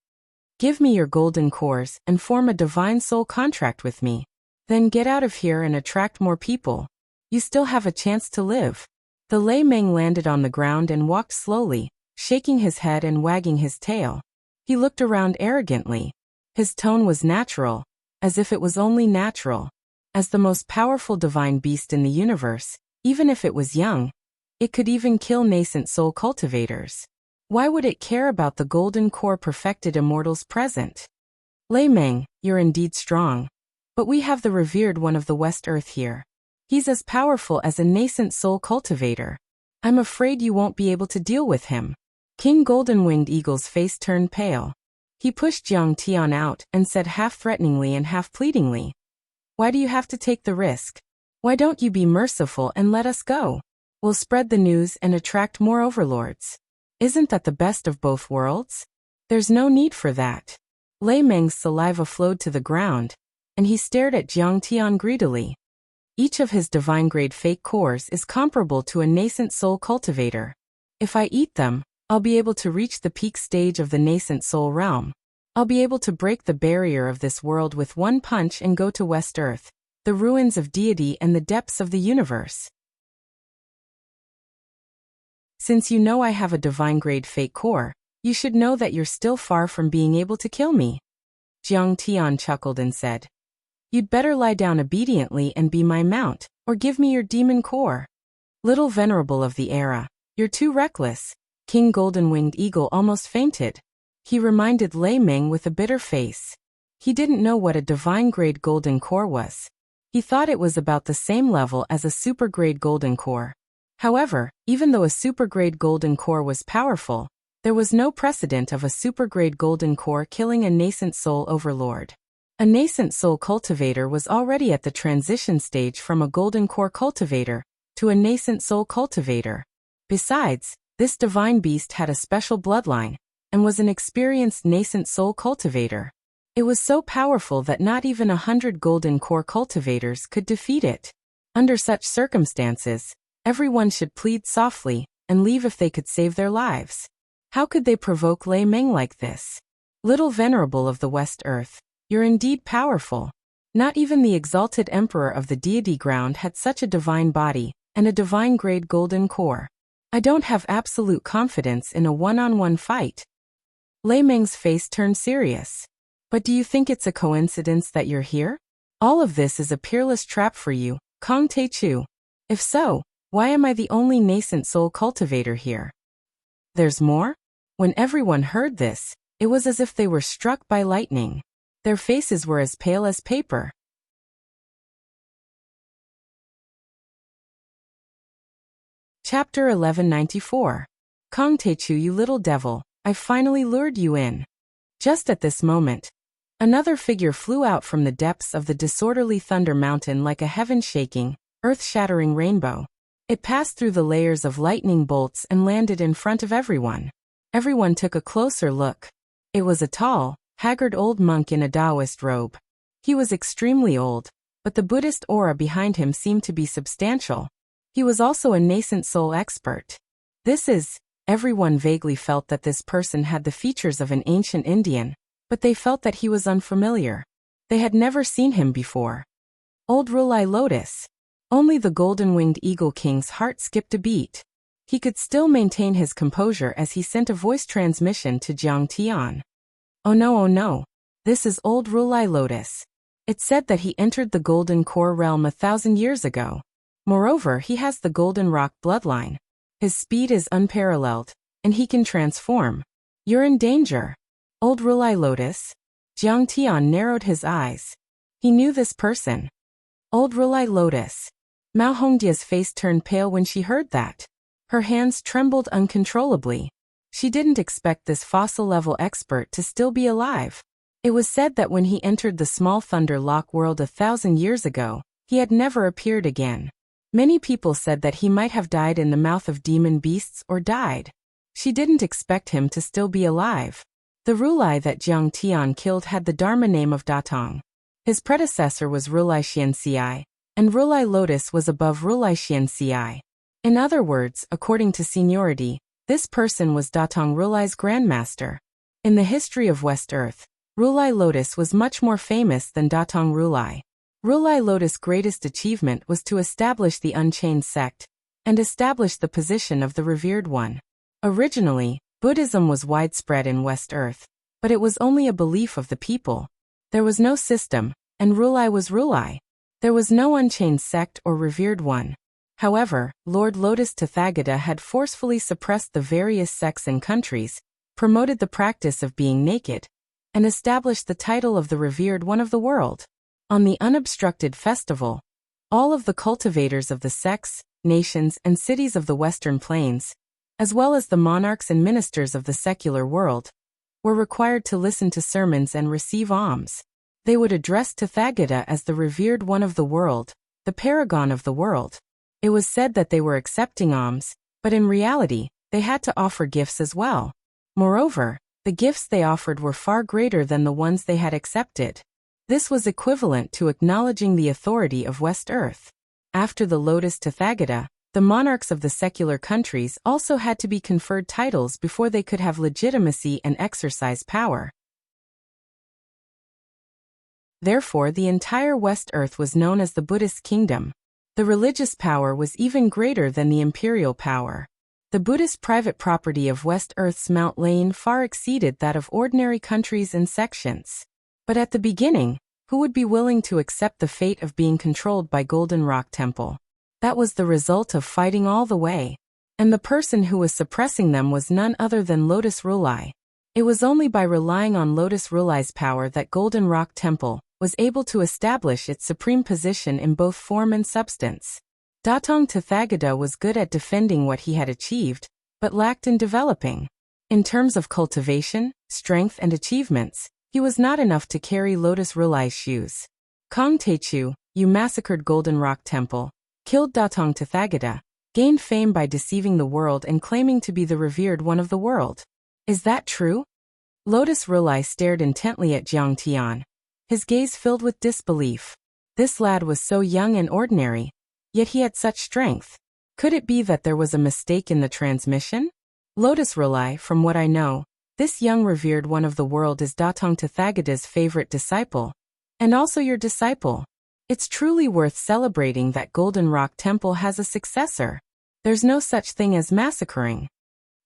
Give me your golden cores and form a divine soul contract with me. Then get out of here and attract more people. You still have a chance to live. The Lei Meng landed on the ground and walked slowly, shaking his head and wagging his tail. He looked around arrogantly. His tone was natural, as if it was only natural. As the most powerful divine beast in the universe, even if it was young, it could even kill nascent soul cultivators. Why would it care about the golden core perfected immortals present? Lei Meng, you're indeed strong. But we have the revered one of the West Earth here. He's as powerful as a nascent soul cultivator. I'm afraid you won't be able to deal with him. King Golden-Winged Eagle's face turned pale. He pushed Jiang Tian out and said half threateningly and half pleadingly, "Why do you have to take the risk? Why don't you be merciful and let us go? We'll spread the news and attract more overlords. Isn't that the best of both worlds? There's no need for that." Lei Meng's saliva flowed to the ground, and he stared at Jiang Tian greedily. Each of his divine-grade fake cores is comparable to a nascent soul cultivator. If I eat them, I'll be able to reach the peak stage of the nascent soul realm. I'll be able to break the barrier of this world with one punch and go to West Earth, the ruins of deity and the depths of the universe. Since you know I have a divine-grade fake core, you should know that you're still far from being able to kill me. Jiang Tian chuckled and said, "You'd better lie down obediently and be my mount, or give me your demon core. Little venerable of the era, you're too reckless." King Golden-Winged Eagle almost fainted. He reminded Lei Meng with a bitter face. He didn't know what a divine-grade golden core was. He thought it was about the same level as a super-grade golden core. However, even though a super-grade golden core was powerful, there was no precedent of a super-grade golden core killing a nascent soul overlord. A nascent soul cultivator was already at the transition stage from a golden core cultivator to a nascent soul cultivator. Besides, this divine beast had a special bloodline and was an experienced nascent soul cultivator. It was so powerful that not even 100 golden core cultivators could defeat it. Under such circumstances, Everyone should plead softly and leave if they could save their lives. How could they provoke Lei Meng like this? Little venerable of the West Earth, you're indeed powerful. Not even the exalted emperor of the deity ground had such a divine body and a divine-grade golden core. I don't have absolute confidence in a one-on-one fight. Lei Meng's face turned serious. But do you think it's a coincidence that you're here? All of this is a peerless trap for you, Kong Teichu. If so, why am I the only nascent soul cultivator here? There's more? When everyone heard this, it was as if they were struck by lightning. Their faces were as pale as paper. Chapter 1194. Kong Teichu, you little devil, I finally lured you in. Just at this moment, another figure flew out from the depths of the disorderly Thunder Mountain like a heaven-shaking, earth-shattering rainbow. It passed through the layers of lightning bolts and landed in front of everyone. Everyone took a closer look. It was a tall, haggard old monk in a Taoist robe. He was extremely old, but the Buddhist aura behind him seemed to be substantial. He was also a nascent soul expert. Everyone vaguely felt that this person had the features of an ancient Indian, but they felt that he was unfamiliar. They had never seen him before. Old Rulai Lotus. Only the golden-winged Eagle King's heart skipped a beat. He could still maintain his composure as he sent a voice transmission to Jiang Tian. Oh no, this is old Rulai Lotus. It said that he entered the Golden Core realm 1,000 years ago. Moreover, he has the Golden Rock bloodline. His speed is unparalleled, and he can transform. You're in danger. Old Rulai Lotus? Jiang Tian narrowed his eyes. He knew this person. Old Rulai Lotus. Mao Hongdia's face turned pale when she heard that. Her hands trembled uncontrollably. She didn't expect this fossil-level expert to still be alive. It was said that when he entered the small Thunder Lock world 1,000 years ago, he had never appeared again. Many people said that he might have died in the mouth of demon beasts or died. She didn't expect him to still be alive. The Rulai that Jiang Tian killed had the Dharma name of Datong. His predecessor was Rulai Xianxi, and Rulai Lotus was above Rulai Xianxi. In other words, according to seniority, this person was Datong Rulai's grandmaster. In the history of West Earth, Rulai Lotus was much more famous than Datong Rulai. Rulai Lotus' greatest achievement was to establish the Unchained sect and establish the position of the Revered One. Originally, Buddhism was widespread in West Earth, but it was only a belief of the people. There was no system, and Rulai was Rulai. There was no Unchained sect or Revered One. However, Lord Lotus Tathagata had forcefully suppressed the various sects and countries, promoted the practice of being naked, and established the title of the Revered One of the world. On the unobstructed festival, all of the cultivators of the sects, nations, and cities of the Western Plains, as well as the monarchs and ministers of the secular world, were required to listen to sermons and receive alms. They would address Tathagata as the Revered One of the world, the paragon of the world. It was said that they were accepting alms, but in reality, they had to offer gifts as well. Moreover, the gifts they offered were far greater than the ones they had accepted. This was equivalent to acknowledging the authority of West Earth. After the Lotus Tathagata, the monarchs of the secular countries also had to be conferred titles before they could have legitimacy and exercise power. Therefore, the entire West Earth was known as the Buddhist kingdom. The religious power was even greater than the imperial power. The Buddhist private property of West Earth's Mount Lane far exceeded that of ordinary countries and sections. But at the beginning, who would be willing to accept the fate of being controlled by Golden Rock Temple? That was the result of fighting all the way. And the person who was suppressing them was none other than Lotus Rulai. It was only by relying on Lotus Rulai's power that Golden Rock Temple was able to establish its supreme position in both form and substance. Datong Tathagata was good at defending what he had achieved, but lacked in developing. In terms of cultivation, strength, and achievements, he was not enough to carry Lotus Rulai's shoes. Kong Teichu, you massacred Golden Rock Temple, killed Datong Tathagata, gained fame by deceiving the world and claiming to be the Revered One of the world. Is that true? Lotus Rulai stared intently at Jiang Tian, his gaze filled with disbelief. This lad was so young and ordinary, yet he had such strength. Could it be that there was a mistake in the transmission? Lotus Relay, from what I know, this young revered one of the world is Datong Tathagata's favorite disciple, and also your disciple. It's truly worth celebrating that Golden Rock Temple has a successor. There's no such thing as massacring.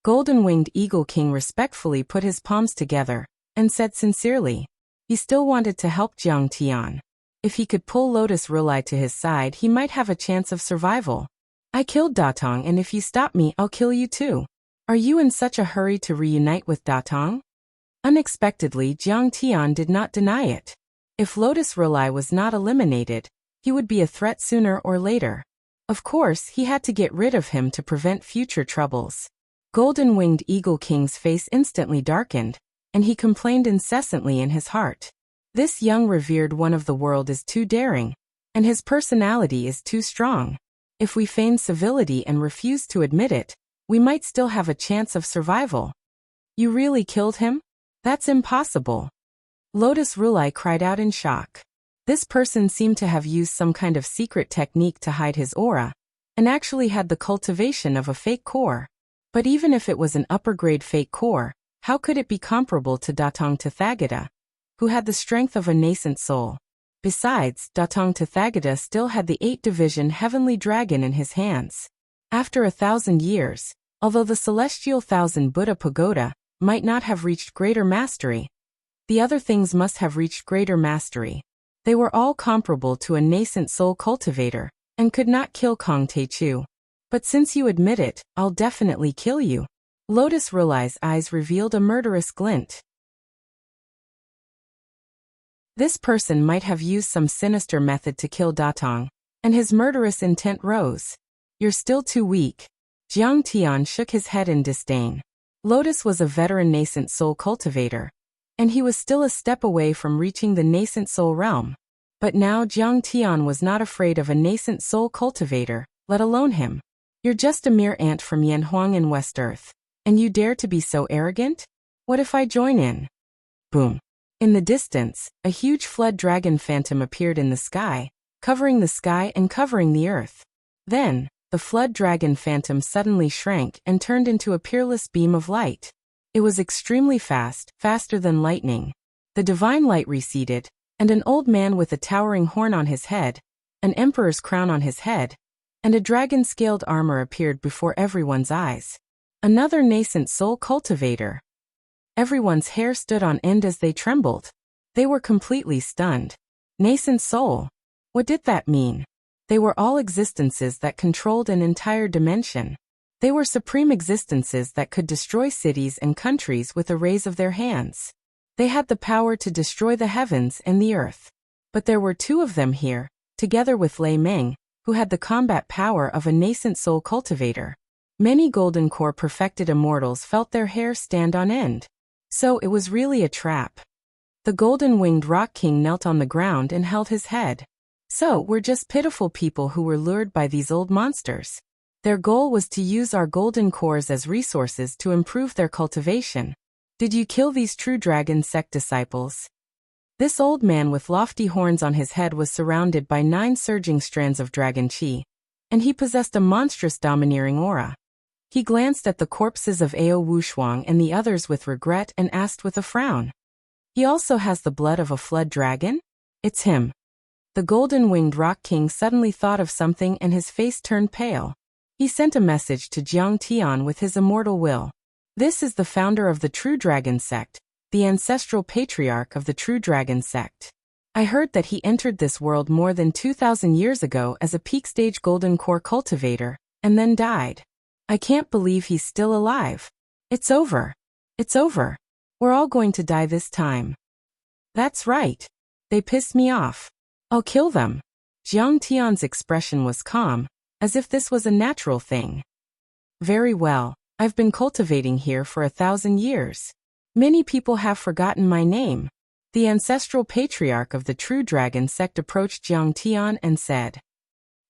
Golden-Winged Eagle King respectfully put his palms together and said sincerely. He still wanted to help Jiang Tian. If he could pull Lotus Relay to his side, he might have a chance of survival. I killed Datong, and if you stop me, I'll kill you too. Are you in such a hurry to reunite with Datong? Unexpectedly, Jiang Tian did not deny it. If Lotus Relay was not eliminated, he would be a threat sooner or later. Of course, he had to get rid of him to prevent future troubles. Golden-Winged Eagle King's face instantly darkened, and he complained incessantly in his heart. This young revered one of the world is too daring, and his personality is too strong. If we feign civility and refuse to admit it, we might still have a chance of survival. You really killed him? That's impossible. Lotus Relay cried out in shock. This person seemed to have used some kind of secret technique to hide his aura, and actually had the cultivation of a fake core. But even if it was an upper-grade fake core, how could it be comparable to Datong Tathagata, who had the strength of a nascent soul? Besides, Datong Tathagata still had the 8th-division Heavenly Dragon in his hands. After 1,000 years, although the Celestial Thousand Buddha Pagoda might not have reached greater mastery, the other things must have reached greater mastery. They were all comparable to a nascent soul cultivator, and could not kill Kong Taechu. But since you admit it, I'll definitely kill you. Lotus Relay's eyes revealed a murderous glint. This person might have used some sinister method to kill Datong, and his murderous intent rose. You're still too weak. Jiang Tian shook his head in disdain. Lotus was a veteran nascent soul cultivator, and he was still a step away from reaching the nascent soul realm. But now Jiang Tian was not afraid of a nascent soul cultivator, let alone him. You're just a mere ant from Yanhuang in West Earth, and you dare to be so arrogant? What if I join in? Boom. In the distance, a huge flood dragon phantom appeared in the sky and covering the earth. Then, the flood dragon phantom suddenly shrank and turned into a peerless beam of light. It was extremely fast, faster than lightning. The divine light receded, and an old man with a towering horn on his head, an emperor's crown on his head, and a dragon-scaled armor appeared before everyone's eyes. Another nascent soul cultivator. Everyone's hair stood on end as they trembled. They were completely stunned. Nascent soul. What did that mean? They were all existences that controlled an entire dimension. They were supreme existences that could destroy cities and countries with a raise of their hands. They had the power to destroy the heavens and the earth. But there were 2 of them here, together with Lei Meng, who had the combat power of a nascent soul cultivator. Many Golden Core perfected immortals felt their hair stand on end. So it was really a trap. The Golden-Winged Rock King knelt on the ground and held his head. So we're just pitiful people who were lured by these old monsters. Their goal was to use our golden cores as resources to improve their cultivation. Did you kill these true dragon sect disciples? This old man with lofty horns on his head was surrounded by 9 surging strands of dragon chi, and he possessed a monstrous domineering aura. He glanced at the corpses of Ao Wushuang and the others with regret and asked with a frown. He also has the blood of a flood dragon? It's him. The Golden-Winged Rock King suddenly thought of something and his face turned pale. He sent a message to Jiang Tian with his immortal will. This is the founder of the True Dragon Sect, the ancestral patriarch of the True Dragon Sect. I heard that he entered this world more than 2,000 years ago as a peak-stage Golden Core cultivator, and then died. I can't believe he's still alive. It's over. It's over. We're all going to die this time. That's right. They pissed me off. I'll kill them. Jiang Tian's expression was calm, as if this was a natural thing. Very well, I've been cultivating here for 1,000 years. Many people have forgotten my name. The ancestral patriarch of the True Dragon Sect approached Jiang Tian and said,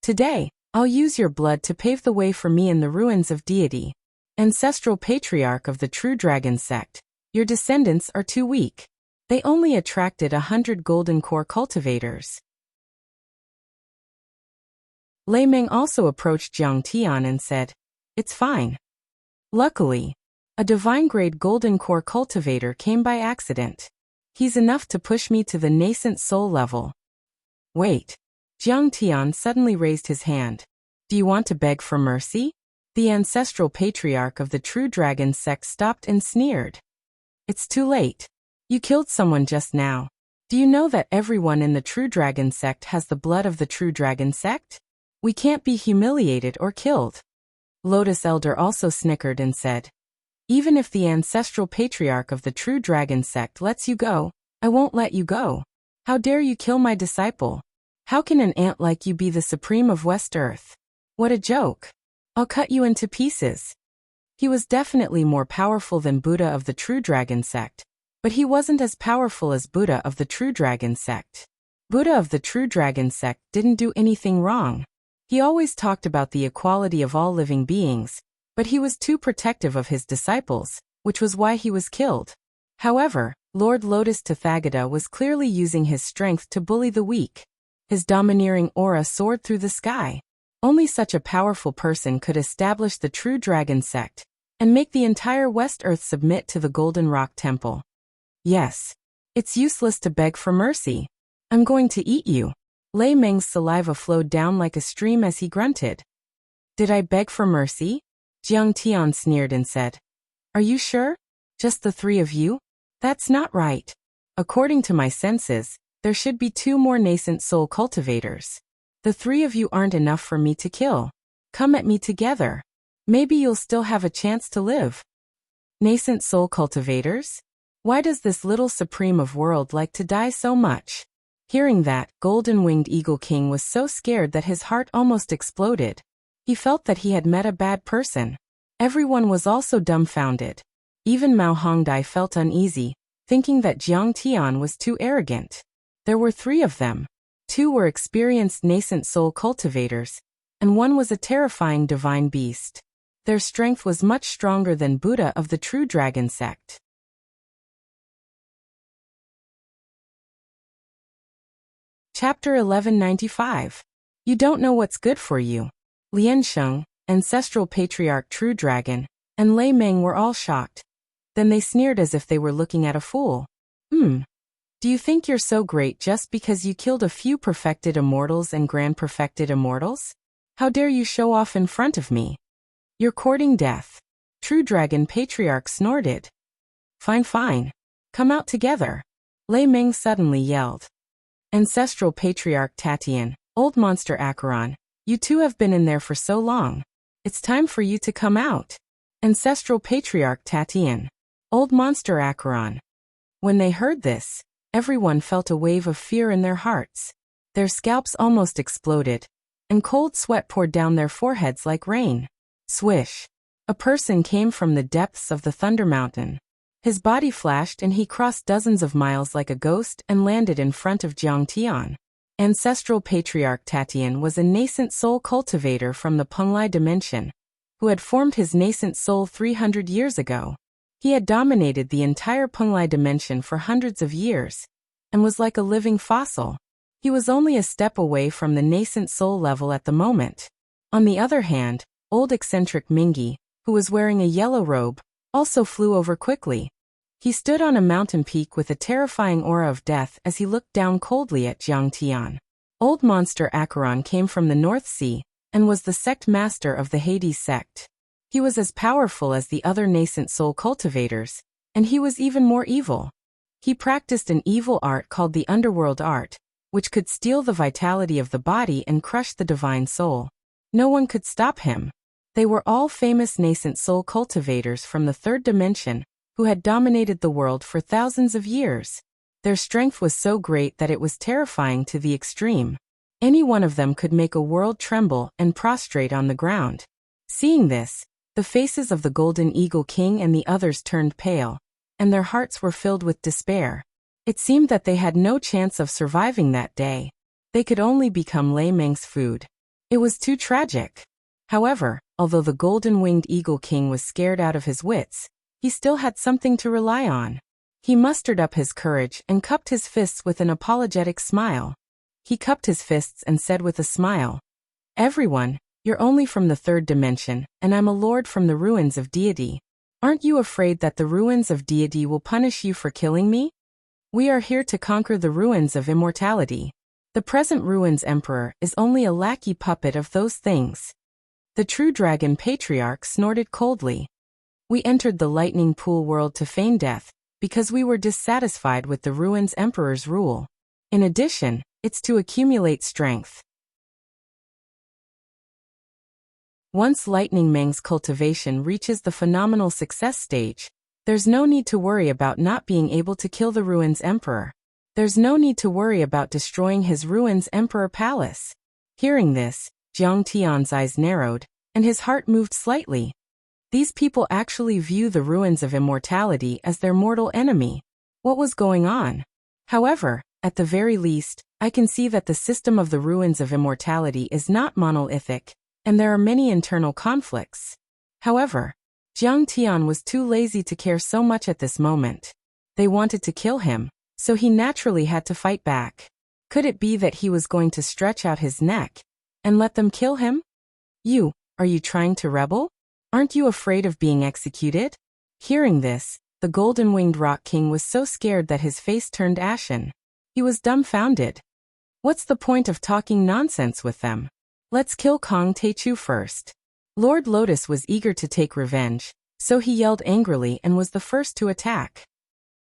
Today, I'll use your blood to pave the way for me in the ruins of deity. Ancestral patriarch of the True Dragon Sect, your descendants are too weak. They only attracted 100 Golden Core cultivators. Lei Meng also approached Jiang Tian and said, "It's fine." Luckily, a divine-grade golden core cultivator came by accident. He's enough to push me to the nascent soul level. Wait. Jiang Tian suddenly raised his hand. Do you want to beg for mercy? The ancestral patriarch of the True Dragon sect stopped and sneered. It's too late. You killed someone just now. Do you know that everyone in the True Dragon sect has the blood of the True Dragon sect? We can't be humiliated or killed. Lotus Elder also snickered and said, "Even if the ancestral patriarch of the True Dragon sect lets you go, I won't let you go. How dare you kill my disciple? How can an ant like you be the supreme of West Earth? What a joke. I'll cut you into pieces." He was definitely more powerful than Buddha of the True Dragon sect, but he wasn't as powerful as Buddha of the True Dragon sect. Buddha of the True Dragon sect didn't do anything wrong. He always talked about the equality of all living beings, but he was too protective of his disciples, which was why he was killed. However, Lord Lotus Tathagata was clearly using his strength to bully the weak. His domineering aura soared through the sky. Only such a powerful person could establish the True Dragon sect and make the entire West Earth submit to the Golden Rock Temple. Yes. It's useless to beg for mercy. I'm going to eat you. Lei Meng's saliva flowed down like a stream as he grunted. Did I beg for mercy? Jiang Tian sneered and said, "Are you sure? Just the three of you? That's not right. According to my senses, there should be 2 more nascent soul cultivators. The 3 of you aren't enough for me to kill. Come at me together. Maybe you'll still have a chance to live." Nascent soul cultivators? Why does this little supreme of world like to die so much? Hearing that, Golden-Winged Eagle King was so scared that his heart almost exploded. He felt that he had met a bad person. Everyone was also dumbfounded. Even Mao Hongdai felt uneasy, thinking that Jiang Tian was too arrogant. There were 3 of them. 2 were experienced nascent soul cultivators, and 1 was a terrifying divine beast. Their strength was much stronger than Buddha of the True Dragon sect. Chapter 1195. You don't know what's good for you. Lian Sheng, ancestral patriarch True Dragon, and Lei Meng were all shocked. Then they sneered as if they were looking at a fool. Do you think you're so great just because you killed a few perfected immortals and grand perfected immortals? How dare you show off in front of me? You're courting death. True Dragon Patriarch snorted. Fine. Come out together. Lei Meng suddenly yelled. Ancestral Patriarch Tatian, Old Monster Acheron, you 2 have been in there for so long. It's time for you to come out. Ancestral Patriarch Tatian, Old Monster Acheron. When they heard this, everyone felt a wave of fear in their hearts. Their scalps almost exploded, and cold sweat poured down their foreheads like rain. Swish! A person came from the depths of the Thunder Mountain. His body flashed and he crossed dozens of miles like a ghost and landed in front of Jiang Tian. Ancestral Patriarch Tatian was a nascent soul cultivator from the Penglai dimension, who had formed his nascent soul 300 years ago. He had dominated the entire Penglai dimension for hundreds of years, and was like a living fossil. He was only a step away from the nascent soul level at the moment. On the other hand, old eccentric Mingi, who was wearing a yellow robe, also flew over quickly. He stood on a mountain peak with a terrifying aura of death as he looked down coldly at Jiang Tian. Old Monster Acheron came from the North Sea, and was the sect master of the Hades sect. He was as powerful as the other nascent soul cultivators, and he was even more evil. He practiced an evil art called the Underworld Art, which could steal the vitality of the body and crush the divine soul. No one could stop him. They were all famous nascent soul cultivators from the 3rd dimension, who had dominated the world for thousands of years. Their strength was so great that it was terrifying to the extreme. Any one of them could make a world tremble and prostrate on the ground. Seeing this, the faces of the Golden Eagle King and the others turned pale, and their hearts were filled with despair. It seemed that they had no chance of surviving that day. They could only become Lei Meng's food. It was too tragic. However, although the Golden-Winged Eagle King was scared out of his wits, he still had something to rely on. He mustered up his courage and cupped his fists with an apologetic smile. He cupped his fists and said with a smile, Everyone, you're only from the third dimension, and I'm a lord from the ruins of deity. Aren't you afraid that the ruins of deity will punish you for killing me? We are here to conquer the ruins of immortality. The present ruins emperor is only a lackey puppet of those things. The true dragon patriarch snorted coldly. We entered the lightning pool world to feign death, because we were dissatisfied with the ruins emperor's rule. In addition, it's to accumulate strength. Once Lightning Meng's cultivation reaches the phenomenal success stage, there's no need to worry about not being able to kill the ruins emperor. There's no need to worry about destroying his ruins emperor palace. Hearing this, Jiang Tian's eyes narrowed, and his heart moved slightly. These people actually view the ruins of immortality as their mortal enemy. What was going on? However, at the very least, I can see that the system of the ruins of immortality is not monolithic, and there are many internal conflicts. However, Jiang Tian was too lazy to care so much at this moment. They wanted to kill him, so he naturally had to fight back. Could it be that he was going to stretch out his neck and let them kill him? Are you trying to rebel? Aren't you afraid of being executed? Hearing this, the golden-winged rock king was so scared that his face turned ashen. He was dumbfounded. What's the point of talking nonsense with them? Let's kill Kong Teichu first. Lord Lotus was eager to take revenge, so he yelled angrily and was the first to attack.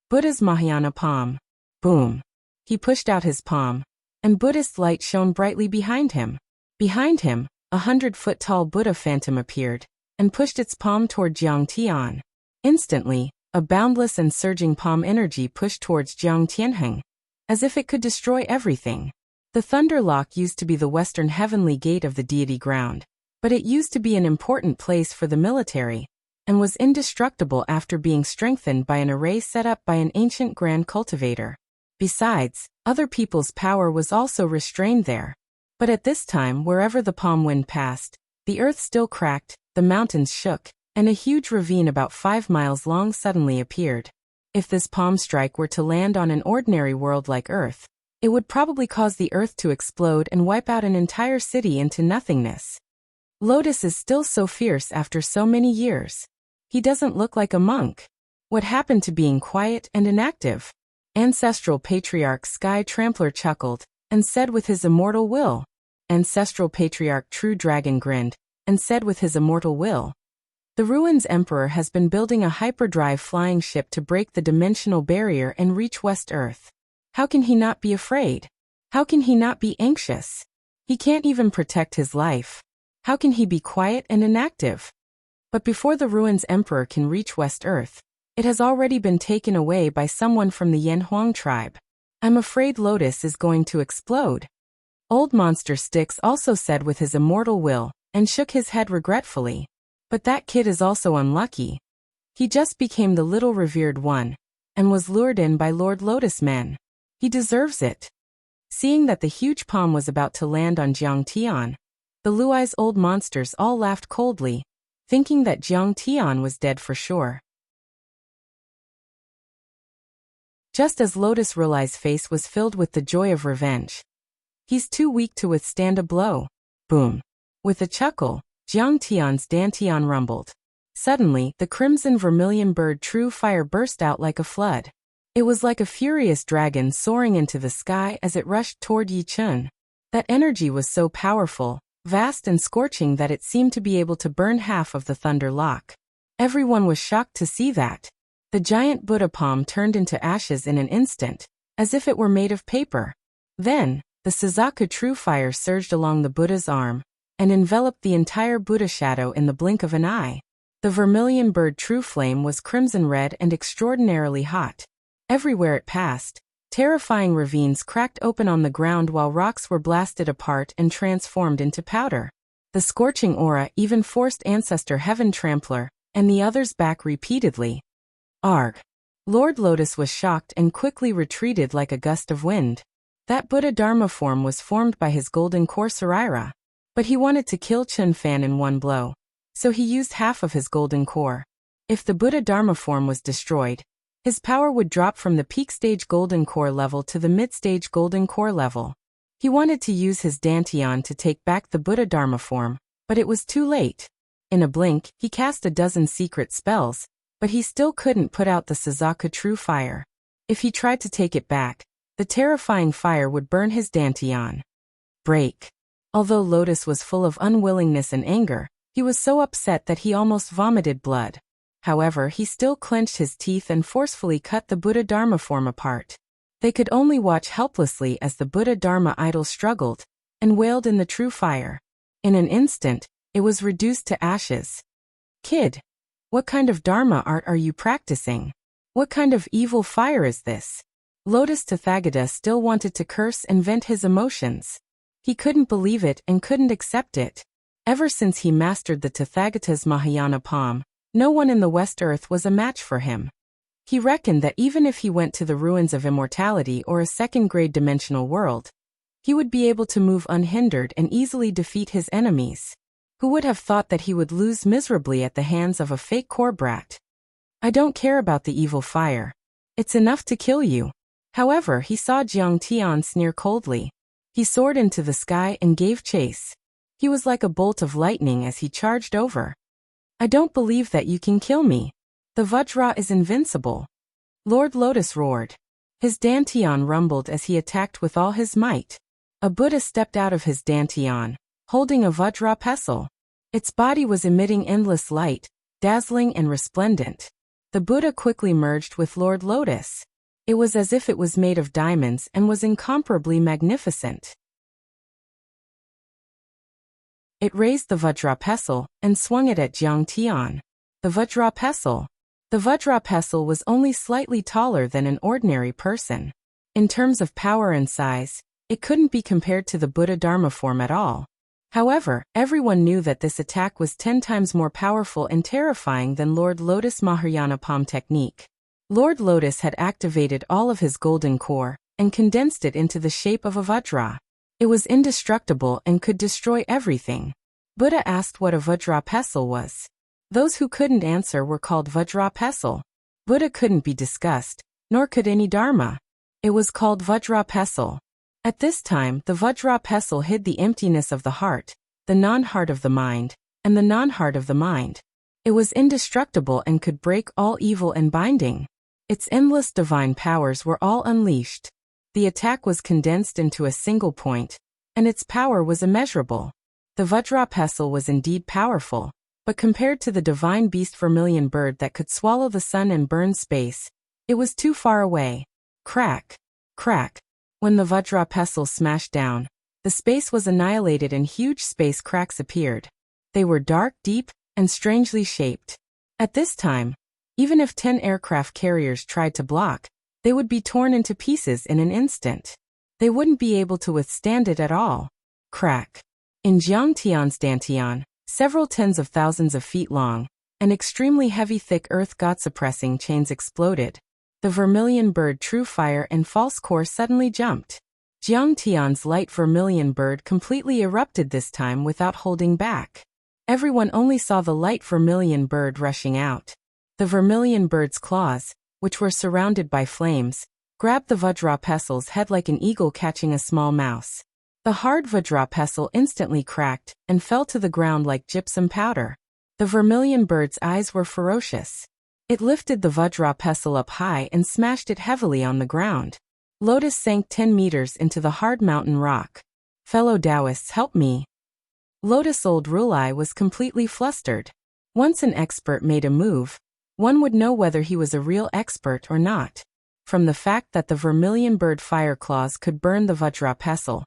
Buddha's Mahayana palm. Boom. He pushed out his palm, and Buddhist light shone brightly behind him. Behind him, 100-foot-tall Buddha phantom appeared, and pushed its palm toward Jiang Tian. Instantly, a boundless and surging palm energy pushed towards Jiang Tianheng, as if it could destroy everything. The Thunder Lock used to be the western heavenly gate of the deity ground, but it used to be an important place for the military, and was indestructible after being strengthened by an array set up by an ancient grand cultivator. Besides, other people's power was also restrained there. But at this time, wherever the palm wind passed, the earth still cracked, the mountains shook, and a huge ravine about 5 miles long suddenly appeared. If this palm strike were to land on an ordinary world like Earth, it would probably cause the earth to explode and wipe out an entire city into nothingness. Lotus is still so fierce after so many years. He doesn't look like a monk. What happened to being quiet and inactive? Ancestral Patriarch Sky Trampler chuckled, and said with his immortal will. Ancestral Patriarch True Dragon grinned, and said with his immortal will. The Ruins Emperor has been building a hyperdrive flying ship to break the dimensional barrier and reach West Earth. How can he not be afraid? How can he not be anxious? He can't even protect his life. How can he be quiet and inactive? But before the Ruins Emperor can reach West Earth, it has already been taken away by someone from the Yanhuang tribe. I'm afraid Lotus is going to explode. Old Monster Sticks also said with his immortal will, and shook his head regretfully. But that kid is also unlucky. He just became the little revered one, and was lured in by Lord Lotus Man. He deserves it. Seeing that the huge palm was about to land on Jiang Tian, the Luai's old monsters all laughed coldly, thinking that Jiang Tian was dead for sure. Just as Lotus Rulai's face was filled with the joy of revenge. He's too weak to withstand a blow. Boom. With a chuckle, Jiang Tian's dantian rumbled. Suddenly, the crimson vermilion bird True Fire burst out like a flood. It was like a furious dragon soaring into the sky as it rushed toward Yi Chun. That energy was so powerful, vast and scorching that it seemed to be able to burn half of the Thunder Lock. Everyone was shocked to see that. The giant Buddha palm turned into ashes in an instant, as if it were made of paper. Then, the Suzaku True Fire surged along the Buddha's arm, and enveloped the entire Buddha shadow in the blink of an eye. The vermilion bird True Flame was crimson red and extraordinarily hot. Everywhere it passed, terrifying ravines cracked open on the ground while rocks were blasted apart and transformed into powder. The scorching aura even forced Ancestor Heaven Trampler and the others back repeatedly. Arg! Lord Lotus was shocked and quickly retreated like a gust of wind. That Buddha Dharma form was formed by his golden core Saraira. But he wanted to kill Chun Fan in one blow, so he used half of his golden core. If the Buddha Dharma form was destroyed, his power would drop from the peak stage golden core level to the mid-stage golden core level. He wanted to use his dantian to take back the Buddha Dharma form, but it was too late. In a blink, he cast a dozen secret spells, but he still couldn't put out the Suzaku true fire. If he tried to take it back, the terrifying fire would burn his dantian. Break. Although Lotus was full of unwillingness and anger, he was so upset that he almost vomited blood. However, he still clenched his teeth and forcefully cut the Buddha Dharma form apart. They could only watch helplessly as the Buddha Dharma idol struggled and wailed in the true fire. In an instant, it was reduced to ashes. Kid, what kind of Dharma art are you practicing? What kind of evil fire is this? Lotus Tathagata still wanted to curse and vent his emotions. He couldn't believe it and couldn't accept it. Ever since he mastered the Tathagata's Mahayana palm, no one in the West Earth was a match for him. He reckoned that even if he went to the ruins of immortality or a second-grade dimensional world, he would be able to move unhindered and easily defeat his enemies. Who would have thought that he would lose miserably at the hands of a fake core brat? I don't care about the evil fire. It's enough to kill you. However, he saw Jiang Tian sneer coldly. He soared into the sky and gave chase. He was like a bolt of lightning as he charged over. I don't believe that you can kill me. The Vajra is invincible. Lord Lotus roared. His dantian rumbled as he attacked with all his might. A Buddha stepped out of his dantian, holding a Vajra pestle. Its body was emitting endless light, dazzling and resplendent. The Buddha quickly merged with Lord Lotus. It was as if it was made of diamonds and was incomparably magnificent. It raised the Vajra pestle and swung it at Jiang Tian. The Vajra pestle. The Vajra pestle was only slightly taller than an ordinary person. In terms of power and size, it couldn't be compared to the Buddha Dharma form at all. However, everyone knew that this attack was 10 times more powerful and terrifying than Lord Lotus' Mahayana palm technique. Lord Lotus had activated all of his golden core and condensed it into the shape of a Vajra. It was indestructible and could destroy everything. Buddha asked what a Vajra pestle was. Those who couldn't answer were called Vajra pestle. Buddha couldn't be discussed, nor could any Dharma. It was called Vajra pestle. At this time, the Vajra pestle hid the emptiness of the heart, the non-heart of the mind, and the non-heart of the mind. It was indestructible and could break all evil and binding. Its endless divine powers were all unleashed. The attack was condensed into a single point, and its power was immeasurable. The Vajra pestle was indeed powerful, but compared to the divine beast vermilion bird that could swallow the sun and burn space, it was too far away. Crack, crack. When the Vajra pestle smashed down, the space was annihilated and huge space cracks appeared. They were dark, deep, and strangely shaped. At this time, even if 10 aircraft carriers tried to block, they would be torn into pieces in an instant. They wouldn't be able to withstand it at all. Crack. In Jiang Tian's dantian, several tens of thousands of feet long, and extremely heavy thick earth god-suppressing chains exploded. The vermilion bird true fire and false core suddenly jumped. Jiang Tian's light vermilion bird completely erupted this time without holding back. Everyone only saw the light vermilion bird rushing out. The vermilion bird's claws, which were surrounded by flames, grabbed the Vajra pestle's head like an eagle catching a small mouse. The hard Vajra pestle instantly cracked and fell to the ground like gypsum powder. The vermilion bird's eyes were ferocious. It lifted the Vajra pestle up high and smashed it heavily on the ground. Lotus sank 10 meters into the hard mountain rock. Fellow Taoists, help me. Lotus Old Rulai was completely flustered. Once an expert made a move, one would know whether he was a real expert or not. From the fact that the vermilion bird fire claws could burn the Vajra pestle,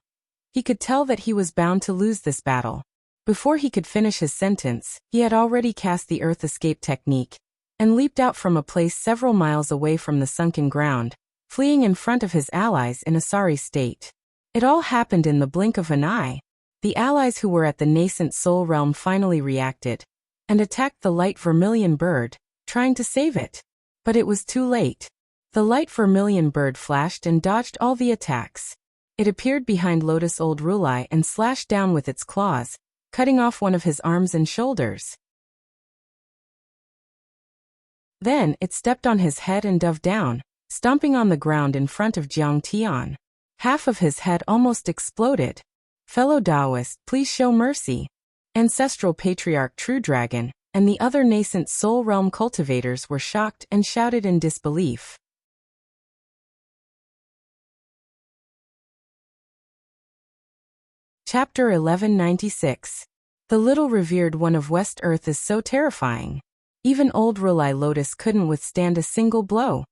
he could tell that he was bound to lose this battle. Before he could finish his sentence, he had already cast the earth escape technique and leaped out from a place several miles away from the sunken ground, fleeing in front of his allies in a sorry state. It all happened in the blink of an eye. The allies who were at the nascent soul realm finally reacted and attacked the light vermilion bird, trying to save it. But it was too late. The light vermilion bird flashed and dodged all the attacks. It appeared behind Lotus Old Rulai and slashed down with its claws, cutting off one of his arms and shoulders. Then it stepped on his head and dove down, stomping on the ground in front of Jiang Tian. Half of his head almost exploded. Fellow Taoist, please show mercy. Ancestral Patriarch True Dragon and the other nascent soul realm cultivators were shocked and shouted in disbelief. Chapter 1196. The little revered one of West Earth is so terrifying. Even old Rulai Lotus couldn't withstand a single blow.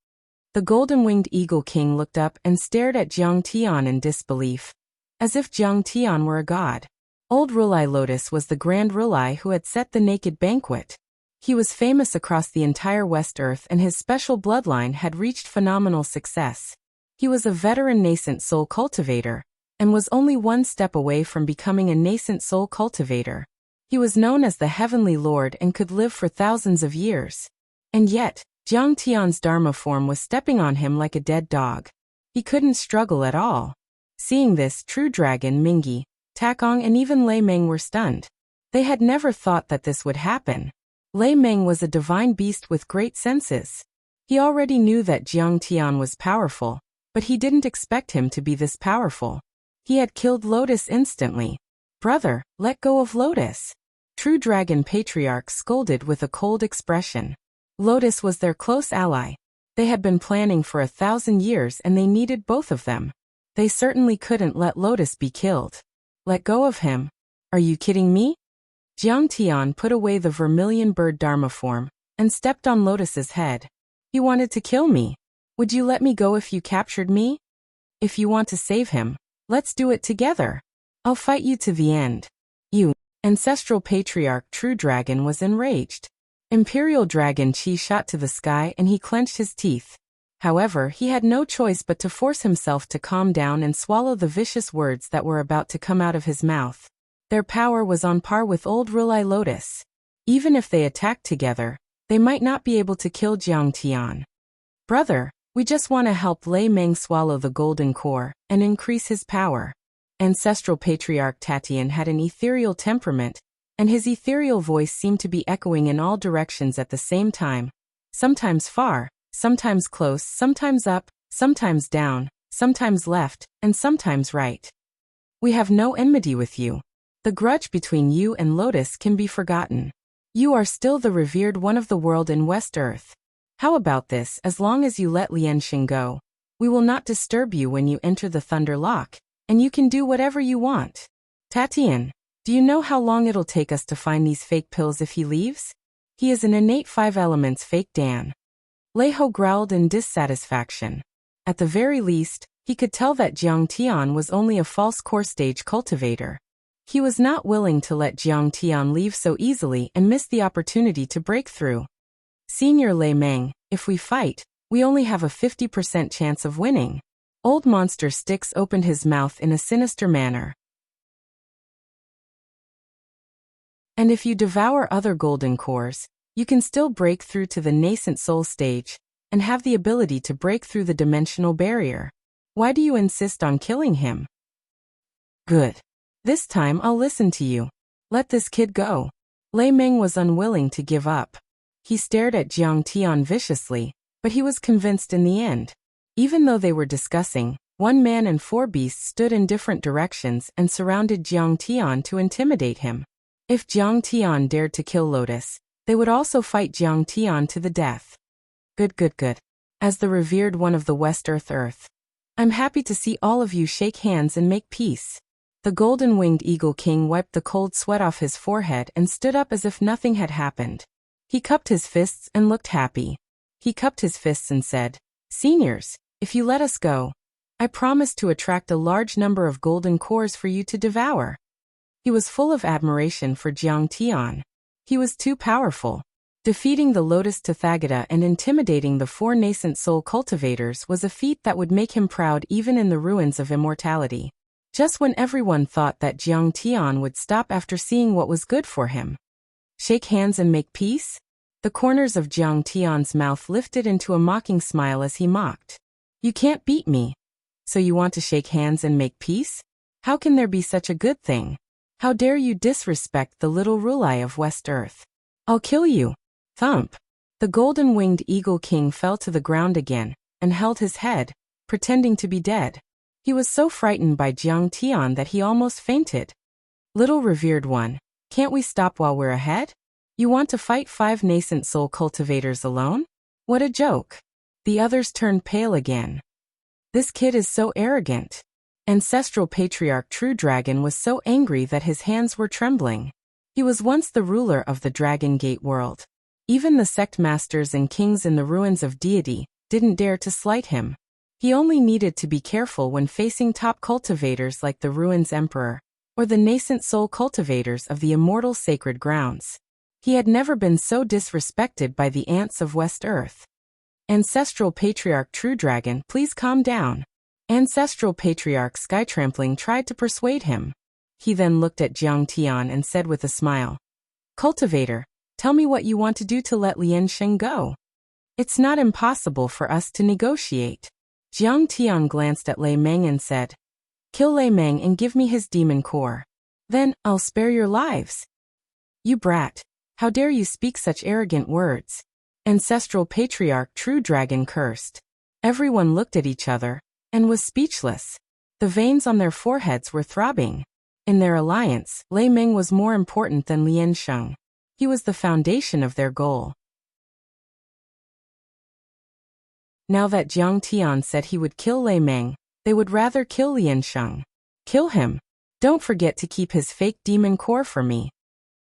The golden-winged eagle king looked up and stared at Jiang Tian in disbelief, as if Jiang Tian were a god. Old Rulai Lotus was the Grand Rulai who had set the naked banquet. He was famous across the entire West Earth and his special bloodline had reached phenomenal success. He was a veteran nascent soul cultivator, and was only one step away from becoming a nascent soul cultivator. He was known as the Heavenly Lord and could live for thousands of years. And yet, Jiang Tian's Dharma form was stepping on him like a dead dog. He couldn't struggle at all. Seeing this, True Dragon, Mingi, Takong and even Lei Meng were stunned. They had never thought that this would happen. Lei Meng was a divine beast with great senses. He already knew that Jiang Tian was powerful, but he didn't expect him to be this powerful. He had killed Lotus instantly. Brother, let go of Lotus. True Dragon Patriarch scolded with a cold expression. Lotus was their close ally. They had been planning for 1,000 years and they needed both of them. They certainly couldn't let Lotus be killed. Let go of him? Are you kidding me? Jiang Tian put away the vermilion bird Dharma form and stepped on Lotus's head. He wanted to kill me. Would you let me go if you captured me? If you want to save him, let's do it together. I'll fight you to the end. You, Ancestral Patriarch True Dragon was enraged. Imperial Dragon Qi shot to the sky and he clenched his teeth. However, he had no choice but to force himself to calm down and swallow the vicious words that were about to come out of his mouth. Their power was on par with old Rulai Lotus. Even if they attacked together, they might not be able to kill Jiang Tian. Brother, we just want to help Lei Meng swallow the golden core and increase his power. Ancestral Patriarch Tatian had an ethereal temperament, and his ethereal voice seemed to be echoing in all directions at the same time, sometimes far, sometimes close, sometimes up, sometimes down, sometimes left, and sometimes right. We have no enmity with you. The grudge between you and Lotus can be forgotten. You are still the revered one of the world in West Earth. How about this? As long as you let Lianxing go, we will not disturb you when you enter the Thunder Lock, and you can do whatever you want. Tatian, do you know how long it'll take us to find these fake pills if he leaves? He is an innate 5 elements fake Dan. Leiho growled in dissatisfaction. At the very least, he could tell that Jiang Tian was only a false core stage cultivator. He was not willing to let Jiang Tian leave so easily and miss the opportunity to break through. Senior Lei Meng, if we fight, we only have a 50% chance of winning. Old Monster Sticks opened his mouth in a sinister manner. And if you devour other golden cores, you can still break through to the nascent soul stage, and have the ability to break through the dimensional barrier. Why do you insist on killing him? Good. This time I'll listen to you. Let this kid go. Lei Meng was unwilling to give up. He stared at Jiang Tian viciously, but he was convinced in the end. Even though they were discussing, one man and 4 beasts stood in different directions and surrounded Jiang Tian to intimidate him. If Jiang Tian dared to kill Lotus, they would also fight Jiang Tian to the death. Good. As the revered one of the West Earth, I'm happy to see all of you shake hands and make peace. The golden-winged eagle king wiped the cold sweat off his forehead and stood up as if nothing had happened. He cupped his fists and looked happy. He cupped his fists and said, Seniors, if you let us go, I promise to attract a large number of golden cores for you to devour. He was full of admiration for Jiang Tian. He was too powerful. Defeating the Lotus Tathagata and intimidating the 4 nascent soul cultivators was a feat that would make him proud even in the ruins of immortality. Just when everyone thought that Jiang Tian would stop after seeing what was good for him. Shake hands and make peace? The corners of Jiang Tian's mouth lifted into a mocking smile as he mocked. You can't beat me. So you want to shake hands and make peace? How can there be such a good thing? How dare you disrespect the little Rulai of West Earth? I'll kill you. Thump. The golden-winged eagle king fell to the ground again, and held his head, pretending to be dead. He was so frightened by Jiang Tian that he almost fainted. Little revered one, can't we stop while we're ahead? You want to fight 5 nascent soul cultivators alone? What a joke. The others turned pale again. This kid is so arrogant. Ancestral Patriarch True Dragon was so angry that his hands were trembling. He was once the ruler of the Dragon Gate world. Even the sect masters and kings in the ruins of deity didn't dare to slight him. He only needed to be careful when facing top cultivators like the Ruins Emperor, or the nascent soul cultivators of the immortal sacred grounds. He had never been so disrespected by the ants of West Earth. Ancestral Patriarch True Dragon, please calm down. Ancestral Patriarch Skytrampling tried to persuade him. He then looked at Jiang Tian and said with a smile, Cultivator, tell me what you want to do to let Lian Sheng go. It's not impossible for us to negotiate. Jiang Tian glanced at Lei Meng and said, Kill Lei Meng and give me his demon core. Then, I'll spare your lives. You brat, how dare you speak such arrogant words? Ancestral Patriarch True Dragon cursed. Everyone looked at each other and was speechless. The veins on their foreheads were throbbing. In their alliance, Lei Meng was more important than Lian Sheng. He was the foundation of their goal. Now that Jiang Tian said he would kill Lei Meng, they would rather kill Lian Sheng. Kill him. Don't forget to keep his fake demon core for me.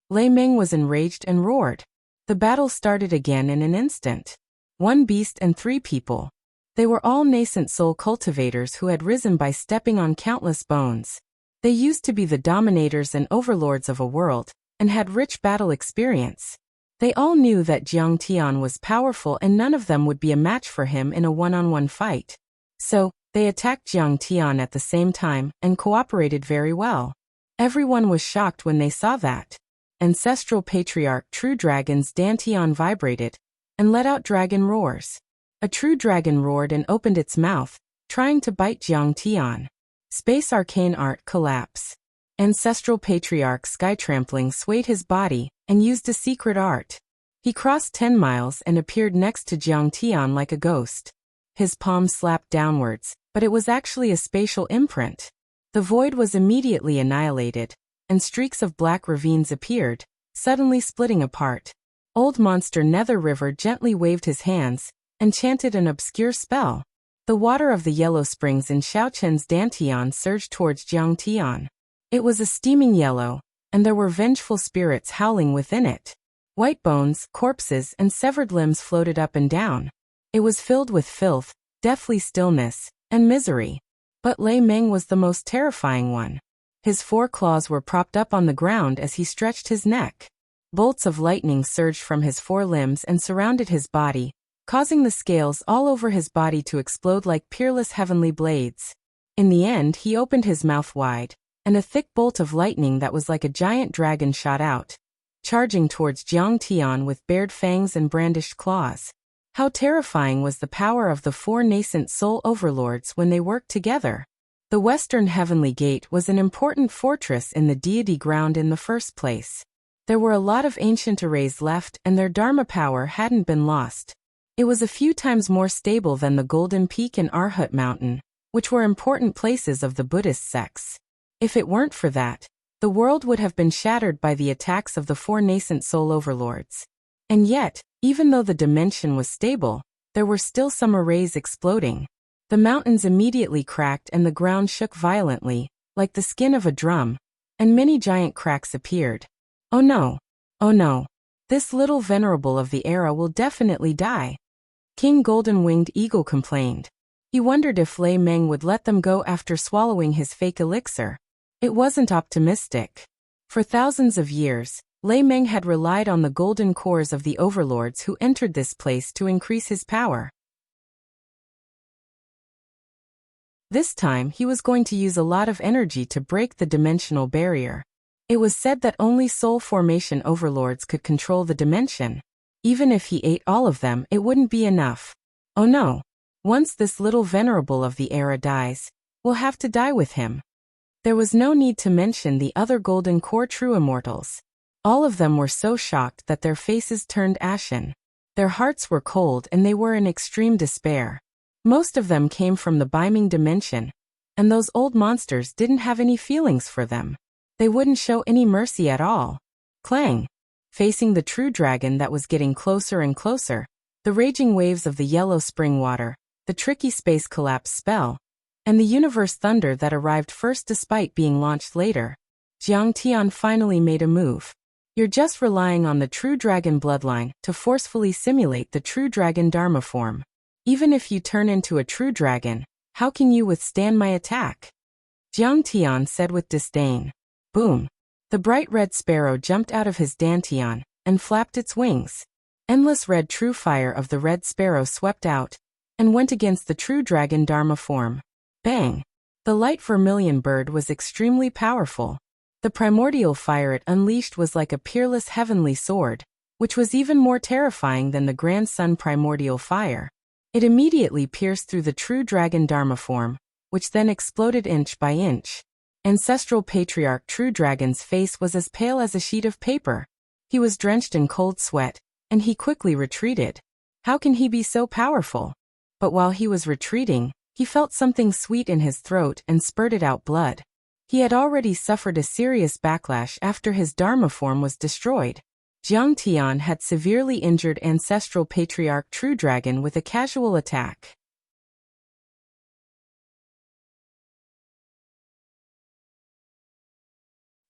Lei Meng was enraged and roared. The battle started again in an instant. 1 beast and 3 people. They were all nascent soul cultivators who had risen by stepping on countless bones. They used to be the dominators and overlords of a world, and had rich battle experience. They all knew that Jiang Tian was powerful and none of them would be a match for him in a one-on-one fight. So, they attacked Jiang Tian at the same time and cooperated very well. Everyone was shocked when they saw that. Ancestral Patriarch True Dragon's Dantian vibrated and let out dragon roars. A true dragon roared and opened its mouth, trying to bite Jiang Tian. Space Arcane Art Collapse. Ancestral Patriarch Skytrampling swayed his body and used a secret art. He crossed 10 miles and appeared next to Jiang Tian like a ghost. His palm slapped downwards, but it was actually a spatial imprint. The void was immediately annihilated, and streaks of black ravines appeared, suddenly splitting apart. Old Monster Nether River gently waved his hands and chanted an obscure spell. The water of the yellow springs in Xiaochen's Dantian surged towards Jiang Tian. It was a steaming yellow, and there were vengeful spirits howling within it. White bones, corpses, and severed limbs floated up and down. It was filled with filth, deathly stillness, and misery. But Lei Meng was the most terrifying one. His 4 claws were propped up on the ground as he stretched his neck. Bolts of lightning surged from his 4 limbs and surrounded his body, causing the scales all over his body to explode like peerless heavenly blades. In the end, he opened his mouth wide, and a thick bolt of lightning that was like a giant dragon shot out, charging towards Jiang Tian with bared fangs and brandished claws. How terrifying was the power of the 4 nascent soul overlords when they worked together. The Western Heavenly Gate was an important fortress in the deity ground in the first place. There were a lot of ancient arrays left and their Dharma power hadn't been lost. It was a few times more stable than the Golden Peak and Arhut Mountain, which were important places of the Buddhist sects. If it weren't for that, the world would have been shattered by the attacks of the 4 nascent soul overlords. And yet, even though the dimension was stable, there were still some arrays exploding. The mountains immediately cracked and the ground shook violently, like the skin of a drum, and many giant cracks appeared. Oh no! Oh no! This little venerable of the era will definitely die. King Golden Winged Eagle complained. He wondered if Lei Meng would let them go after swallowing his fake elixir. It wasn't optimistic. For thousands of years, Lei Meng had relied on the golden cores of the overlords who entered this place to increase his power. This time he was going to use a lot of energy to break the dimensional barrier. It was said that only soul formation overlords could control the dimension. Even if he ate all of them, it wouldn't be enough. Oh no! Once this little venerable of the era dies, we'll have to die with him. There was no need to mention the other golden core true immortals. All of them were so shocked that their faces turned ashen. Their hearts were cold and they were in extreme despair. Most of them came from the Beiming dimension, And those old monsters didn't have any feelings for them. They wouldn't show any mercy at all. Clang! Facing the true dragon that was getting closer and closer, the raging waves of the yellow spring water, the tricky space collapse spell, and the universe thunder that arrived first despite being launched later, Jiang Tian finally made a move. You're just relying on the true dragon bloodline to forcefully simulate the true dragon Dharma form. Even if you turn into a true dragon, how can you withstand my attack? Jiang Tian said with disdain. Boom! The bright red sparrow jumped out of his dantian and flapped its wings. Endless red true fire of the red sparrow swept out and went against the true dragon Dharma form. Bang! The light vermilion bird was extremely powerful. The primordial fire it unleashed was like a peerless heavenly sword, which was even more terrifying than the grand sun primordial fire. It immediately pierced through the true dragon Dharma form, which then exploded inch by inch. Ancestral patriarch True Dragon's face was as pale as a sheet of paper. He was drenched in cold sweat, and he quickly retreated. How can he be so powerful? But while he was retreating, he felt something sweet in his throat and spurted out blood. He had already suffered a serious backlash after his Dharma form was destroyed. Jiang Tian had severely injured Ancestral Patriarch True Dragon with a casual attack.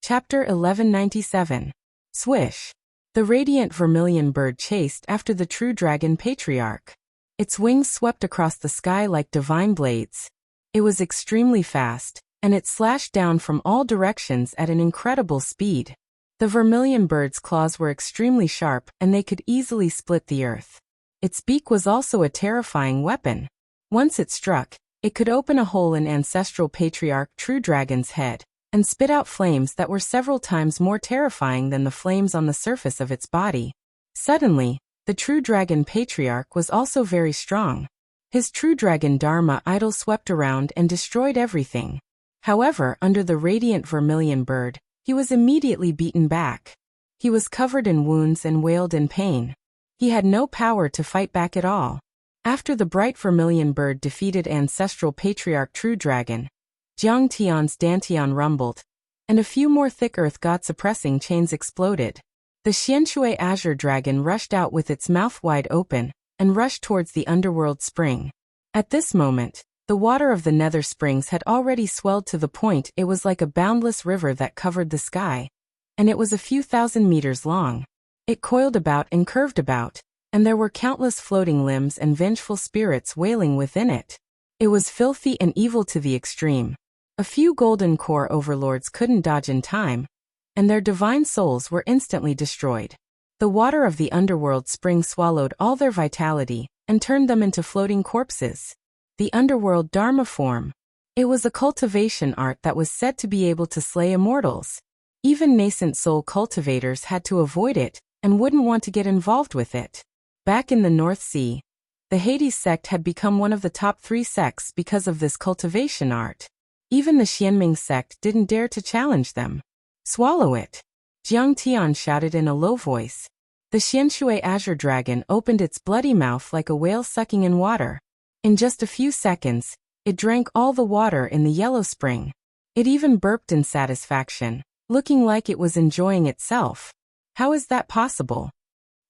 Chapter 1197. Swish! The radiant vermilion bird chased after the True Dragon Patriarch. Its wings swept across the sky like divine blades. It was extremely fast, and it slashed down from all directions at an incredible speed. The vermilion bird's claws were extremely sharp and they could easily split the earth. Its beak was also a terrifying weapon. Once it struck, it could open a hole in Ancestral Patriarch True Dragon's head and spit out flames that were several times more terrifying than the flames on the surface of its body. Suddenly, the True Dragon Patriarch was also very strong. His True Dragon Dharma idol swept around and destroyed everything. However, under the radiant vermilion bird, he was immediately beaten back. He was covered in wounds and wailed in pain. He had no power to fight back at all. After the bright vermilion bird defeated Ancestral Patriarch True Dragon, Jiang Tian's dantian rumbled, and a few more thick earth god-suppressing chains exploded. The Xianshui Azure Dragon rushed out with its mouth wide open, and rushed towards the underworld spring. At this moment, the water of the nether springs had already swelled to the point it was like a boundless river that covered the sky, and it was a few thousand meters long. It coiled about and curved about, and there were countless floating limbs and vengeful spirits wailing within it. It was filthy and evil to the extreme. A few golden core overlords couldn't dodge in time, and their divine souls were instantly destroyed. The water of the underworld spring swallowed all their vitality and turned them into floating corpses. The underworld Dharma form. It was a cultivation art that was said to be able to slay immortals. Even nascent soul cultivators had to avoid it and wouldn't want to get involved with it. Back in the North Sea, the Hades sect had become one of the top 3 sects because of this cultivation art. Even the Xianming sect didn't dare to challenge them. Swallow it! Jiang Tian shouted in a low voice. The Xianshui Azure Dragon opened its bloody mouth like a whale sucking in water. In just a few seconds, it drank all the water in the yellow spring. It even burped in satisfaction, looking like it was enjoying itself. How is that possible?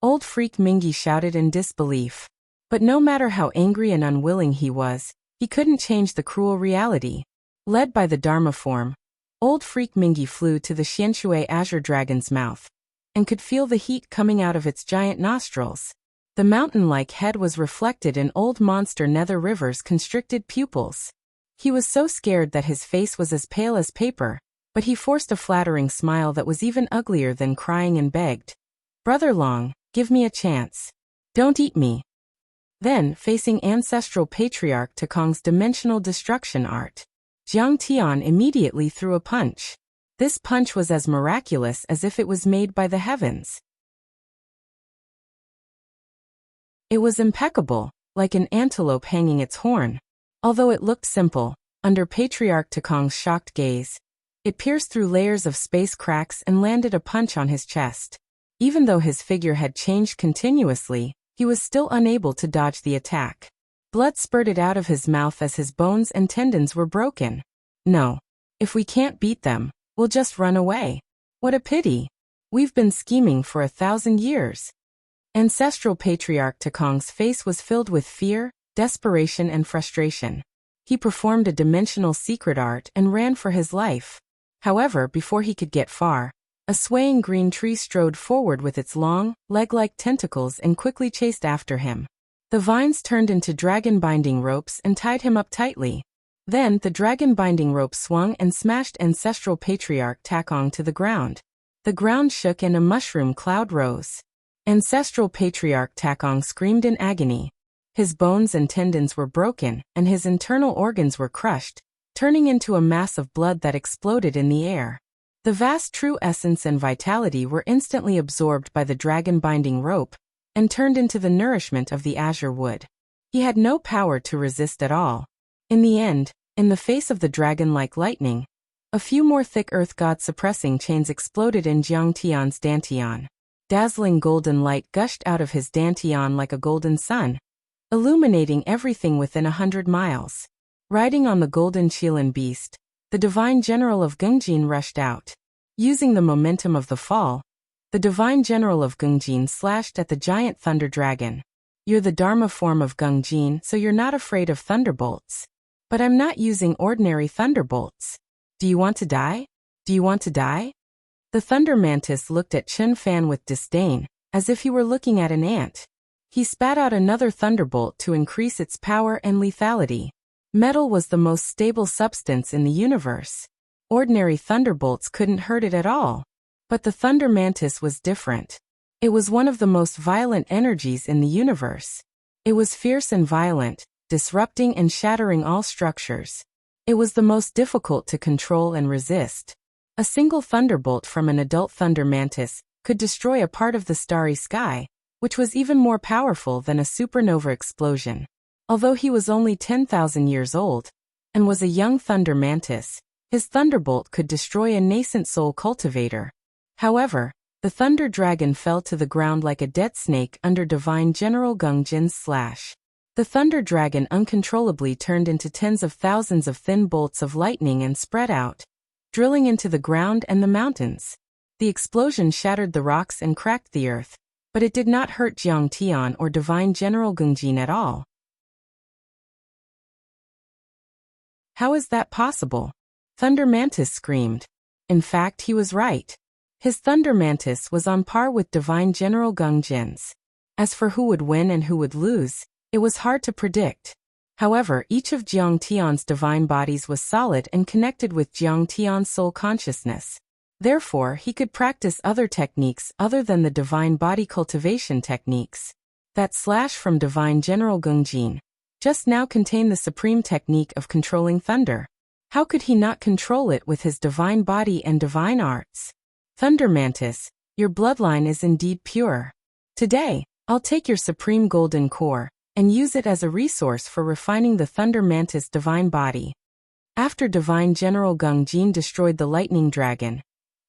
Old Freak Mingy shouted in disbelief. But no matter how angry and unwilling he was, he couldn't change the cruel reality. Led by the Dharma form, Old Freak Mingy flew to the Xianshui Azure Dragon's mouth, and could feel the heat coming out of its giant nostrils. The mountain-like head was reflected in old monster Nether River's constricted pupils. He was so scared that his face was as pale as paper, but he forced a flattering smile that was even uglier than crying and begged. Brother Long, give me a chance. Don't eat me. Then, facing Ancestral Patriarch Takong's dimensional destruction art, Jiang Tian immediately threw a punch. This punch was as miraculous as if it was made by the heavens. It was impeccable, like an antelope hanging its horn. Although it looked simple, under Patriarch Takong's shocked gaze, it pierced through layers of space cracks and landed a punch on his chest. Even though his figure had changed continuously, he was still unable to dodge the attack. Blood spurted out of his mouth as his bones and tendons were broken. No. If we can't beat them, we'll just run away. What a pity. We've been scheming for 1,000 years. Ancestral Patriarch Takong's face was filled with fear, desperation and frustration. He performed a dimensional secret art and ran for his life. However, before he could get far, a swaying green tree strode forward with its long, leg-like tentacles and quickly chased after him. The vines turned into dragon binding ropes and tied him up tightly. Then, the dragon binding rope swung and smashed Ancestral Patriarch Takong to the ground. The ground shook and a mushroom cloud rose. Ancestral Patriarch Takong screamed in agony. His bones and tendons were broken, and his internal organs were crushed, turning into a mass of blood that exploded in the air. The vast true essence and vitality were instantly absorbed by the dragon binding rope, and turned into the nourishment of the azure wood. He had no power to resist at all. In the end, in the face of the dragon-like lightning, a few more thick earth god-suppressing chains exploded in Jiang Tian's dantian. Dazzling golden light gushed out of his dantian like a golden sun, illuminating everything within 100 miles. Riding on the golden Qilin beast, the divine general of Gungjin rushed out. Using the momentum of the fall, the divine general of Gungjin slashed at the giant thunder dragon. You're the Dharma form of Gungjin, so you're not afraid of thunderbolts. But I'm not using ordinary thunderbolts. Do you want to die? Do you want to die? The thunder mantis looked at Chen Fan with disdain, as if he were looking at an ant. He spat out another thunderbolt to increase its power and lethality. Metal was the most stable substance in the universe. Ordinary thunderbolts couldn't hurt it at all. But the thunder mantis was different. It was one of the most violent energies in the universe. It was fierce and violent, disrupting and shattering all structures. It was the most difficult to control and resist. A single thunderbolt from an adult thunder mantis could destroy a part of the starry sky, which was even more powerful than a supernova explosion. Although he was only 10,000 years old, and was a young thunder mantis, his thunderbolt could destroy a nascent soul cultivator. However, the thunder dragon fell to the ground like a dead snake under divine General Gungjin's slash. The thunder dragon uncontrollably turned into tens of thousands of thin bolts of lightning and spread out, drilling into the ground and the mountains. The explosion shattered the rocks and cracked the earth, but it did not hurt Jiang Tian or divine General Gungjin at all. How is that possible? Thunder Mantis screamed. In fact, he was right. His Thunder Mantis was on par with divine General Gungjin's. As for who would win and who would lose, it was hard to predict. However, each of Jiang Tian's divine bodies was solid and connected with Jiang Tian's soul consciousness. Therefore, he could practice other techniques other than the divine body cultivation techniques. That slash from divine General Gungjin just now contained the supreme technique of controlling thunder. How could he not control it with his divine body and divine arts? Thunder Mantis, your bloodline is indeed pure. Today, I'll take your supreme golden core and use it as a resource for refining the Thunder Mantis divine body. After divine General Gungjin destroyed the lightning dragon,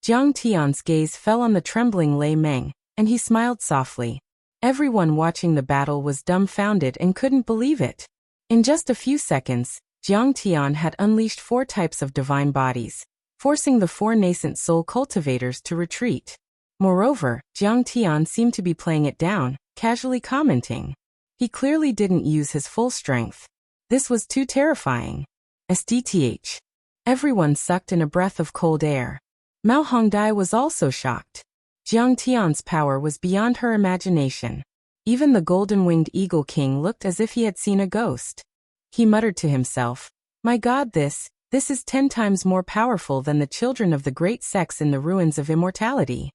Jiang Tian's gaze fell on the trembling Lei Meng, and he smiled softly. Everyone watching the battle was dumbfounded and couldn't believe it. In just a few seconds, Jiang Tian had unleashed 4 types of divine bodies, forcing the 4 nascent soul cultivators to retreat. Moreover, Jiang Tian seemed to be playing it down, casually commenting. He clearly didn't use his full strength. This was too terrifying. SDTH. Everyone sucked in a breath of cold air. Mao Hongdai was also shocked. Jiang Tian's power was beyond her imagination. Even the golden-winged Eagle King looked as if he had seen a ghost. He muttered to himself, "My God, this is 10 times more powerful than the children of the great sex in the ruins of immortality.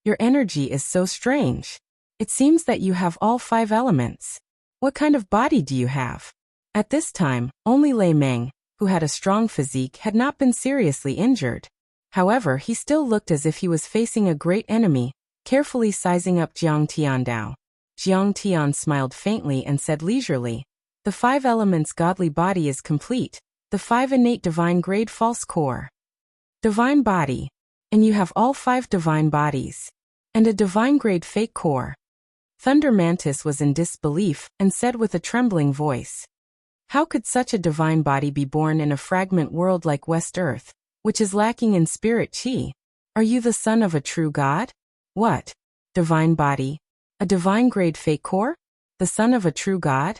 Your energy is so strange. It seems that you have all 5 elements. What kind of body do you have?" At this time, only Lei Meng, who had a strong physique, had not been seriously injured. However, he still looked as if he was facing a great enemy, carefully sizing up Jiang Tiandao. Jiang Tian smiled faintly and said leisurely, "The 5 elements godly body is complete, the 5 innate divine grade false core. Divine body. And you have all 5 divine bodies. And a divine grade fake core. Thunder Mantis was in disbelief and said with a trembling voice, "How could such a divine body be born in a fragment world like West Earth, which is lacking in spirit chi? Are you the son of a true god? What? Divine body? A divine grade fake core? The son of a true god?"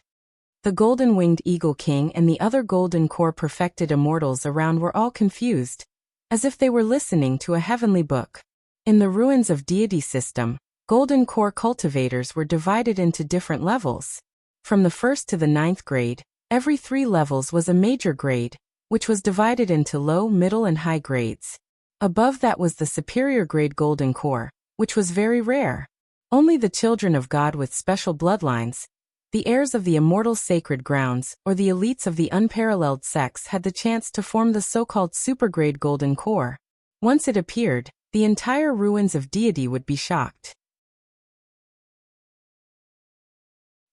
The golden-winged eagle king and the other golden core perfected immortals around were all confused, as if they were listening to a heavenly book. In the ruins of deity system, golden core cultivators were divided into different levels. From the 1st to the 9th grade, every 3 levels was a major grade, which was divided into low, middle and high grades. Above that was the superior grade golden core, which was very rare. Only the children of God with special bloodlines, the heirs of the immortal sacred grounds, or the elites of the unparalleled sex had the chance to form the so-called supergrade golden core. Once it appeared, the entire ruins of deity would be shocked.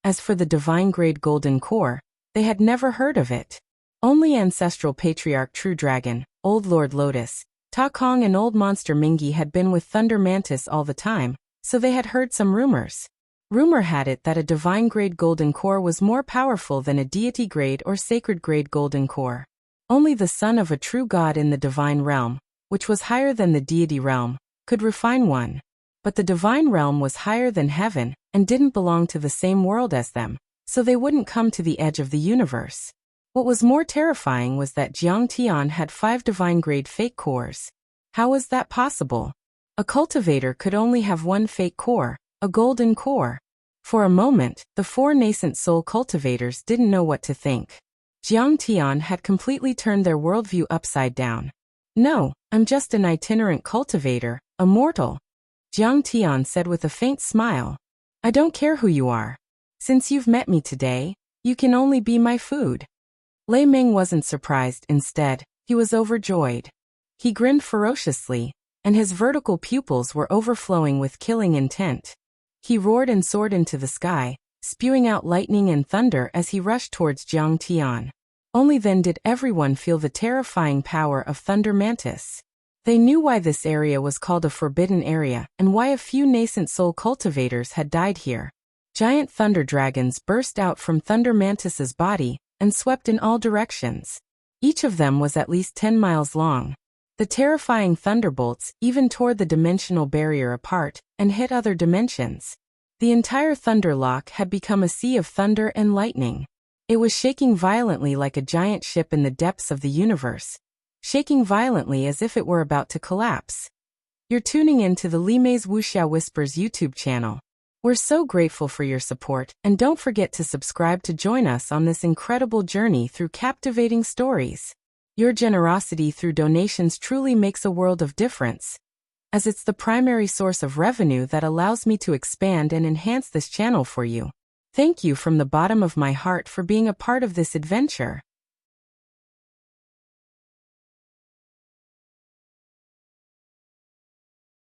As for the divine grade golden core, they had never heard of it. Only ancestral patriarch True Dragon, Old Lord Lotus, Ta Kong and Old Monster Mingi had been with Thunder Mantis all the time, so they had heard some rumors. Rumor had it that a divine grade golden core was more powerful than a deity grade or sacred grade golden core. Only the son of a true god in the divine realm, which was higher than the deity realm, could refine one. But the divine realm was higher than heaven and didn't belong to the same world as them, so they wouldn't come to the edge of the universe. What was more terrifying was that Jiang Tian had 5 divine grade fake cores. How was that possible? A cultivator could only have 1 fake core, a golden core. For a moment, the 4 nascent soul cultivators didn't know what to think. Jiang Tian had completely turned their worldview upside down. "No, I'm just an itinerant cultivator, a mortal," Jiang Tian said with a faint smile. "I don't care who you are. Since you've met me today, you can only be my food." Lei Ming wasn't surprised, instead, he was overjoyed. He grinned ferociously, and his vertical pupils were overflowing with killing intent. He roared and soared into the sky, spewing out lightning and thunder as he rushed towards Jiang Tian. Only then did everyone feel the terrifying power of Thunder Mantis. They knew why this area was called a forbidden area and why a few nascent soul cultivators had died here. Giant thunder dragons burst out from Thunder Mantis's body and swept in all directions. Each of them was at least 10 miles long. The terrifying thunderbolts even tore the dimensional barrier apart and hit other dimensions. The entire Thunderlock had become a sea of thunder and lightning. It was shaking violently like a giant ship in the depths of the universe, shaking violently as if it were about to collapse. You're tuning in to the Li Mei's Wuxia Whispers YouTube channel. We're so grateful for your support, and don't forget to subscribe to join us on this incredible journey through captivating stories. Your generosity through donations truly makes a world of difference, as it's the primary source of revenue that allows me to expand and enhance this channel for you. Thank you from the bottom of my heart for being a part of this adventure.